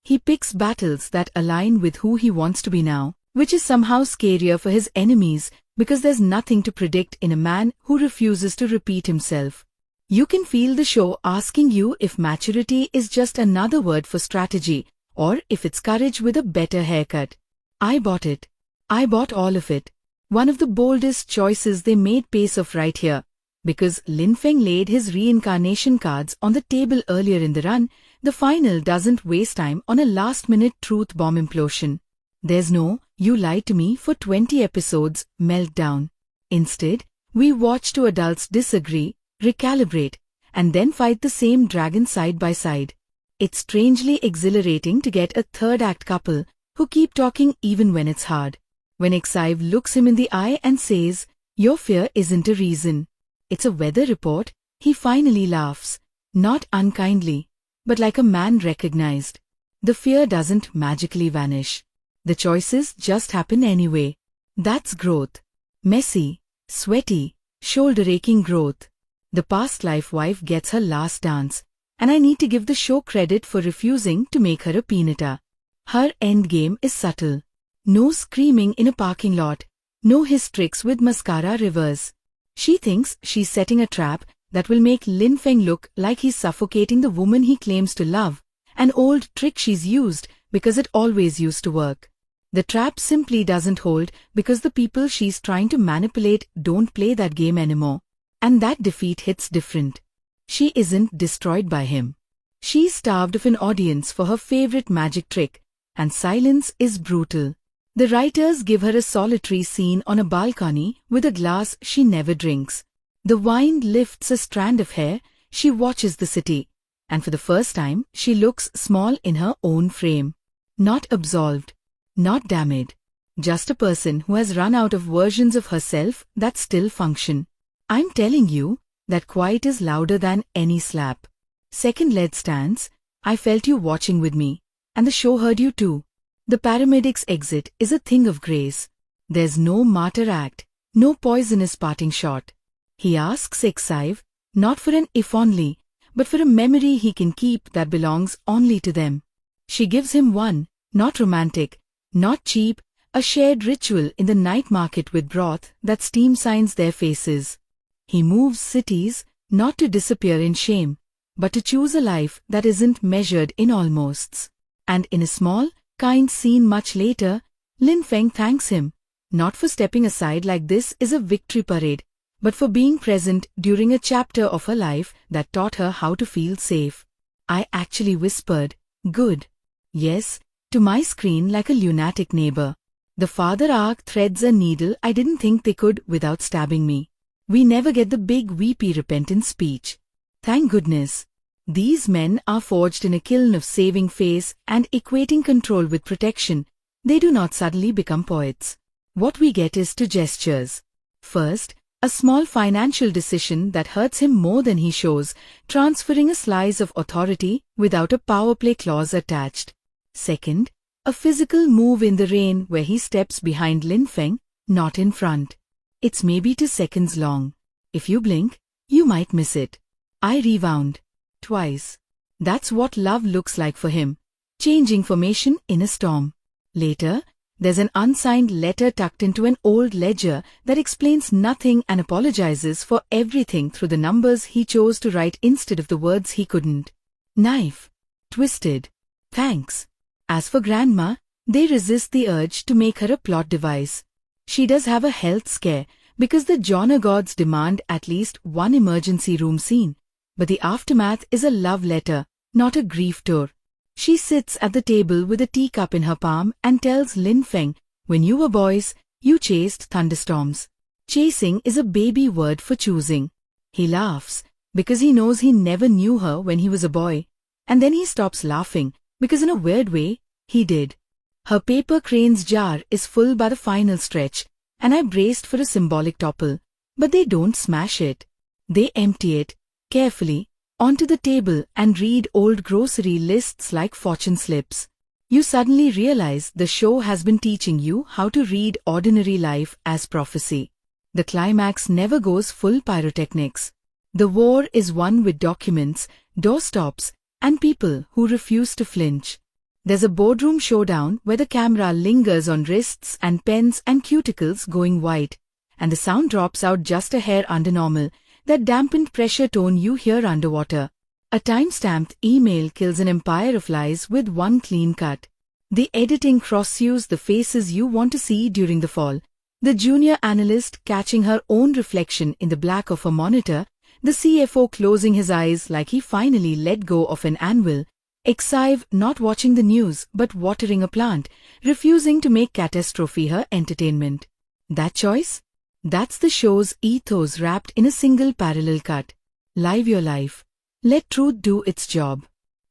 [SPEAKER 1] He picks battles that align with who he wants to be now, which is somehow scarier for his enemies because there's nothing to predict in a man who refuses to repeat himself. You can feel the show asking you if maturity is just another word for strategy, or if it's courage with a better haircut. I bought it. I bought all of it. One of the boldest choices they made pays off right here. Because Lin Feng laid his reincarnation cards on the table earlier in the run, the final doesn't waste time on a last-minute truth bomb implosion. There's no, you lied to me for 20 episodes, meltdown. Instead, we watch two adults disagree, recalibrate, and then fight the same dragon side by side. It's strangely exhilarating to get a third-act couple who keep talking even when it's hard. When Exive looks him in the eye and says, "Your fear isn't a reason. It's a weather report," he finally laughs, not unkindly, but like a man recognized. The fear doesn't magically vanish. The choices just happen anyway. That's growth. Messy, sweaty, shoulder-aching growth. The past life wife gets her last dance, and I need to give the show credit for refusing to make her a peanutta. Her endgame is subtle. No screaming in a parking lot, no hiss tricks with mascara rivers. She thinks she's setting a trap that will make Lin Feng look like he's suffocating the woman he claims to love, an old trick she's used because it always used to work. The trap simply doesn't hold because the people she's trying to manipulate don't play that game anymore. And that defeat hits different. She isn't destroyed by him. She's starved of an audience for her favorite magic trick, and silence is brutal. The writers give her a solitary scene on a balcony with a glass she never drinks. The wind lifts a strand of hair, she watches the city, and for the first time she looks small in her own frame. Not absolved, not damaged, just a person who has run out of versions of herself that still function. I'm telling you that quiet is louder than any slap. Second lead stands, I felt you watching with me, and the show heard you too. The paramedic's exit is a thing of grace. There's no martyr act, no poisonous parting shot. He asks Exive, not for an if only, but for a memory he can keep that belongs only to them. She gives him one, not romantic, not cheap, a shared ritual in the night market with broth that steam signs their faces. He moves cities, not to disappear in shame, but to choose a life that isn't measured in almosts. And in a small, kind scene much later, Lin Feng thanks him, not for stepping aside like this is a victory parade, but for being present during a chapter of her life that taught her how to feel safe. I actually whispered, "Good." Yes, to my screen like a lunatic neighbor. The father arc threads a needle I didn't think they could without stabbing me. We never get the big weepy repentant speech. Thank goodness. These men are forged in a kiln of saving face and equating control with protection. They do not suddenly become poets. What we get is two gestures. First, a small financial decision that hurts him more than he shows, transferring a slice of authority without a power play clause attached. Second, a physical move in the rain where he steps behind Lin Feng, not in front. It's maybe 2 seconds long. If you blink, you might miss it. I rewound. Twice. That's what love looks like for him. Changing formation in a storm. Later, there's an unsigned letter tucked into an old ledger that explains nothing and apologizes for everything through the numbers he chose to write instead of the words he couldn't. Knife. Twisted. Thanks. As for Grandma, they resist the urge to make her a plot device. She does have a health scare because the genre gods demand at least one emergency room scene. But the aftermath is a love letter, not a grief tour. She sits at the table with a teacup in her palm and tells Lin Feng, "When you were boys, you chased thunderstorms." Chasing is a baby word for choosing. He laughs because he knows he never knew her when he was a boy, and then he stops laughing because in a weird way, he did. Her paper crane's jar is full by the final stretch, and I braced for a symbolic topple, but they don't smash it. They empty it. Carefully, onto the table and read old grocery lists like fortune slips. You suddenly realize the show has been teaching you how to read ordinary life as prophecy. The climax never goes full pyrotechnics. The war is won with documents, doorstops, and people who refuse to flinch. There's a boardroom showdown where the camera lingers on wrists and pens and cuticles going white, and the sound drops out just a hair under normal, that dampened pressure tone you hear underwater. A time-stamped email kills an empire of lies with one clean cut. The editing cross-sews the faces you want to see during the fall. The junior analyst catching her own reflection in the black of a monitor, the CFO closing his eyes like he finally let go of an anvil, Exive not watching the news but watering a plant, refusing to make catastrophe her entertainment. That choice? That's the show's ethos wrapped in a single parallel cut. Live your life. Let truth do its job.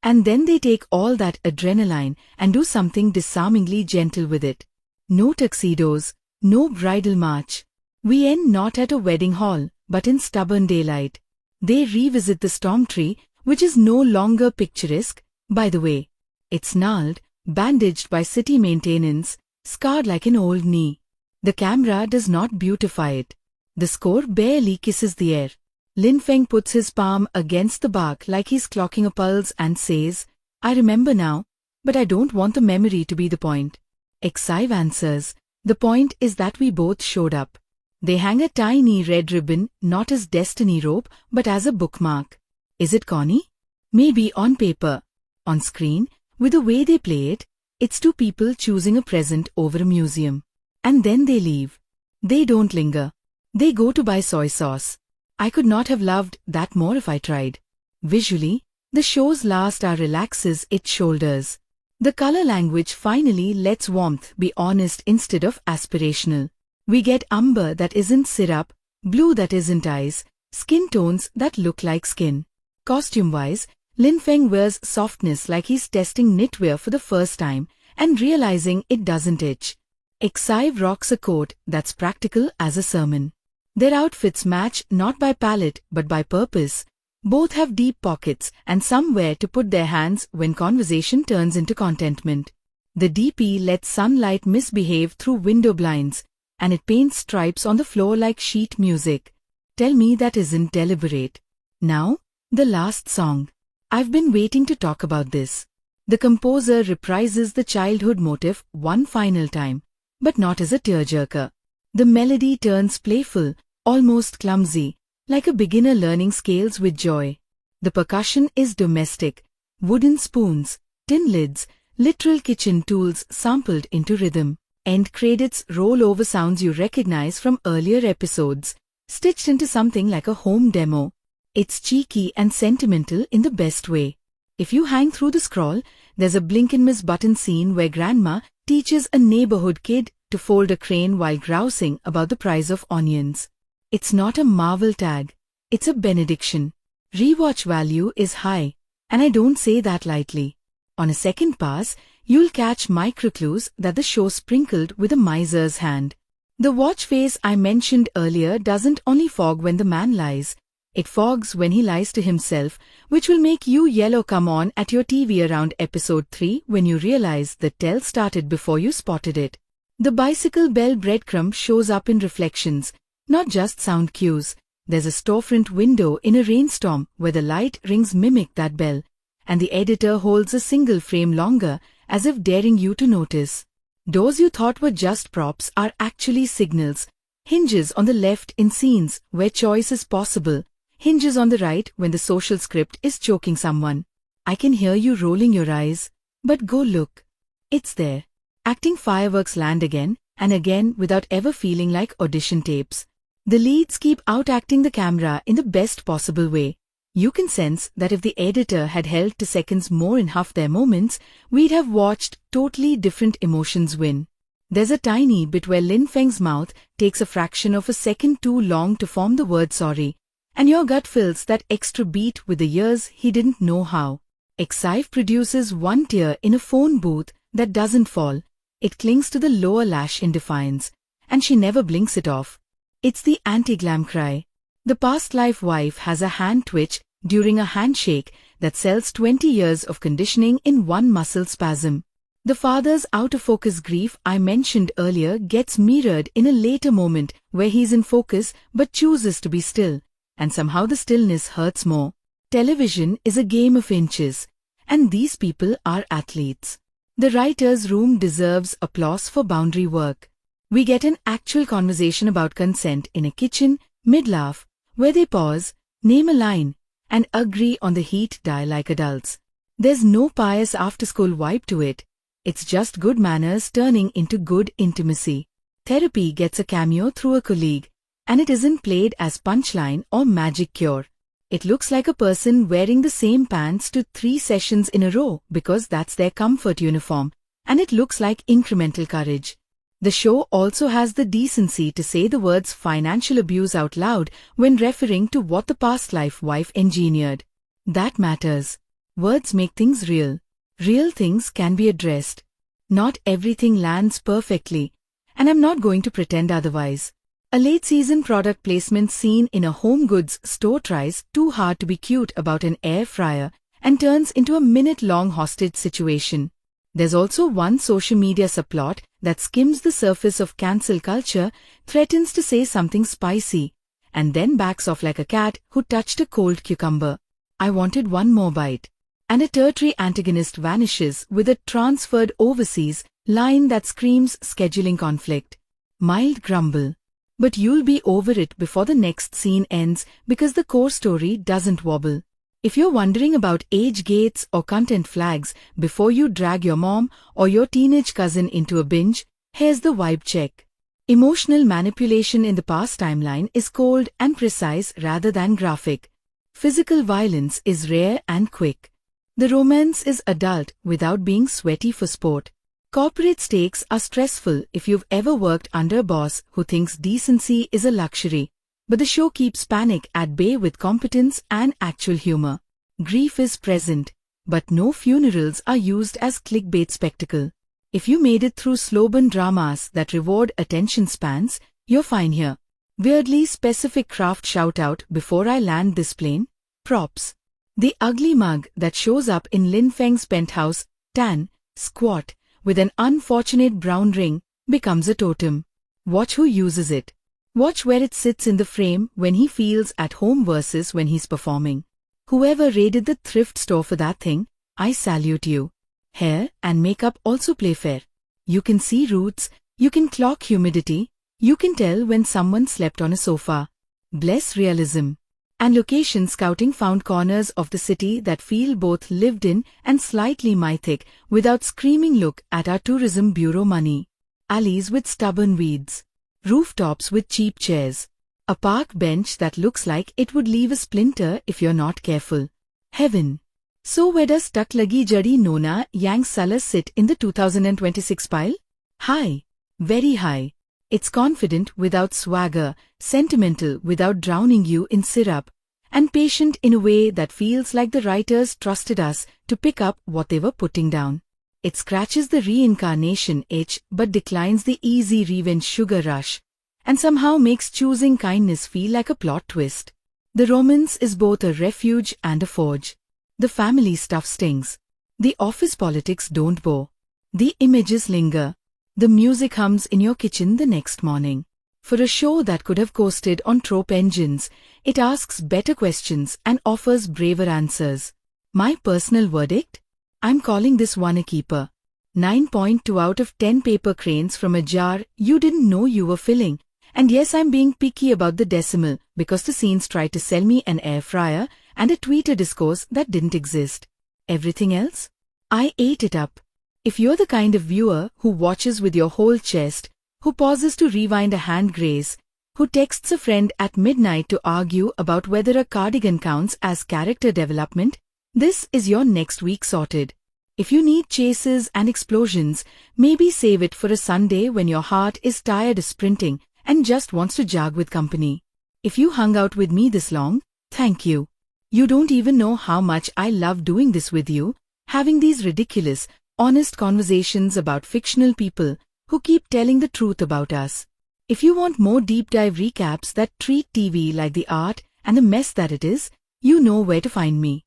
[SPEAKER 1] And then they take all that adrenaline and do something disarmingly gentle with it. No tuxedos, no bridal march. We end not at a wedding hall, but in stubborn daylight. They revisit the storm tree, which is no longer picturesque, by the way. It's gnarled, bandaged by city maintenance, scarred like an old knee. The camera does not beautify it. The score barely kisses the air. Lin Feng puts his palm against the bark like he's clocking a pulse and says, "I remember now, but I don't want the memory to be the point." Exive answers, "The point is that we both showed up." They hang a tiny red ribbon, not as destiny rope, but as a bookmark. Is it corny? Maybe on paper. On screen, with the way they play it, it's two people choosing a present over a museum. And then they leave. They don't linger. They go to buy soy sauce. I could not have loved that more if I tried. Visually, the show's last hour relaxes its shoulders. The color language finally lets warmth be honest instead of aspirational. We get umber that isn't syrup, blue that isn't ice, skin tones that look like skin. Costume-wise, Lin Feng wears softness like he's testing knitwear for the first time and realizing it doesn't itch. Exive rocks a coat that's practical as a sermon. Their outfits match not by palette but by purpose. Both have deep pockets and somewhere to put their hands when conversation turns into contentment. The DP lets sunlight misbehave through window blinds, and it paints stripes on the floor like sheet music. Tell me that isn't deliberate. Now, the last song. I've been waiting to talk about this. The composer reprises the childhood motif one final time, but not as a tearjerker. The melody turns playful, almost clumsy, like a beginner learning scales with joy. The percussion is domestic, wooden spoons, tin lids, literal kitchen tools sampled into rhythm. End credits roll over sounds you recognize from earlier episodes, stitched into something like a home demo. It's cheeky and sentimental in the best way. If you hang through the scroll, there's a blink-and-miss button scene where grandma teaches a neighborhood kid to fold a crane while grousing about the price of onions. It's not a Marvel tag. It's a benediction. Rewatch value is high, and I don't say that lightly. On a second pass, you'll catch microclues that the show sprinkled with a miser's hand. The watch face I mentioned earlier doesn't only fog when the man lies. It fogs when he lies to himself, which will make you yellow come on at your TV around episode 3 when you realize the tell started before you spotted it. The bicycle bell breadcrumb shows up in reflections, not just sound cues. There's a storefront window in a rainstorm where the light rings mimic that bell, and the editor holds a single frame longer as if daring you to notice. Doors you thought were just props are actually signals. Hinges on the left in scenes where choice is possible. Hinges on the right when the social script is choking someone. I can hear you rolling your eyes, but go look. It's there. Acting fireworks land again and again without ever feeling like audition tapes. The leads keep outacting the camera in the best possible way. You can sense that if the editor had held 2 seconds more in half their moments, we'd have watched totally different emotions win. There's a tiny bit where Lin Feng's mouth takes a fraction of a second too long to form the word sorry, and your gut fills that extra beat with the years he didn't know how. Exive produces one tear in a phone booth that doesn't fall. It clings to the lower lash in defiance, and she never blinks it off. It's the anti-glam cry. The past life wife has a hand twitch during a handshake that sells 20 years of conditioning in one muscle spasm. The father's out-of-focus grief I mentioned earlier gets mirrored in a later moment where he's in focus but chooses to be still, and somehow the stillness hurts more. Television is a game of inches, and these people are athletes. The writer's room deserves applause for boundary work. We get an actual conversation about consent in a kitchen, mid-laugh, where they pause, name a line, and agree on the heat dial like adults. There's no pious after-school vibe to it. It's just good manners turning into good intimacy. Therapy gets a cameo through a colleague, and it isn't played as punchline or magic cure. It looks like a person wearing the same pants to 3 sessions in a row because that's their comfort uniform, and it looks like incremental courage. The show also has the decency to say the words financial abuse out loud when referring to what the past life wife engineered. That matters. Words make things real. Real things can be addressed. Not everything lands perfectly, and I'm not going to pretend otherwise. A late-season product placement scene in a home goods store tries too hard to be cute about an air fryer and turns into a minute-long hostage situation. There's also one social media subplot that skims the surface of cancel culture, threatens to say something spicy, and then backs off like a cat who touched a cold cucumber. I wanted one more bite. And a tertiary antagonist vanishes with a transferred overseas line that screams scheduling conflict. Mild grumble. But you'll be over it before the next scene ends because the core story doesn't wobble. If you're wondering about age gates or content flags before you drag your mom or your teenage cousin into a binge, here's the vibe check. Emotional manipulation in the past timeline is cold and precise rather than graphic. Physical violence is rare and quick. The romance is adult without being sweaty for sport. Corporate stakes are stressful if you've ever worked under a boss who thinks decency is a luxury, but the show keeps panic at bay with competence and actual humor. Grief is present, but no funerals are used as clickbait spectacle. If you made it through slow-burn dramas that reward attention spans, you're fine here. Weirdly specific craft shout-out before I land this plane. Props. The ugly mug that shows up in Lin Feng's penthouse, tan, squat, with an unfortunate brown ring, becomes a totem. Watch who uses it. Watch where it sits in the frame when he feels at home versus when he's performing. Whoever raided the thrift store for that thing, I salute you. Hair and makeup also play fair. You can see roots, you can clock humidity, you can tell when someone slept on a sofa. Bless realism. And location scouting found corners of the city that feel both lived in and slightly mythic without screaming look at our tourism bureau money. Alleys with stubborn weeds. Rooftops with cheap chairs. A park bench that looks like it would leave a splinter if you're not careful. Heaven. So where does Tak Lagi Jadi Nona Yang Salah sit in the 2026 pile? High. Very high. It's confident without swagger, sentimental without drowning you in syrup, and patient in a way that feels like the writers trusted us to pick up what they were putting down. It scratches the reincarnation itch but declines the easy revenge sugar rush, and somehow makes choosing kindness feel like a plot twist. The romance is both a refuge and a forge. The family stuff stings. The office politics don't bore. The images linger. The music hums in your kitchen the next morning. For a show that could have coasted on trope engines, it asks better questions and offers braver answers. My personal verdict? I'm calling this one a keeper. 9.2 out of 10 paper cranes from a jar you didn't know you were filling. And yes, I'm being picky about the decimal because the scenes try to sell me an air fryer and a Twitter discourse that didn't exist. Everything else? I ate it up. If you're the kind of viewer who watches with your whole chest, who pauses to rewind a hand grace, who texts a friend at midnight to argue about whether a cardigan counts as character development, this is your next week sorted. If you need chases and explosions, maybe save it for a Sunday when your heart is tired of sprinting and just wants to jog with company. If you hung out with me this long, thank you. You don't even know how much I love doing this with you, having these ridiculous, honest conversations about fictional people who keep telling the truth about us. If you want more deep dive recaps that treat TV like the art and the mess that it is, You know where to find me.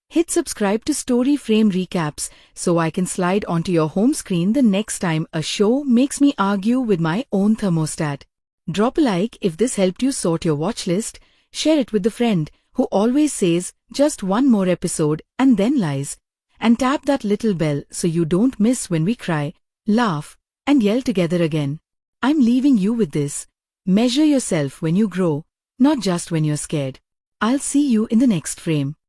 [SPEAKER 1] Hit subscribe to Story Frame Recaps so I can slide onto your home screen the next time a show makes me argue with my own thermostat. Drop a like if this helped you sort your watch list, share it with the friend who always says just one more episode and then lies, and tap that little bell so you don't miss when we cry, laugh, and yell together again. I'm leaving you with this. Measure yourself when you grow, not just when you're scared. I'll see you in the next frame.